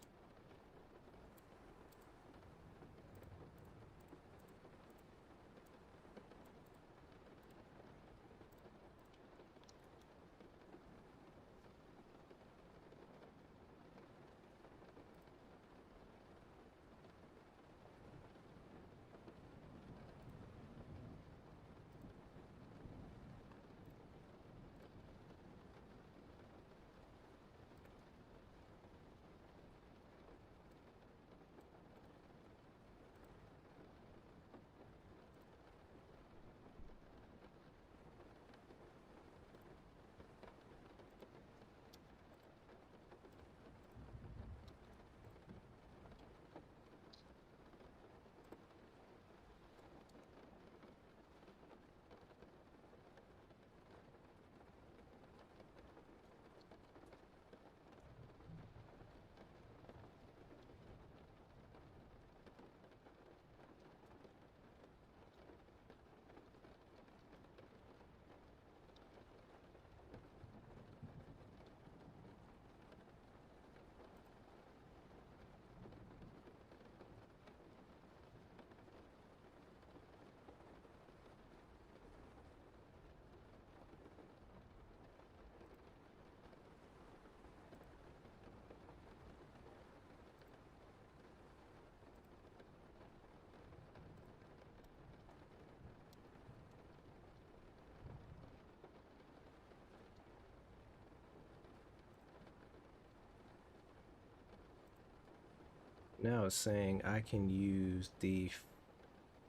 [SPEAKER 1] now it's saying I can use the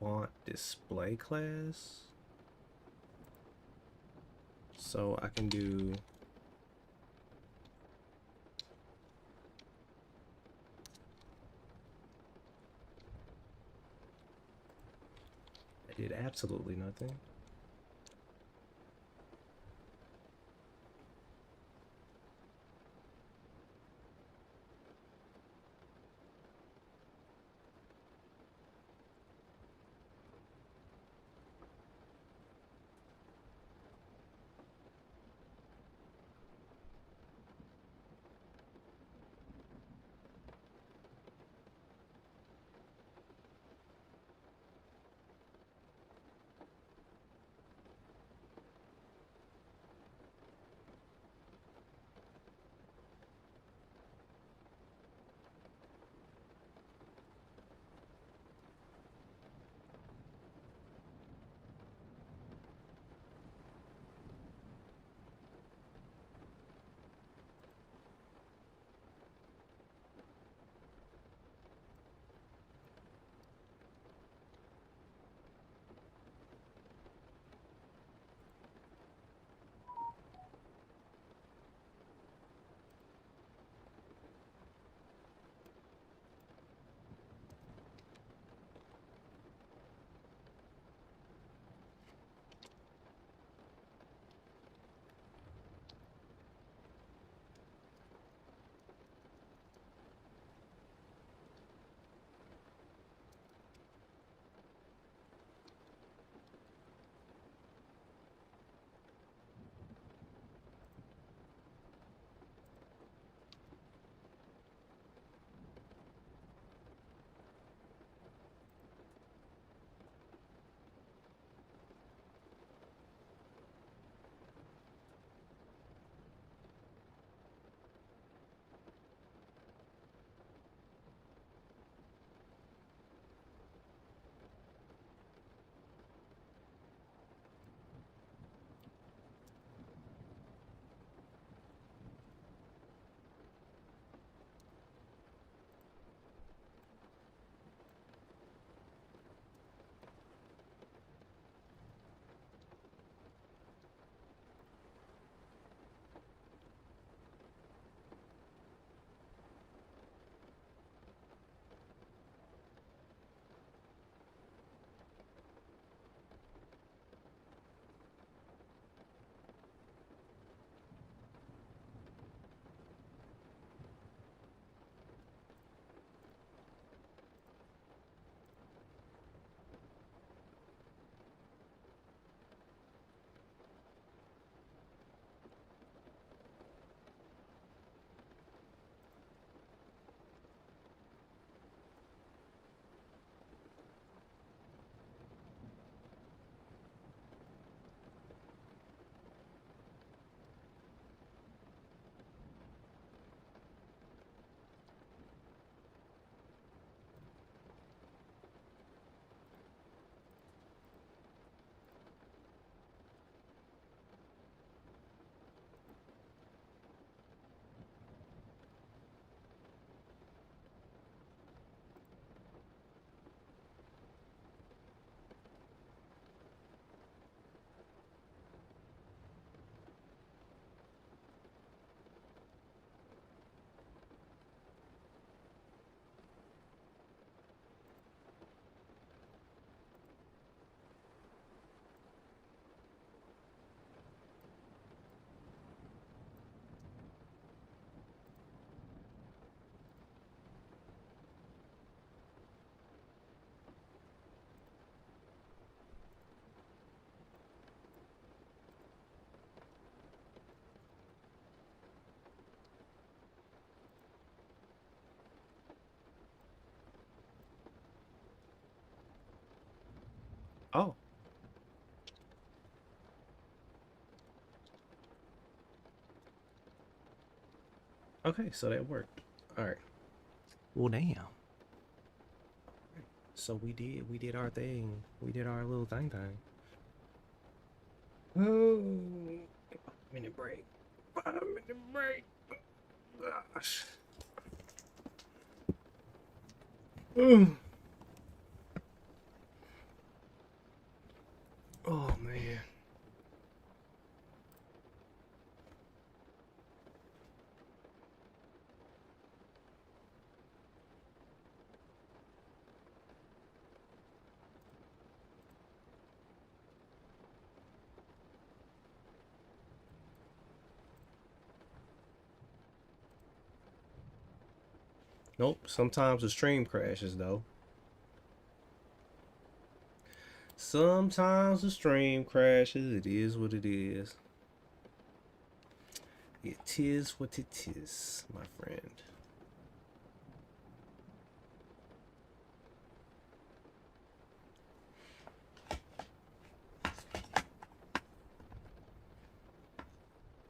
[SPEAKER 1] font display class. So I can do I did absolutely nothing. Oh, okay, so that worked. All right. Well, damn. So we did our thing. We did our little thing. Oh, 5 minute break. 5 minute break. Gosh. Mm. Oh man. Nope. Sometimes the stream crashes though. Sometimes the stream crashes. It is what it is. It is what it is, my friend.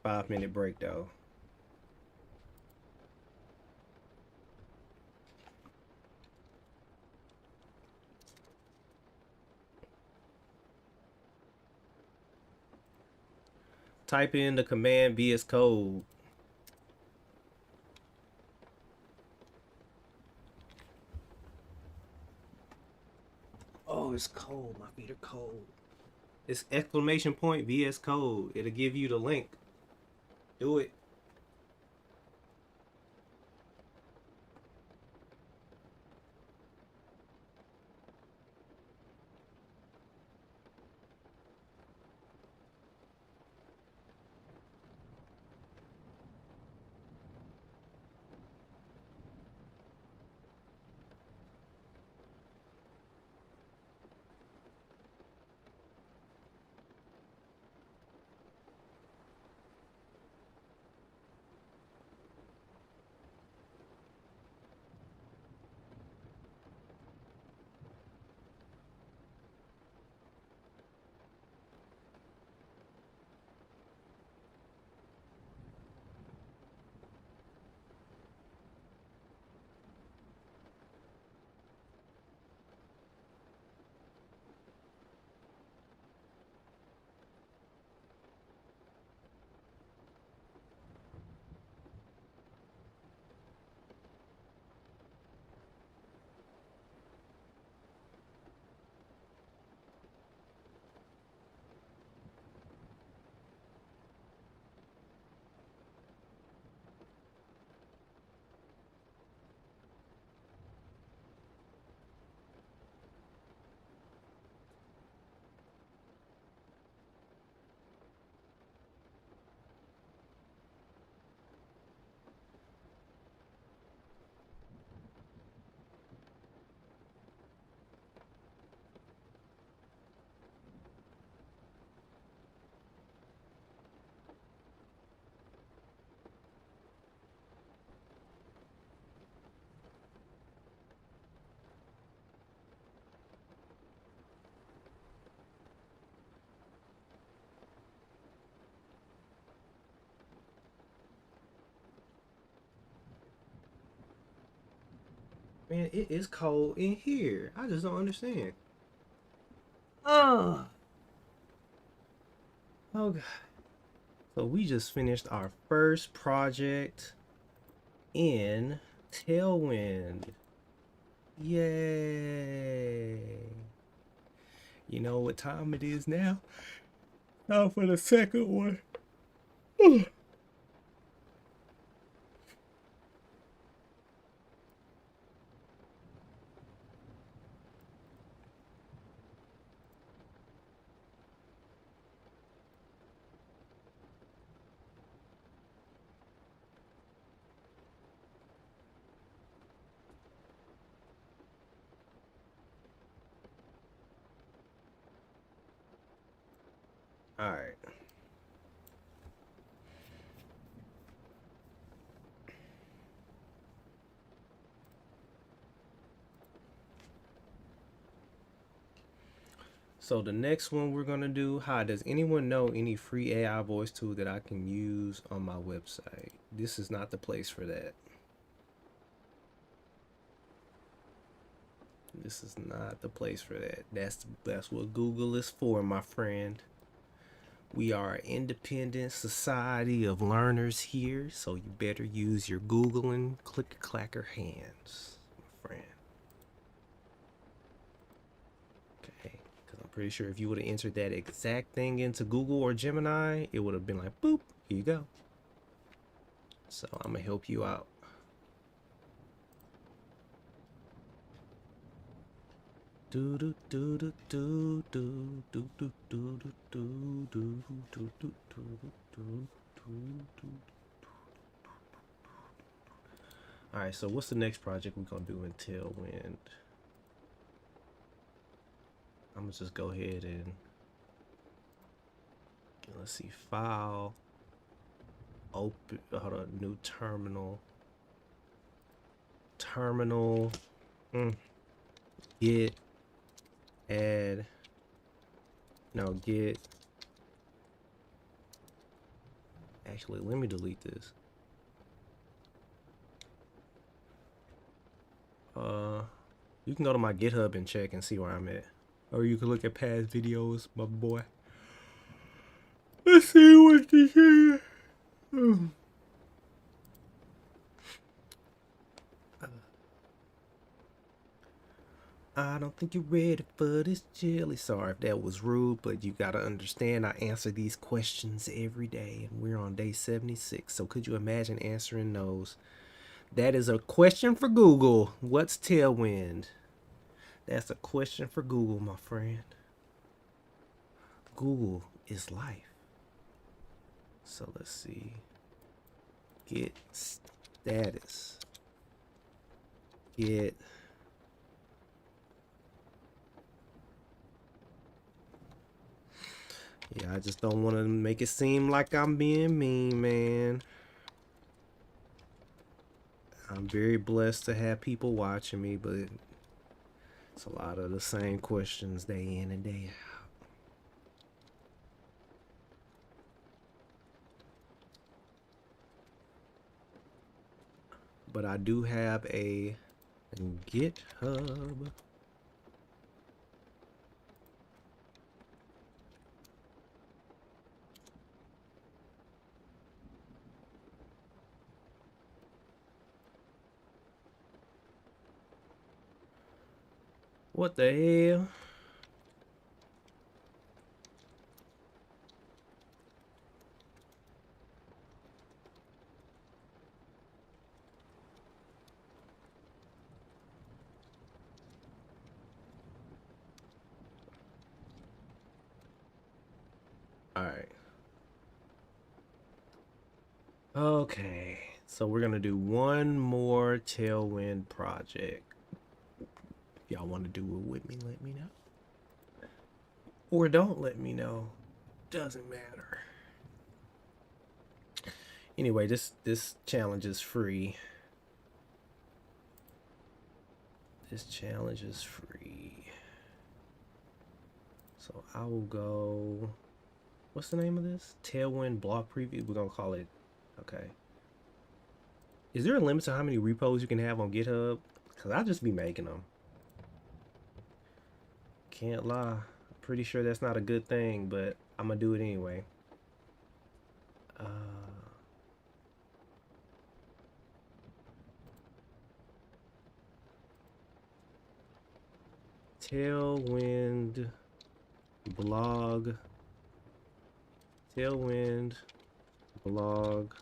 [SPEAKER 1] 5 minute break though. Type in the command VS Code. Oh, it's cold. My feet are cold. It's exclamation point VS Code. It'll give you the link. Do it. Man, it is cold in here. I just don't understand. Oh, oh God. So we just finished our first project in Tailwind. Yay. You know what time it is now? Now for the second one. All right. So the next one we're gonna do, hi, does anyone know any free AI voice tool that I can use on my website? This is not the place for that. This is not the place for that. That's what Google is for, my friend. We are an independent society of learners here, so you better use your Google and clicker clacker hands, my friend. Okay, because I'm pretty sure if you would have entered that exact thing into Google or Gemini, it would have been like, boop, here you go. So I'm gonna help you out. Do do do do do do do do do do do do do do do do. All right, so what's the next project we're gonna do in Tailwind? I'm gonna just go ahead and let's see, file, open, hold on, new terminal, get, add, no, get, actually, let me delete this. You can go to my GitHub and check and see where I'm at. Or you can look at past videos, my boy. Let's see what this is. I don't think you're ready for this jelly. Sorry if that was rude, but you gotta understand I answer these questions every day, and we're on day 76. So could you imagine answering those? That is a question for Google. What's Tailwind? That's a question for Google, my friend. Google is life. So let's see. Get status. Get yeah, I just don't want to make it seem like I'm being mean, man. I'm very blessed to have people watching me, but it's a lot of the same questions day in and day out. But I do have a GitHub. What the hell? All right. Okay. So we're going to do one more Tailwind project. If y'all want to do it with me, let me know. Or don't let me know. Doesn't matter. Anyway, this challenge is free. This challenge is free. So I will go. What's the name of this? Tailwind block preview. We're gonna call it. Okay. Is there a limit to how many repos you can have on GitHub? Cause I'll just be making them. Can't lie. I'm pretty sure that's not a good thing, but I'm gonna do it anyway. Tailwind blog. Tailwind blog.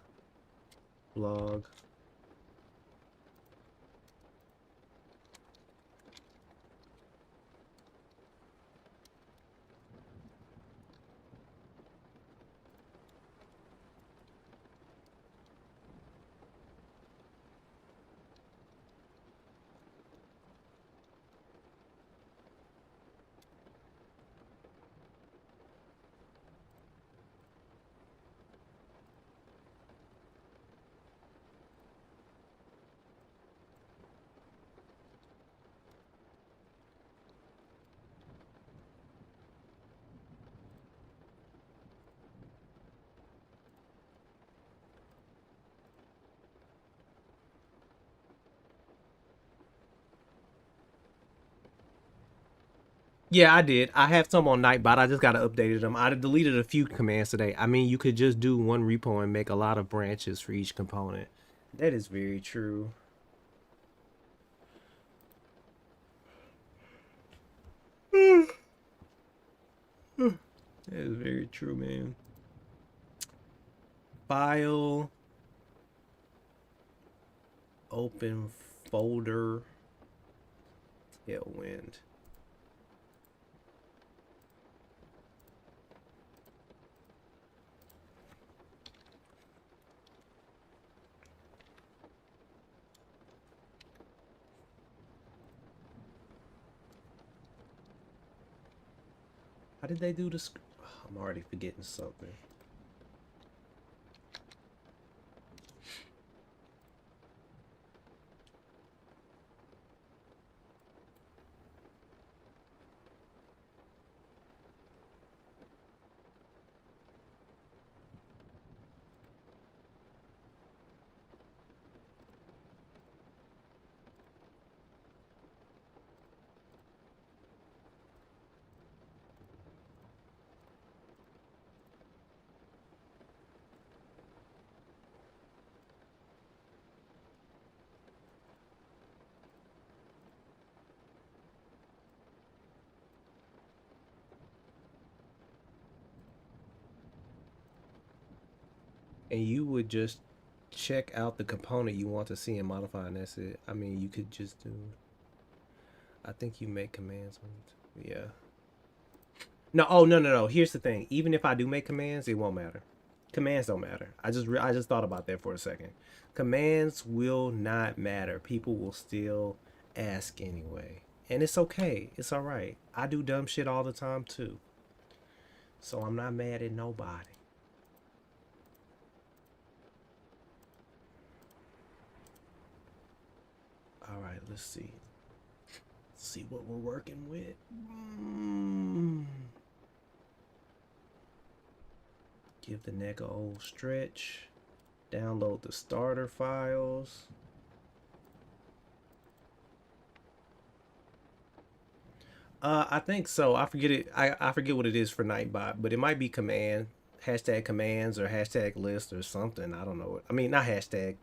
[SPEAKER 1] Yeah, I did. I have some on Nightbot. I just got to update them. I deleted a few commands today. I mean, you could just do one repo and make a lot of branches for each component. That is very true. That is very true, man. File, open folder, Tailwind. How did they do this? Oh, I'm already forgetting something. And you would just check out the component you want to see and modify, and that's it. I mean, you could just do. I think you make commands. Yeah. No. Oh no. Here's the thing. Even if I do make commands, it won't matter. Commands don't matter. I just thought about that for a second. Commands will not matter. People will still ask anyway, and it's okay. It's all right. I do dumb shit all the time too, so I'm not mad at nobody. All right, let's see. Let's see what we're working with. Give the neck a old stretch. Download the starter files. I think so. I forget it. I forget what it is for Nightbot, but it might be command hashtag commands or hashtag list or something. I don't know. I mean, not hashtag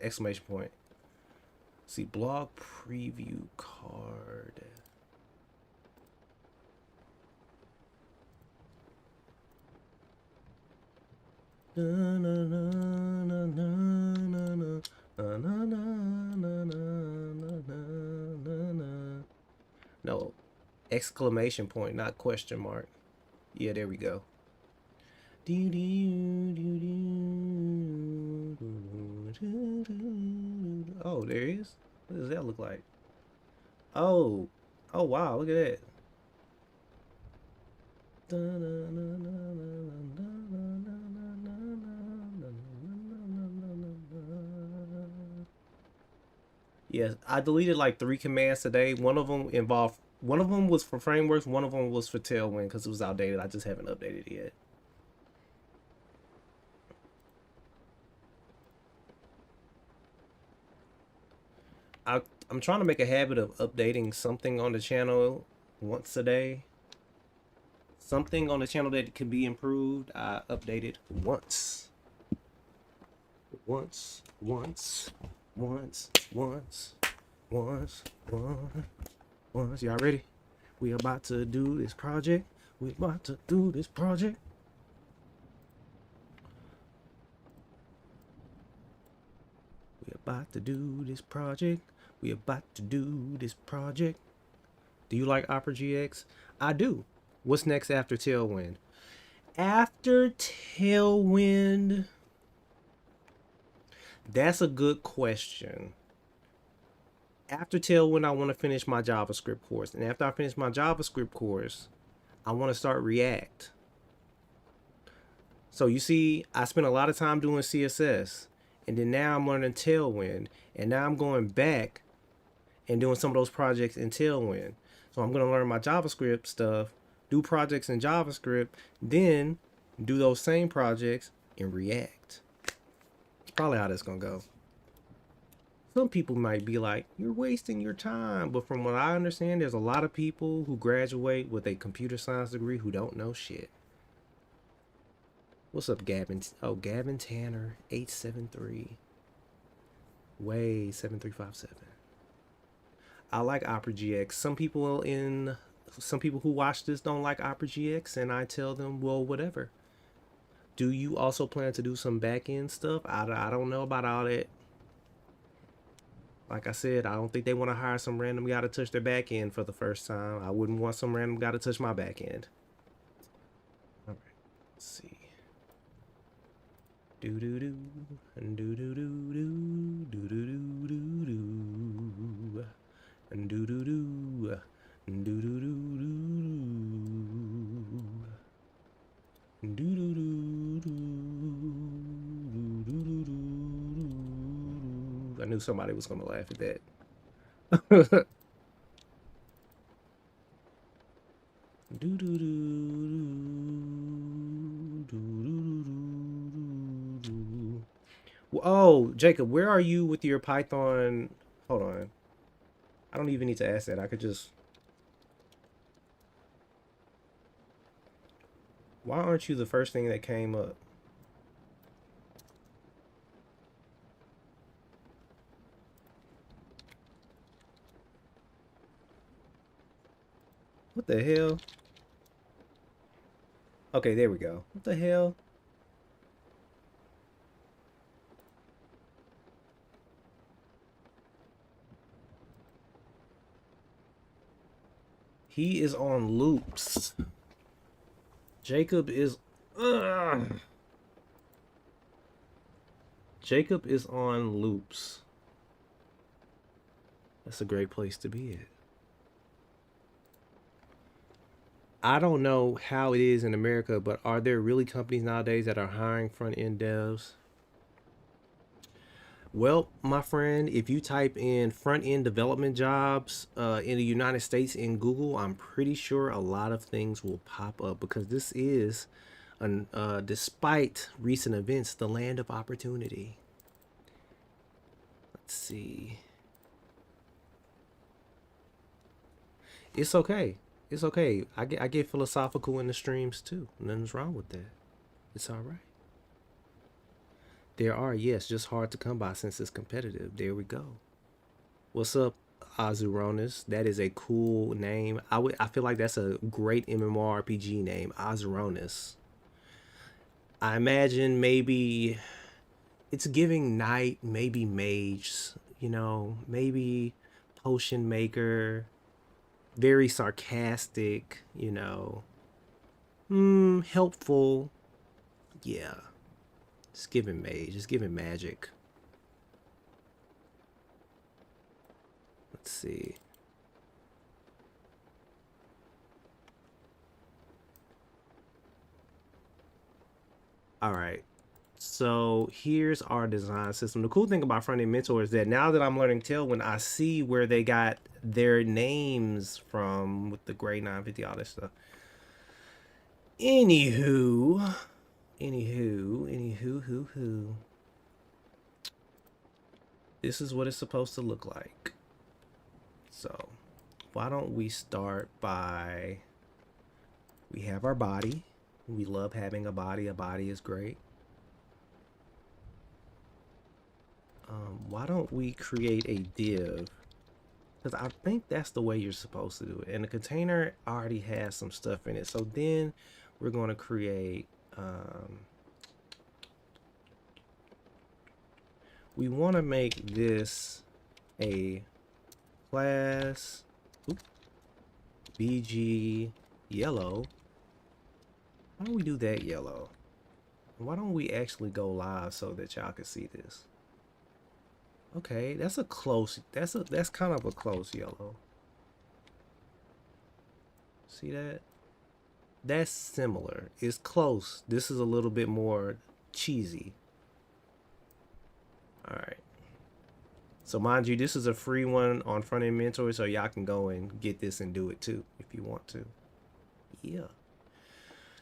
[SPEAKER 1] exclamation point. See, blog preview card. No, exclamation point, not question mark. Yeah, there we go. Oh, there he is. What does that look like? Oh, oh wow, look at that. Yes, I deleted like 3 commands today. One of them was for frameworks, one of them was for Tailwind because it was outdated. I just haven't updated it yet. I, I'm trying to make a habit of updating something on the channel once a day. Something on the channel that can be improved, I update it once. Once, once, once, once, once, once. Y'all ready? We about to do this project. We about to do this project. We about to do this project. We about to do this project. Do you like Opera GX? I do. What's next after Tailwind? After Tailwind, that's a good question. After Tailwind, I want to finish my JavaScript course. And after I finish my JavaScript course, I want to start React. So you see, I spent a lot of time doing CSS. And then now I'm learning Tailwind. And now I'm going back and doing some of those projects in Tailwind. So I'm going to learn my JavaScript stuff, do projects in JavaScript, then do those same projects in React. It's probably how that's going to go. some people might be like, you're wasting your time. But from what I understand, there's a lot of people who graduate with a computer science degree who don't know shit. What's up, Gavin? Oh, Gavin Tanner, 873. Way 7357. I like Opera GX. Some people who watch this don't like Opera GX, and I tell them, well, whatever. Do you also plan to do some back end stuff? I don't know about all that. Like I said, I don't think they want to hire some random guy to touch their back end for the first time. I wouldn't want some random guy to touch my back end. All right, let's see. Do do do and do do do do do do do do do and do do do and do do do do do do do do do. I knew somebody was gonna laugh at that. Do do do do do do do. Oh, Jacob, where are you with your Python? Hold on. I don't even need to ask that. I could just. Why aren't you the first thing that came up? What the hell? Okay, there we go. What the hell? He is on loops. Jacob is. Ugh. Jacob is on loops. That's a great place to be at. I don't know how it is in America, but are there really companies nowadays that are hiring front end devs? Well, my friend, if you type in front end development jobs in the United States in Google, I'm pretty sure a lot of things will pop up because this is, despite recent events, the land of opportunity. Let's see. It's okay. It's okay. I get philosophical in the streams too. Nothing's wrong with that. It's all right. There are, yes, just hard to come by since it's competitive. There we go. What's up, Azuronis? That is a cool name. I feel like that's a great MMORPG name, Azuronis. I imagine maybe it's giving knight, maybe mage, maybe potion maker, very sarcastic, helpful. Yeah. Just giving mage, just giving magic. Let's see. All right. So here's our design system. The cool thing about Front End Mentor is that now that I'm learning Tailwind, I see where they got their names from with the gray 950, all this stuff. Anywho. This is what it's supposed to look like. So why don't we start by, we have our body. We love having a body. A body is great. Why don't we create a div? Because I think that's the way you're supposed to do it. And the container already has some stuff in it. So then we're going to create, we want to make this a class BG yellow. Why don't we do that yellow? Why don't we actually go live so that y'all can see this? Okay, that's a close, that's kind of a close yellow. See that? That's similar. It's close. This is a little bit more cheesy. All right. So mind you, this is a free one on Front End Mentor, so y'all can go and get this and do it too if you want to. Yeah.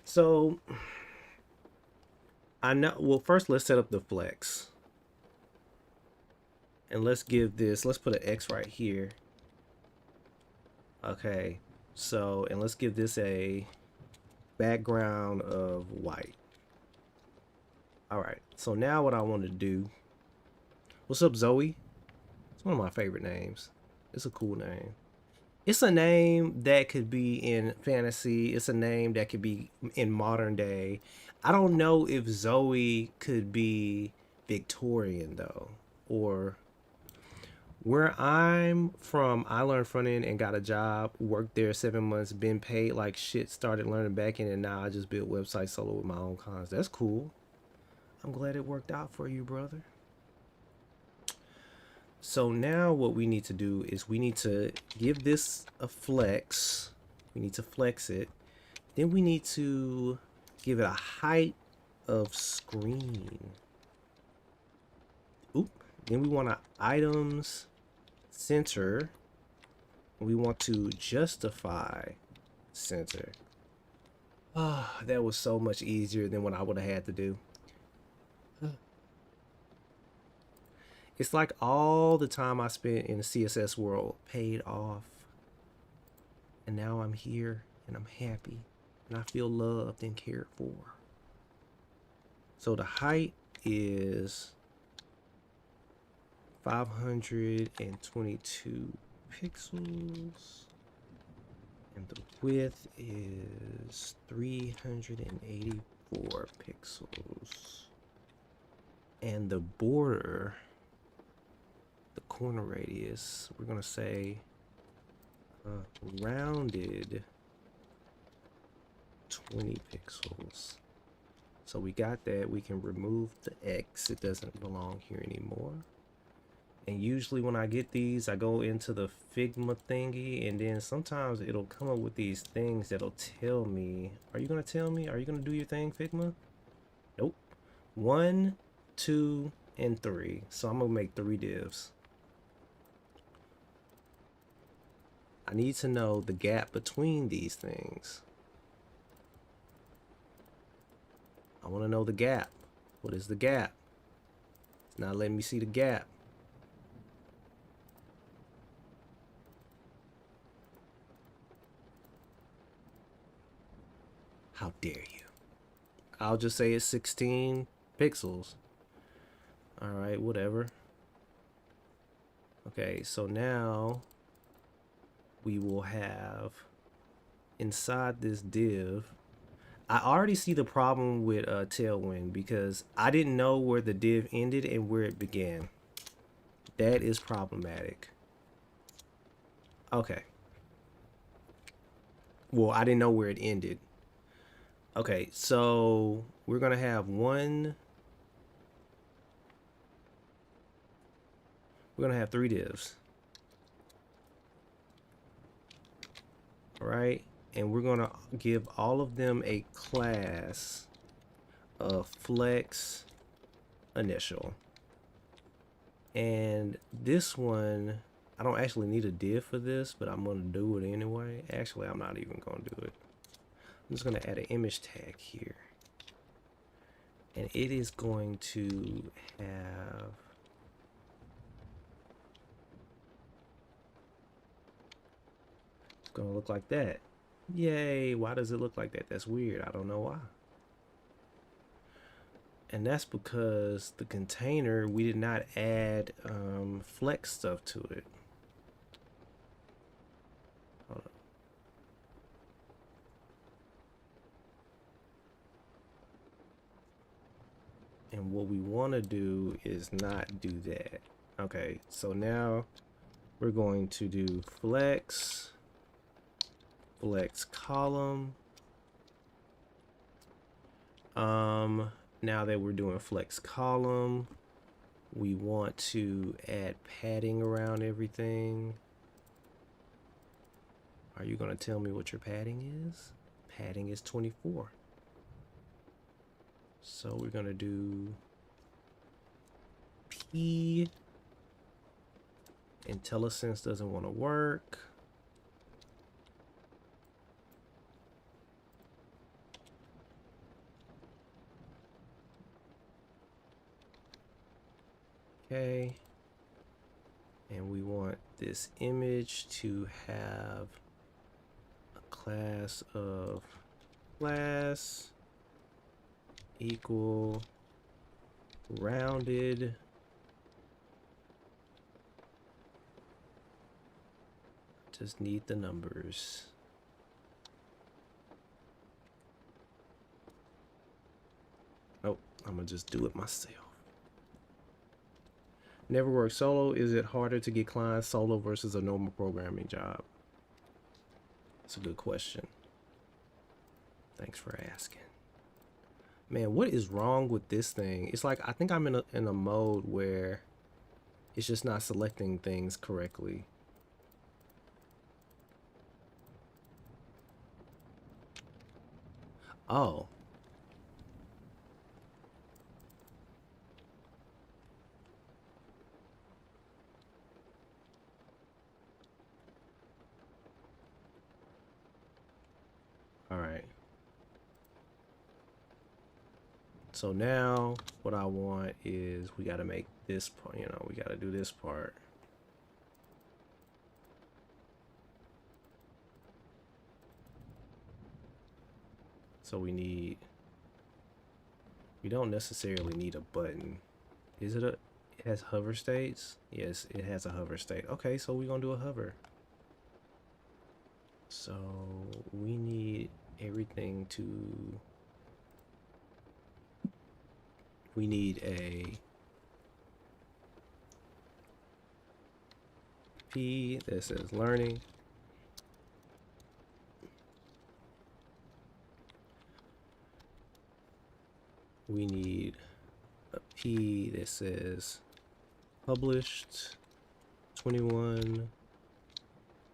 [SPEAKER 1] So I know, well, first let's set up the flex. And let's give this, let's put an X right here. Okay, so, and let's give this a background of white. All right, so now what I want to do, what's up, Zoe? It's one of my favorite names. It's a cool name. It's a name that could be in fantasy. It's a name that could be in modern day. I don't know if Zoe could be Victorian though, or where I'm from. I learned front end and got a job, worked there 7 months, been paid like shit, started learning back end, and now I just build websites solo with my own cons. That's cool. I'm glad it worked out for you, brother. So now what we need to do is we need to give this a flex. We need to flex it. Then we need to give it a height of screen. Oop. Then we want to items center. We want to justify center. Ah, that was so much easier than what I would have had to do. It's like all the time I spent in the CSS world paid off. And now I'm here and I'm happy and I feel loved and cared for. So the height is 522 pixels. And the width is 384 pixels. And the border, the corner radius, we're gonna say rounded 20 pixels. So we got that. We can remove the X. It doesn't belong here anymore. And usually when I get these, I go into the Figma thingy, and then sometimes it'll come up with these things that'll tell me, are you gonna tell me? Are you gonna do your thing, Figma? Nope. 1, 2, and 3. So I'm gonna make 3 divs. I need to know the gap between these things. I want to know the gap. What is the gap? It's not letting me see the gap. How dare you? I'll just say it's 16 pixels. All right, whatever. Okay, so now we will have inside this div. I already see the problem with Tailwind because I didn't know where the div ended and where it began. That is problematic. Okay. Well, I didn't know where it ended. Okay, so we're gonna have one. We're gonna have 3 divs. All right, and we're gonna give all of them a class of flex initial. And this one, I don't actually need a div for this, but I'm gonna do it anyway. Actually, I'm not even gonna do it. I'm just gonna add an image tag here. And it is going to have gonna look like that. Yay, why does it look like that? That's weird. I don't know why. And that's because the container, we did not add flex stuff to it. Hold on. And what we want to do is not do that. Okay, so now we're going to do flex column. Now that we're doing flex column, we want to add padding around everything. Are you going to tell me what your padding is? Padding is 24. So we're going to do P. IntelliSense doesn't want to work. Okay. And we want this image to have a class of class equal rounded just need the numbers. Oh, I'm gonna just do it myself. Never work solo. Is it harder to get clients solo versus a normal programming job? That's a good question. Thanks for asking. Man, what is wrong with this thing? It's like I think I'm in a mode where it's just not selecting things correctly. Oh. All right. So now what I want is we got to make this part, you know, we got to do this part. So we don't necessarily need a button. Is it it has hover states? Yes, it has a hover state. Okay, so we're gonna do a hover. So we need everything to, we need a P that says learning. We need a P that says published 21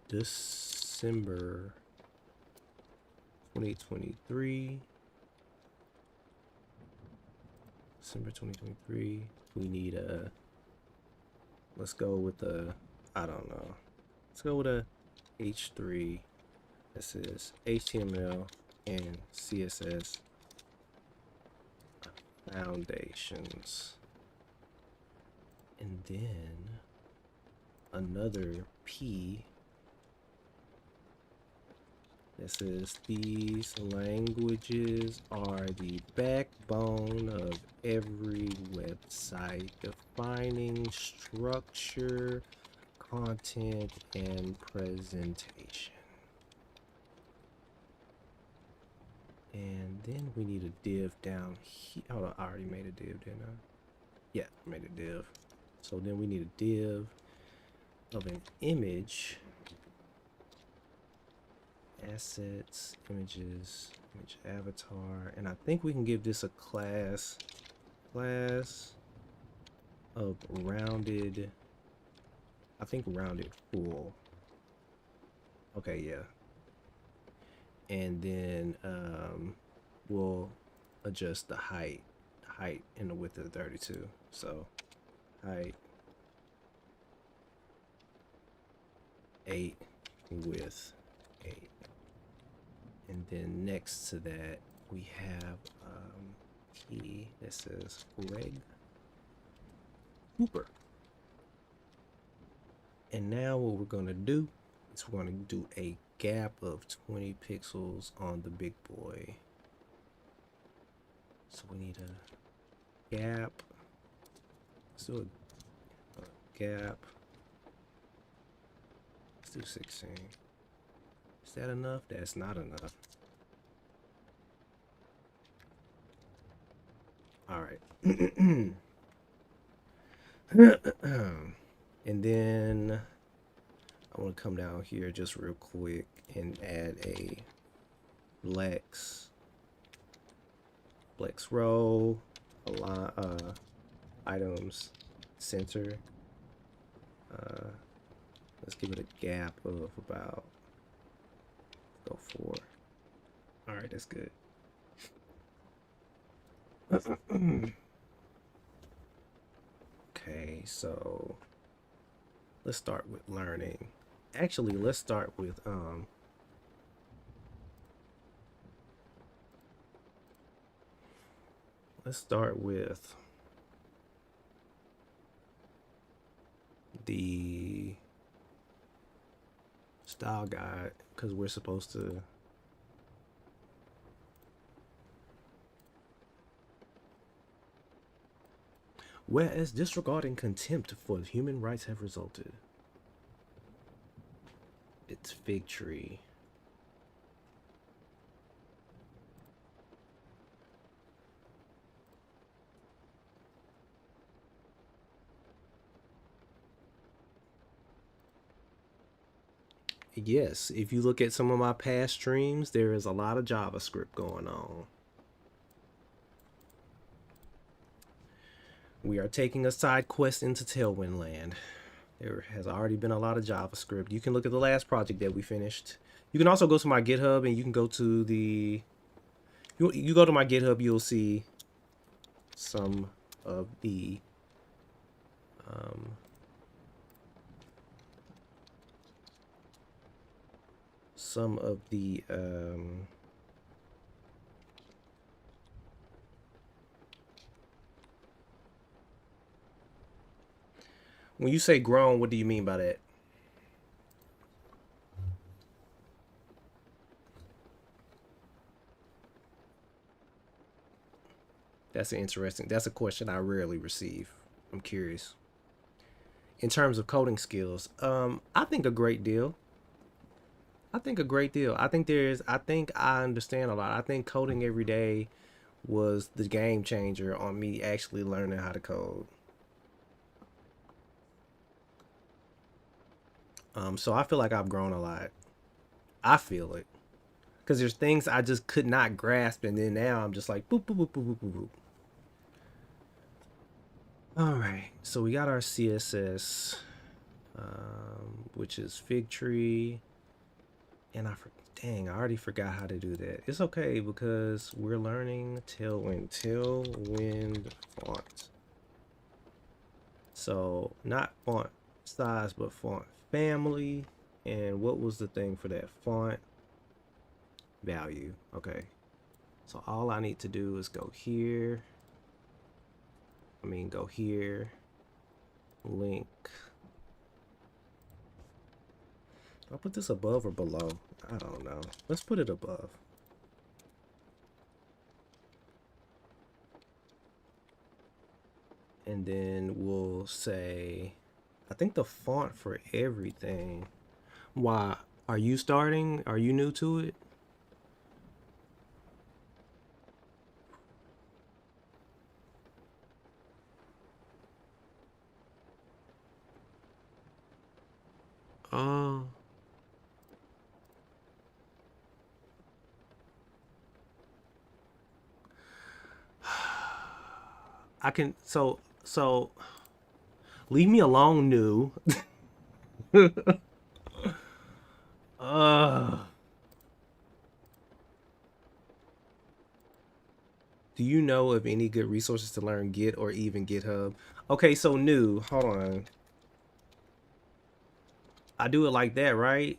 [SPEAKER 1] December 2023. December 2023. We need a, let's go with a, I don't know. Let's go with a H3 that says HTML and CSS foundations. And then another P that says these languages are the backbone of every website, defining structure, content, and presentation. And then we need a div down here. Oh, I already made a div, didn't I? Yeah, I made a div. So then we need a div of an image, assets, images, image avatar, and I think we can give this a class of rounded, I think rounded full. Okay, yeah. And then we'll adjust the height and the width of 32. So height 8, width 8. And then next to that we have key that says Greg Cooper. And now what we're gonna do is we're gonna do a gap of 20 pixels on the big boy. So we need a gap. Let's do a gap. Let's do 16. Is that enough? That's not enough. All right. And then I want to come down here just real quick and add a flex row, items center. Let's give it a gap of about, go 4. All right, that's good. Okay, so let's start with learning. Actually, let's start with the style guide because we're supposed to. Whereas disregard and contempt for human rights have resulted. It's fig tree. Yes, if you look at some of my past streams, there is a lot of JavaScript going on. We are taking a side quest into Tailwind land. There has already been a lot of JavaScript. You can look at the last project that we finished. You can also go to my GitHub and you can go to the... You go to my GitHub, you'll see some of the... some of the... when you say grown, what do you mean by that? That's interesting. That's a question I rarely receive. I'm curious. In terms of coding skills, I think a great deal. I think a great deal. I think I understand a lot. I think coding every day was the game changer on me actually learning how to code. So I feel like I've grown a lot. I feel it. Because there's things I just could not grasp, and then now I'm just like, boop, boop, boop, boop, boop, boop, boop. All right, so we got our CSS, which is fig tree, and dang, I already forgot how to do that. It's okay because we're learning Tailwind font. So not font size, but font family. And what was the thing for that? Font value. Okay. So all I need to do is go here. Go here. Link. I'll put this above or below. I don't know. Let's put it above. And then we'll say, I think the font for everything. Why? Are you starting? Are you new to it? Oh. I can, so leave me alone, new. Do you know of any good resources to learn Git or even GitHub? Okay, so new, hold on. I do it like that, right?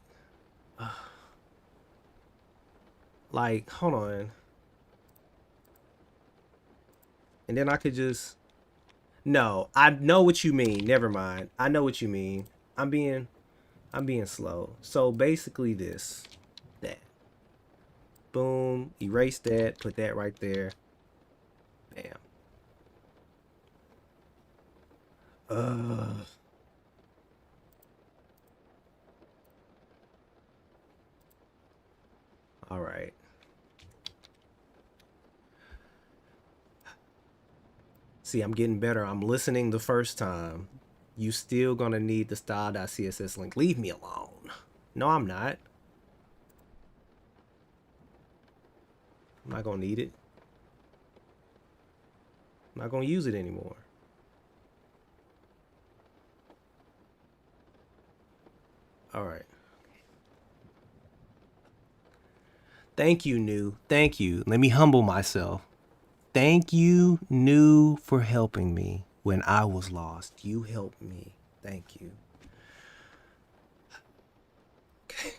[SPEAKER 1] Like, hold on. And then I could just... No, I know what you mean. Never mind. I know what you mean. I'm being slow. So basically this. That. Boom. Erase that. Put that right there. Bam. All right. See, I'm getting better. I'm listening the first time. You still gonna need the style.css link. Leave me alone. No, I'm not. I'm not gonna need it. I'm not gonna use it anymore. All right. Thank you, New. Thank you. Let me humble myself. Thank you, New, for helping me when I was lost. You helped me. Thank you. Okay.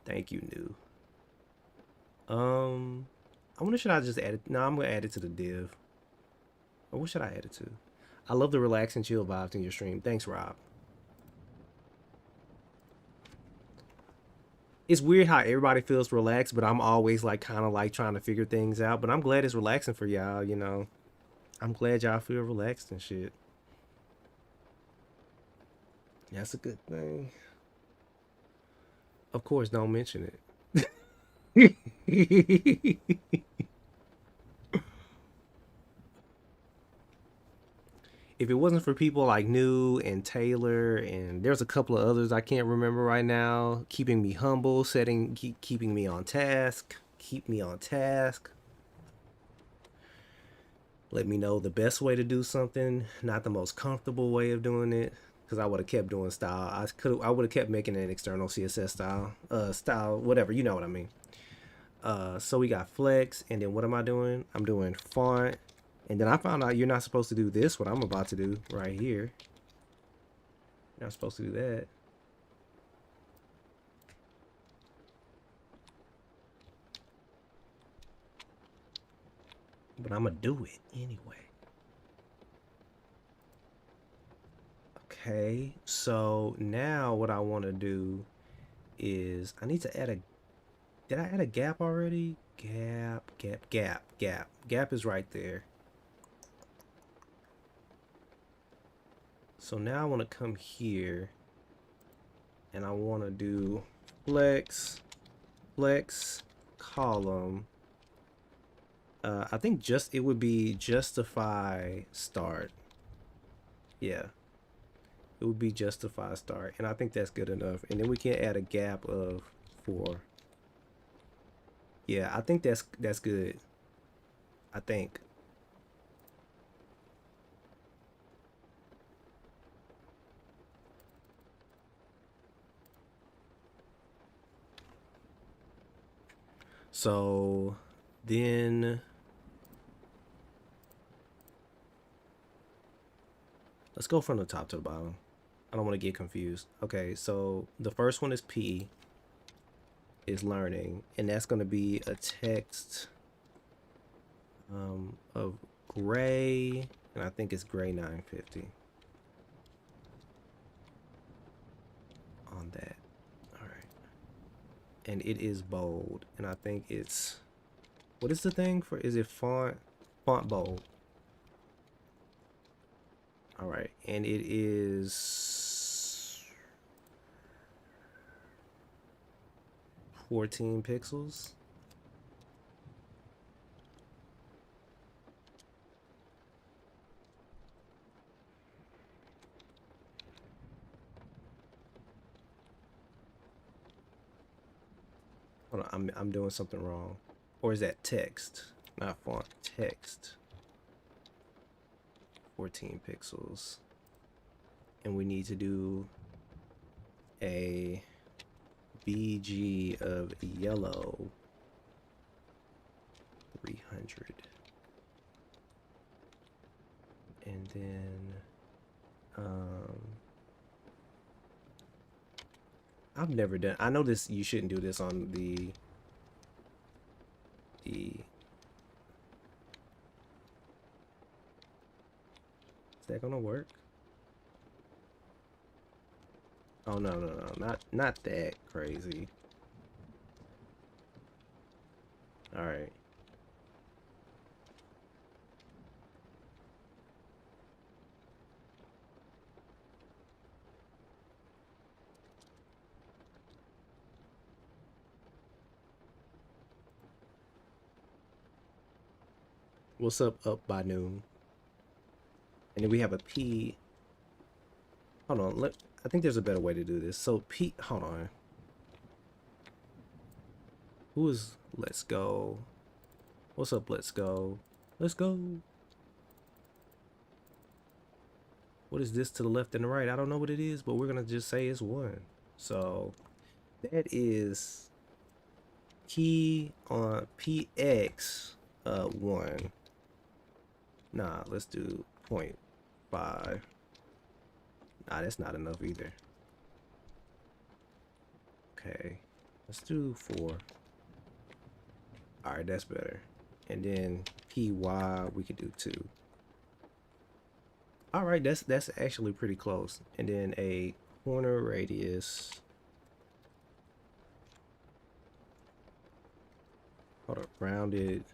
[SPEAKER 1] Thank you, New. I wonder, should I just add it? No, I'm gonna add it to the div. Or what should I add it to? I love the relax and chill vibes in your stream. Thanks, Rob. It's weird how everybody feels relaxed, but I'm always like kind of like trying to figure things out. But I'm glad it's relaxing for y'all, you know. I'm glad y'all feel relaxed and shit. That's a good thing. Of course, don't mention it. If it wasn't for people like New and Taylor, and there's a couple of others I can't remember right now, keeping me humble, keeping me on task, keep me on task. Let me know the best way to do something, not the most comfortable way of doing it. Because I would have kept doing style. I would have kept making an external CSS style, whatever. You know what I mean. So we got flex, and then what am I doing? I'm doing font, and then I found out you're not supposed to do this. What I'm about to do right here. You're not supposed to do that. But I'm gonna do it anyway. Okay, so now what I want to do is I need to add a. Did I add a gap already? Gap is right there. So now I want to come here and I want to do flex column. I think it would be justify start. Yeah, it would be justify start, and I think that's good enough. And then we can add a gap of 4. Yeah, I think that's good. I think. So then let's go from the top to the bottom. I don't want to get confused. Okay, so the first one is P, is learning, and that's going to be a text of gray, and I think it's gray 950 on that. All right, and it is bold, and I think it's, what is the thing for, is it font bold? All right, and it is 14 pixels. Hold on, I'm doing something wrong. Or is that text? Not font, text. 14 pixels. And we need to do a BG of yellow 300. And then I've never done, I know this, you shouldn't do this on the is that gonna work? Oh no, not that crazy. All right. What's up by noon? And then we have a P. Hold on, I think there's a better way to do this. So P, hold on. Who is let's go? What's up, let's go? Let's go. What is this to the left and the right? I don't know what it is, but we're gonna just say it's 1. So that is key on PX 1. Nah, let's do 0.5. Nah, that's not enough either. Okay, let's do 4. All right, that's better. And then PY we could do 2. All right, that's actually pretty close. And then a corner radius. Hold up, rounded.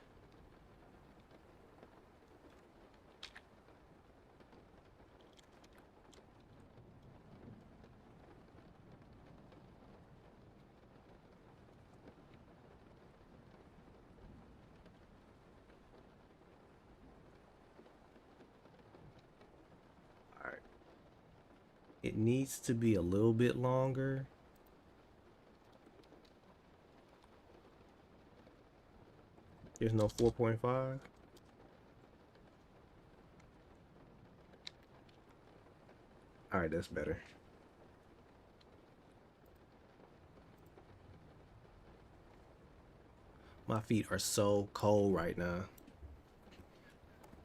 [SPEAKER 1] All right. It needs to be a little bit longer. There's no 4.5. All right, that's better. My feet are so cold right now.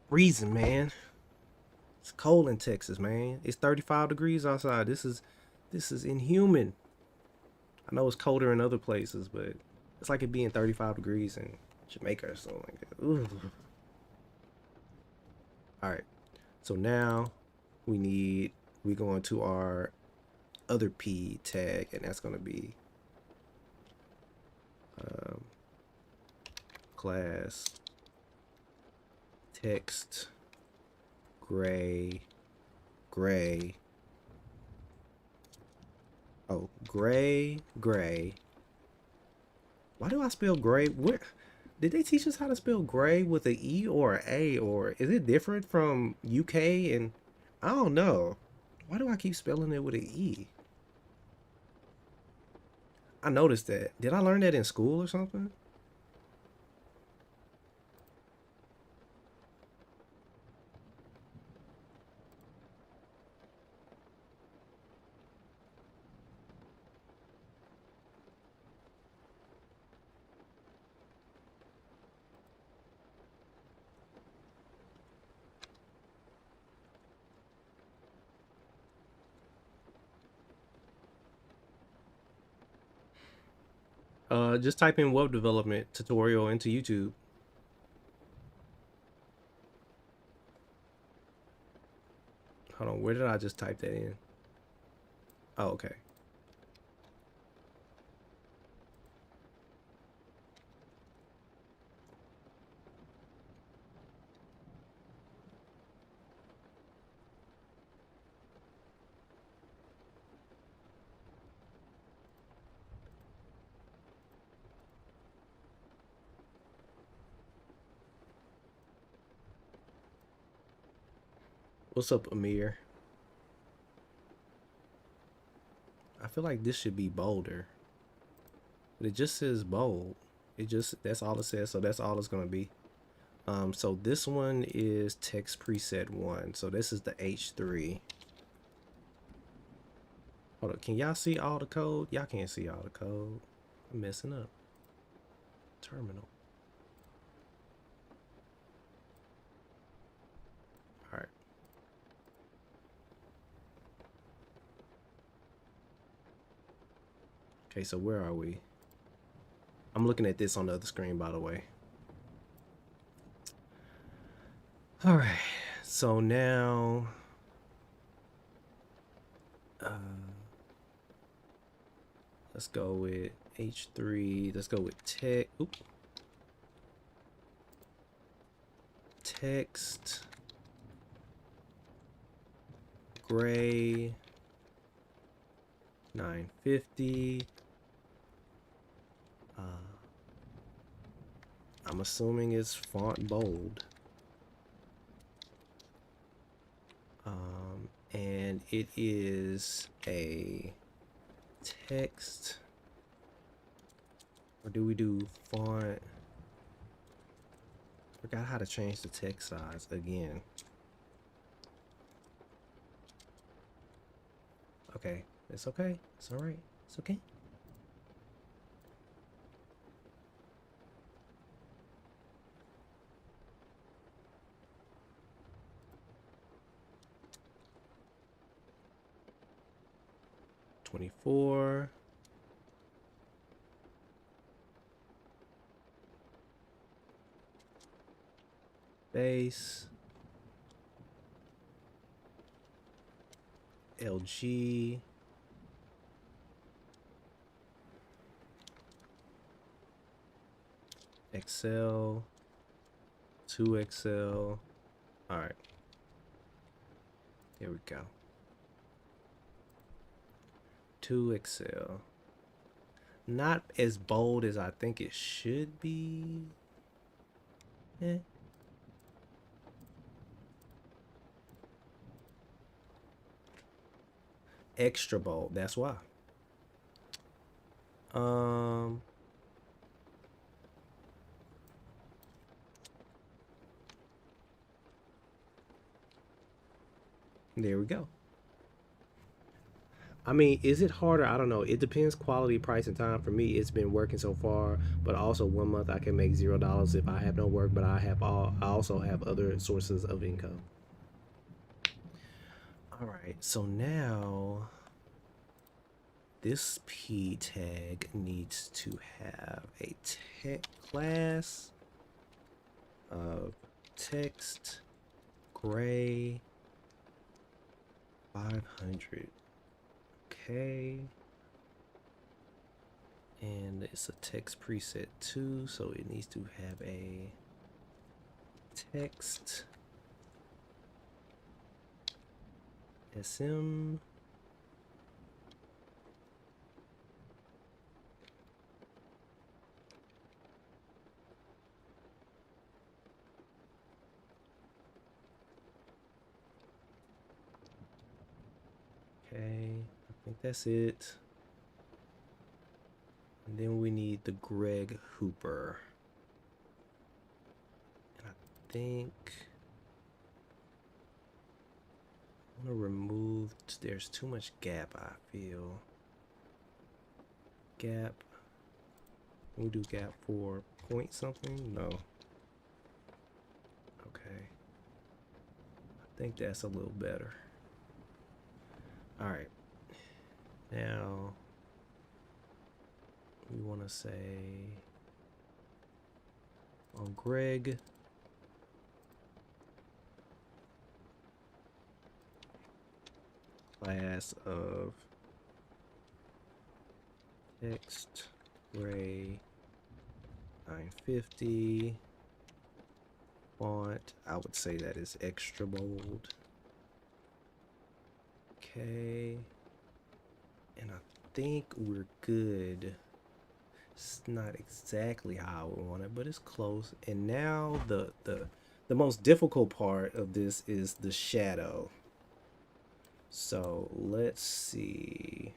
[SPEAKER 1] Freezing, man. It's cold in Texas, man. It's 35 degrees outside. This is inhuman. I know it's colder in other places, but it's like it being 35 degrees in Jamaica or something like that. Ooh. All right. So now we go into our other P tag, and that's gonna be um, class text gray. Oh, gray. Why do I spell gray? Where did they teach us how to spell gray with an E or an A, or is it different from UK? And I don't know. Why do I keep spelling it with an E? I noticed that. Did I learn that in school or something? Just type in web development tutorial into YouTube. Hold on, where did I just type that in? Oh, okay. What's up, Amir? I feel like this should be bolder, but it just says bold. It just that's all it says, so that's all it's gonna be. So this one is text preset one. So this is the H3. Hold up, can y'all see all the code? Y'all can't see all the code. I'm messing up. Terminal. All right. Okay, so where are we? I'm looking at this on the other screen, by the way. All right. So now, uh, let's go with H3. Let's go with text gray 950. I'm assuming it's font bold. And it is a text, or do we do font? Forgot how to change the text size again. Okay, it's okay. It's all right. It's okay. $24. Base. LG. Excel. 2 Excel. All right. Here we go. 2 Excel. Not as bold as I think it should be. Eh. Extra bold. That's why. Um. There we go. I mean, is it harder? I don't know. It depends quality, price, and time. For me, it's been working so far, but also 1 month I can make $0 if I have no work, but I also have other sources of income. All right, so now this P tag needs to have a tech class of text gray 500. Okay. And it's a text preset too, so it needs to have a text SM. Okay, I think that's it. And then we need the Greg Hooper. And I think I want to remove, there's too much gap, I feel. Gap. Can we do gap for point something? No. Okay. I think that's a little better. All right. Now we want to say on Greg, class of text gray 950 font. I would say that is extra bold. Okay. And I think we're good. It's not exactly how I would want it, but it's close. And now the most difficult part of this is the shadow. So let's see.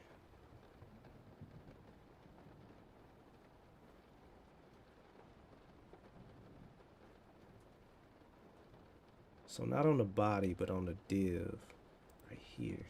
[SPEAKER 1] So not on the body, but on the div right here.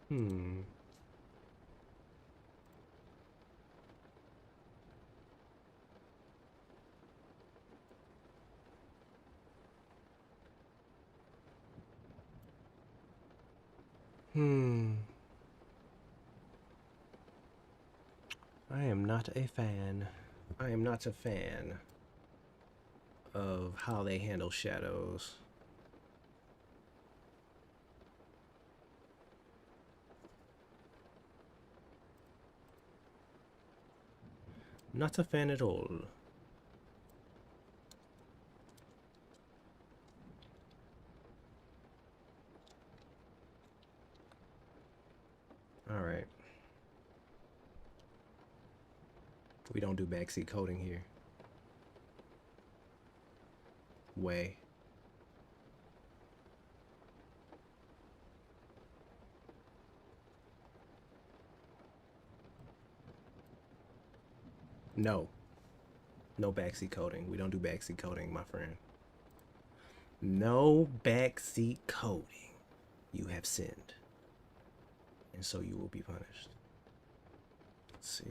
[SPEAKER 1] Hmm. Hmm. I am not a fan. I am not a fan of how they handle shadows. Not a fan at all. All right. We don't do backseat coding here. Way. No. No backseat coding. We don't do backseat coding, my friend. No backseat coding. You have sinned. And so you will be punished. Let's see.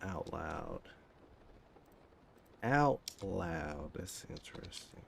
[SPEAKER 1] Out loud. Out loud. That's interesting.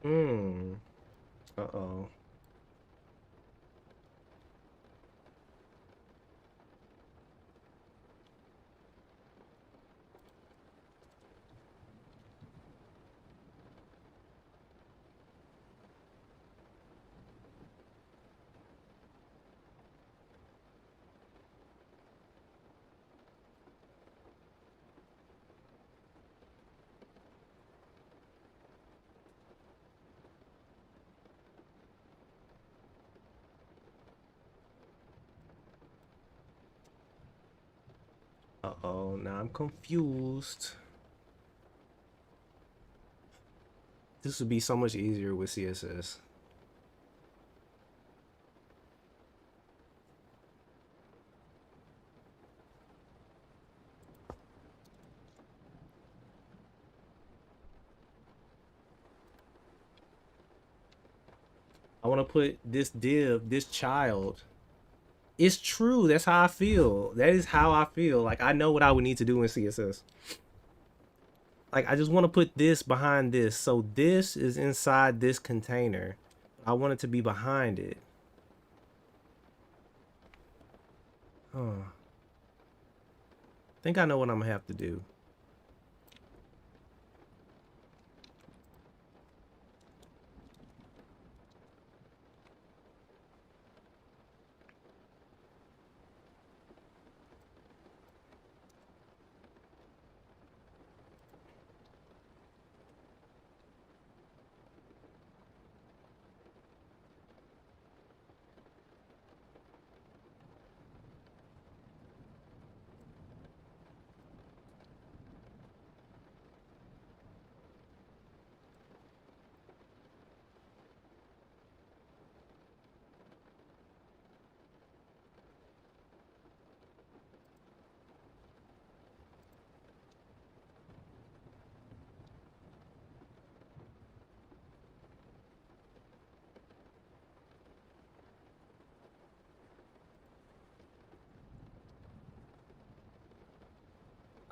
[SPEAKER 1] Hmm. Uh-oh. Uh-oh. Now I'm confused. This would be so much easier with CSS. I want to put this div, this child. It's true. That's how I feel. That is how I feel. Like, I know what I would need to do in CSS. Like, I just want to put this behind this. So this is inside this container. I want it to be behind it. Huh. I think I know what I'm gonna have to do.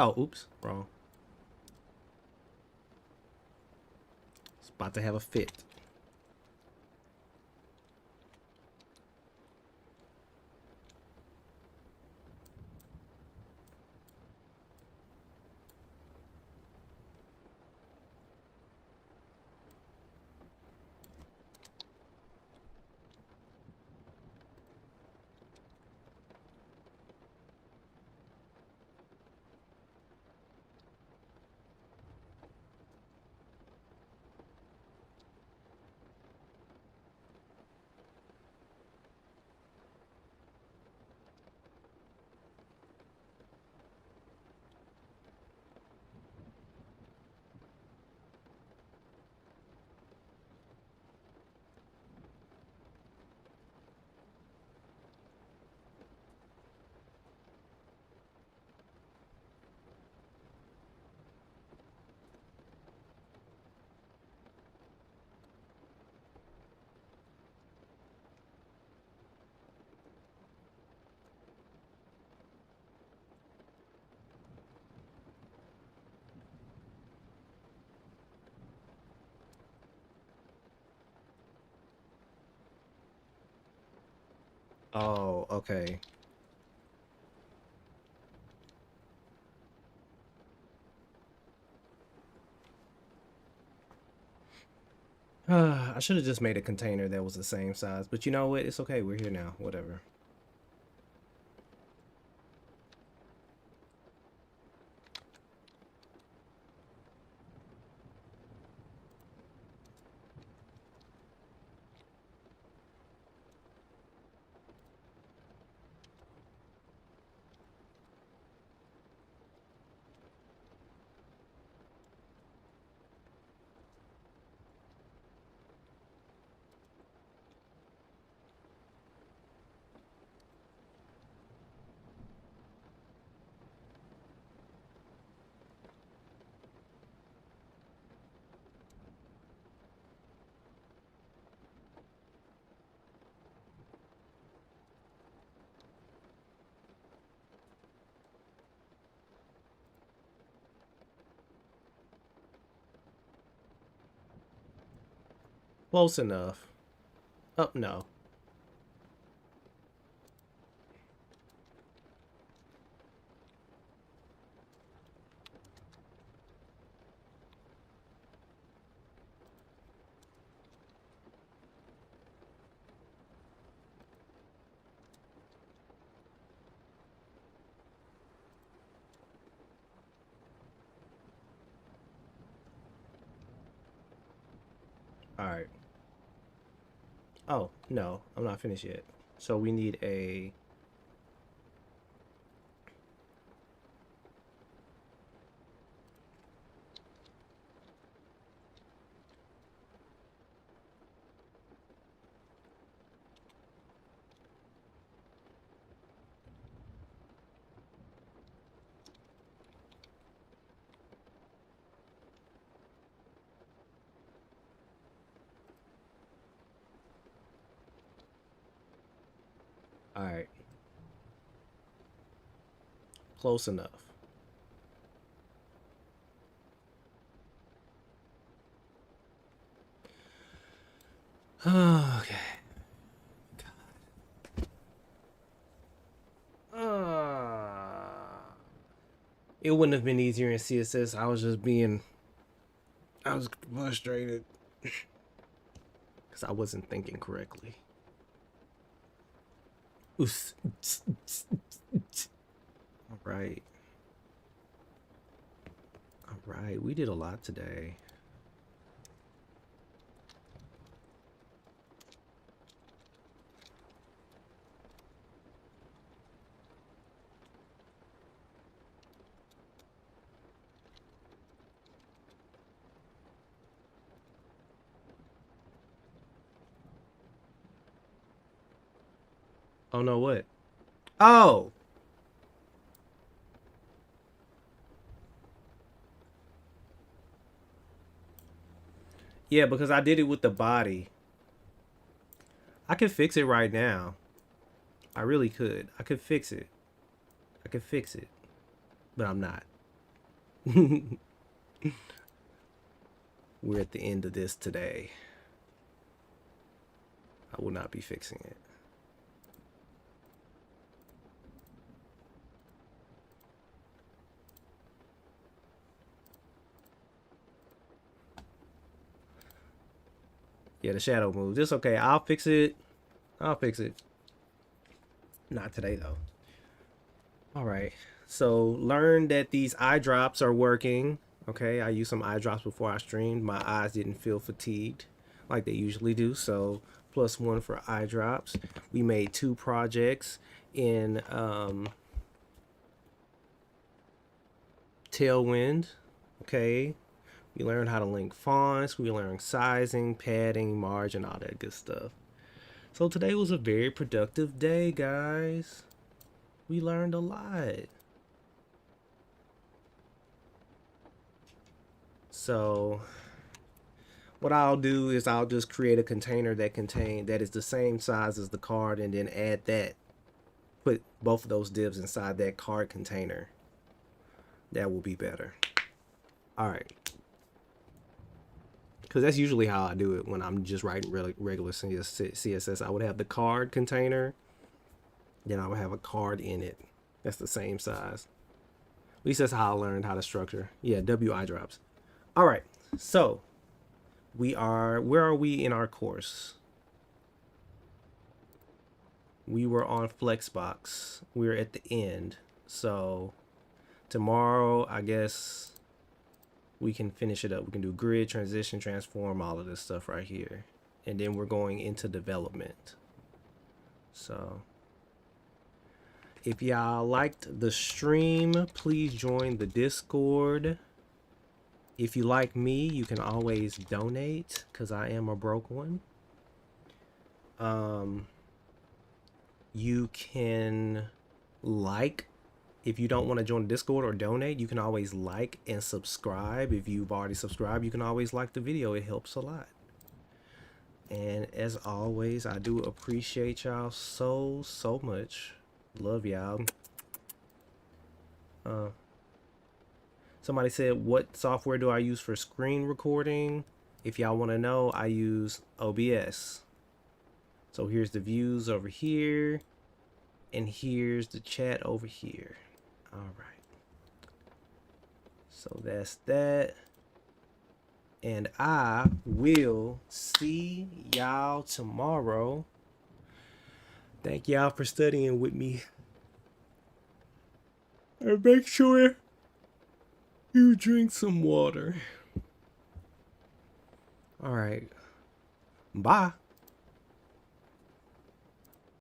[SPEAKER 1] Oh, oops, wrong. It's about to have a fit. Oh, okay. I should have just made a container that was the same size, but you know what? It's okay. We're here now. Whatever. Close enough. Oh, no. All right. Oh, no. I'm not finished yet. So we need a... All right. Close enough. Okay. It wouldn't have been easier in CSS. I was frustrated because I wasn't thinking correctly. Oof. All right. All right. We did a lot today. Oh no, what? Oh, yeah, because I did it with the body. I could fix it right now. I really could. I could fix it. I could fix it, but I'm not. We're at the end of this today. I will not be fixing it. Yeah, the shadow moves. It's okay. I'll fix it. I'll fix it. Not today, though. All right. So learn that these eye drops are working. Okay, I used some eye drops before I streamed. My eyes didn't feel fatigued like they usually do. So +1 for eye drops. We made 2 projects in Tailwind. Okay. We learned how to link fonts. We learned sizing, padding, margin, all that good stuff. So today was a very productive day, guys. We learned a lot. So what I'll do is I'll just create a container that is the same size as the card, and then add that. Put both of those divs inside that card container. That will be better. All right. Because that's usually how I do it when I'm just writing regular CSS. I would have the card container, then I would have a card in it. That's the same size. At least that's how I learned how to structure. Yeah, WI drops. All right, so where are we in our course? We were on Flexbox. We're at the end. So tomorrow, I guess we can finish it up. We can do grid, transition, transform, all of this stuff right here. And then we're going into development. So if y'all liked the stream, please join the Discord. If you like me, you can always donate, because I am a broke one. You can if you don't want to join the Discord or donate, you can always like and subscribe. If you've already subscribed, you can always like the video. It helps a lot. And as always, I do appreciate y'all so much. Love y'all. Somebody said, what software do I use for screen recording? If y'all want to know, I use OBS. So here's the views over here, and here's the chat over here. All right. So that's that. And I will see y'all tomorrow. Thank y'all for studying with me. And make sure you drink some water. All right. Bye.